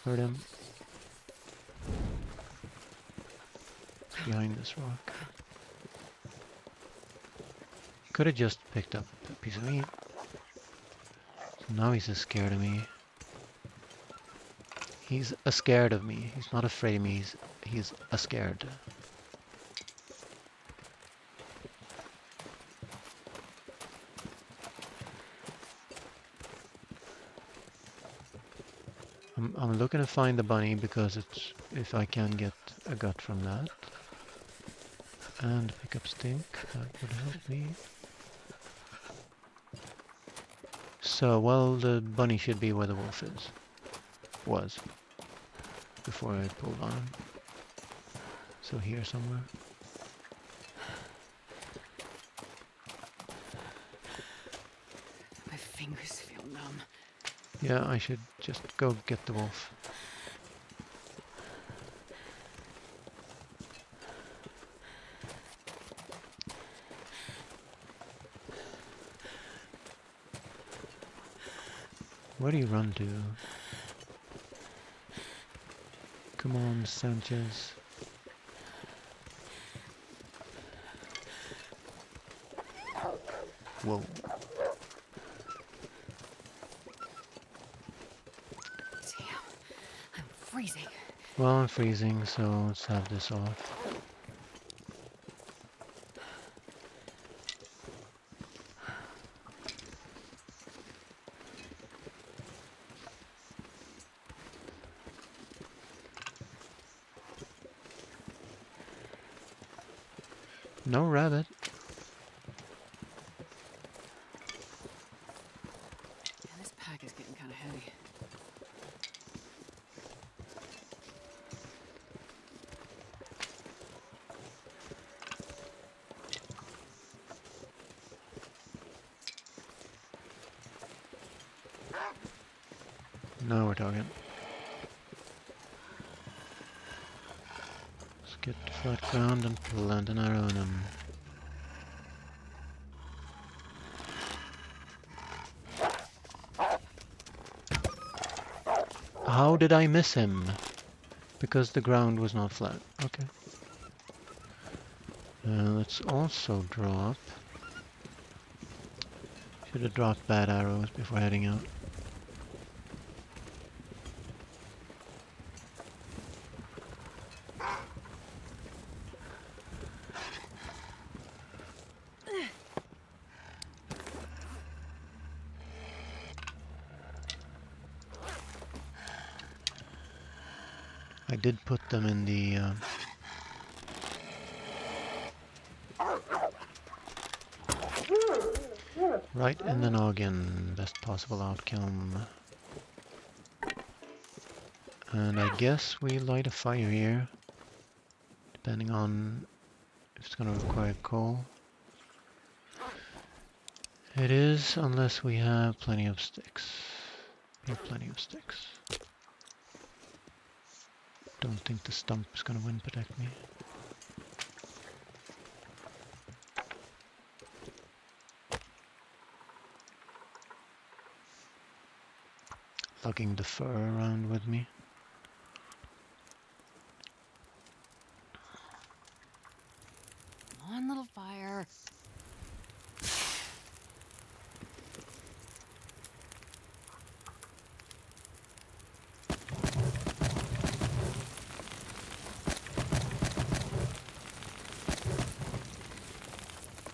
Heard him. It's behind this rock. Could have just picked up a piece of meat. So now he's just scared of me. He's scared of me. He's not afraid of me. He's scared. I'm looking to find the bunny because it's if I can get a gut from that and pick up stink, that would help me. So, well, the bunny should be where the wolf is. Was. Before I pulled on him. So here somewhere. My fingers feel numb. Yeah, I should just go get the wolf. Where do you run to? Come on, Sanchez. Whoa. Damn, I'm freezing. Well, I'm freezing, so let's have this off. No rabbit. Yeah, this pack is getting kind of heavy. Now we're talking. Let's get to flat ground and plant an arrow in him. How did I miss him? Because the ground was not flat. Okay. Let's also drop. Should have dropped bad arrows before heading out. I did put them in the right in the noggin. Best possible outcome. And I guess we light a fire here, depending on if it's going to require coal. It is, unless we have plenty of sticks. We have plenty of sticks. Don't think the stump is going to wind protect me. Lugging the fur around with me. Come on, little fire.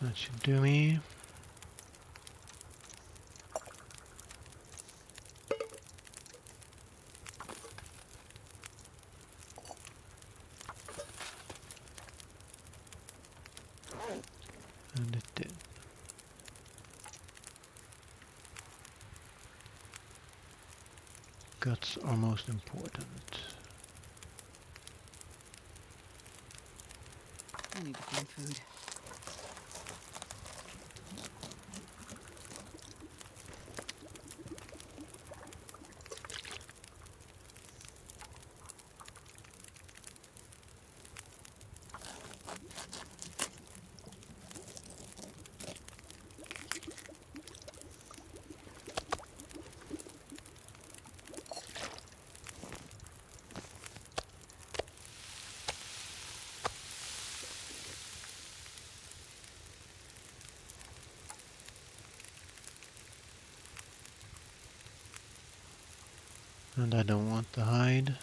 That should do me. And it did. Guts are most important. I need to find food. And I don't want the hide.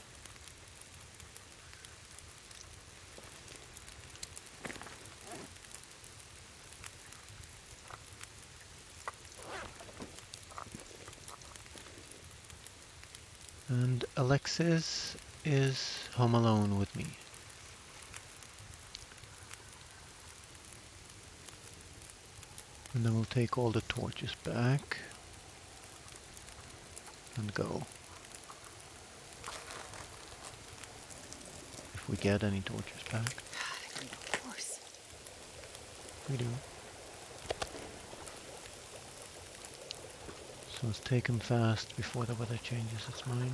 And Alexis is home alone with me. And then we'll take all the torches back and go. If we get any torches back. Of course. We do. So let's take them fast before the weather changes its mind.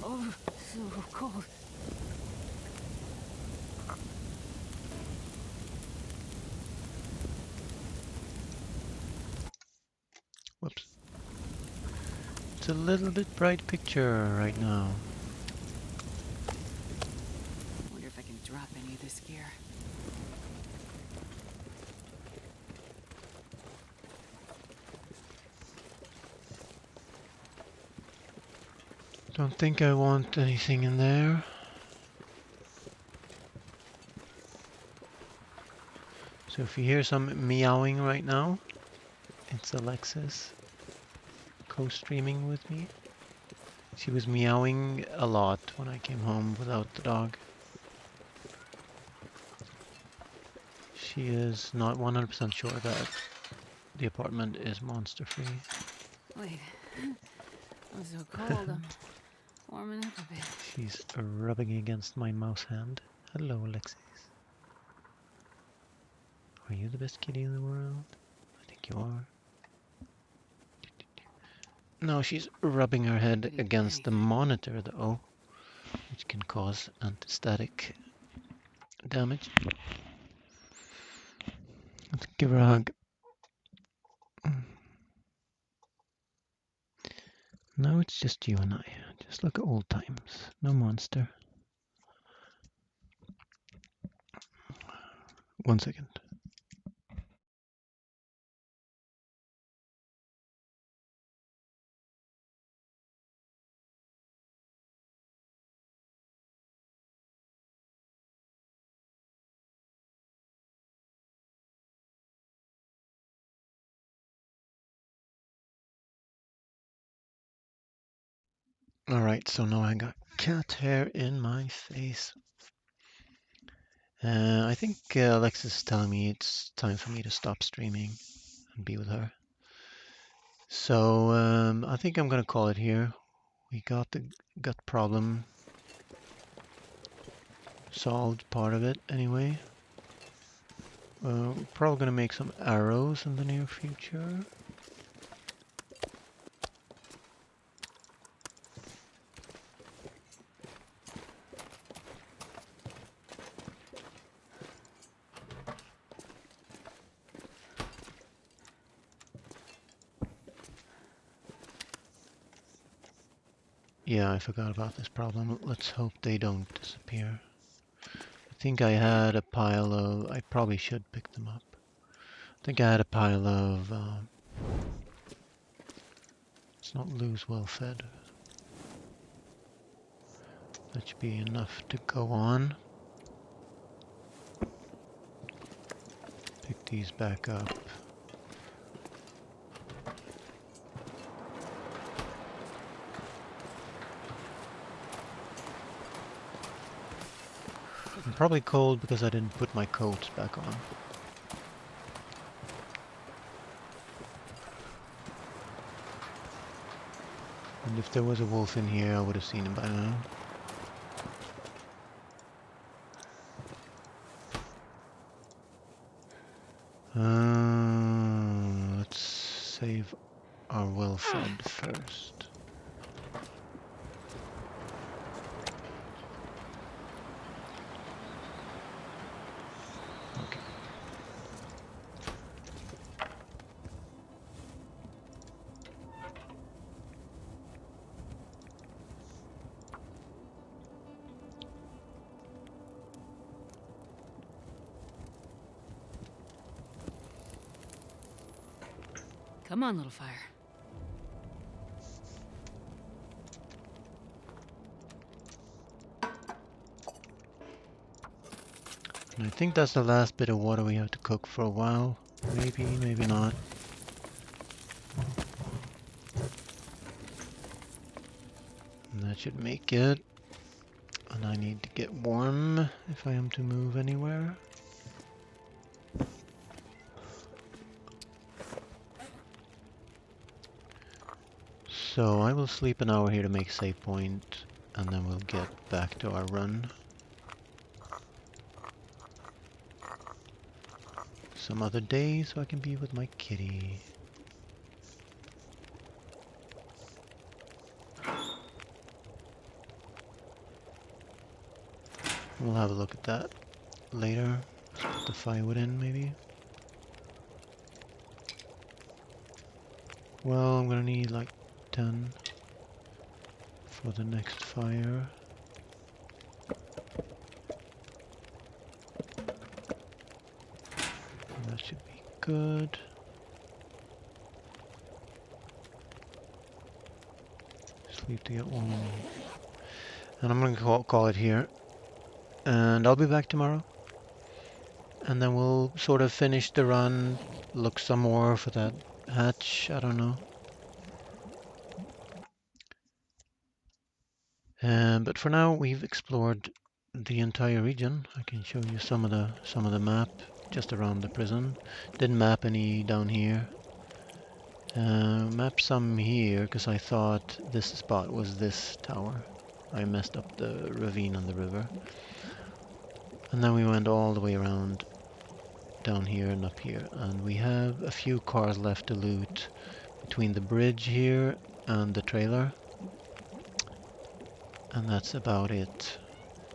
Oh, so cold. Whoops. It's a little bit bright picture right now. Wonder if I can drop any of this gear. Don't think I want anything in there. So if you hear some meowing right now, it's Alexis co-streaming with me. She was meowing a lot when I came home without the dog. She is not 100% sure that the apartment is monster free. Wait. I'm so cold. I'm warming up a bit. She's rubbing against my mouse hand. Hello, Alexis. Are you the best kitty in the world? I think you are. No, she's rubbing her head Could eat against the anything. monitor though, which can cause anti-static damage. Let's give her a hug. Now it's just you and I, just like old times. No monster. 1 second. Alright, so now I got cat hair in my face. I think Alexis is telling me it's time for me to stop streaming and be with her. So I think I'm gonna call it here. We got the gut problem solved, part of it anyway. We're probably gonna make some arrows in the near future. Yeah, I forgot about this problem. Let's hope they don't disappear. I think I had a pile of... I probably should pick them up. I think I had a pile of... let's not lose well fed. That should be enough to go on. Pick these back up. I'm probably cold because I didn't put my coats back on. And if there was a wolf in here, I would have seen him by now. Let's save our well-fed first. Okay. Come on, little fire. And I think that's the last bit of water we have to cook for a while. Maybe, maybe not. And that should make it. And I need to get warm if I am to move anywhere. So I will sleep an hour here to make save point, and then we'll get back to our run. Some other day so I can be with my kitty. We'll have a look at that later. Let's put the firewood in maybe. Well, I'm gonna need like 10 for the next fire. That should be good. Sleep to get warm. And I'm gonna call it here. And I'll be back tomorrow. And then we'll sort of finish the run, look some more for that hatch, I don't know. But for now, we've explored the entire region. I can show you some of the map just around the prison. Didn't map any down here. Mapped some here because I thought this spot was this tower. I messed up the ravine on the river. And then we went all the way around down here and up here. And we have a few cars left to loot between the bridge here and the trailer. And that's about it.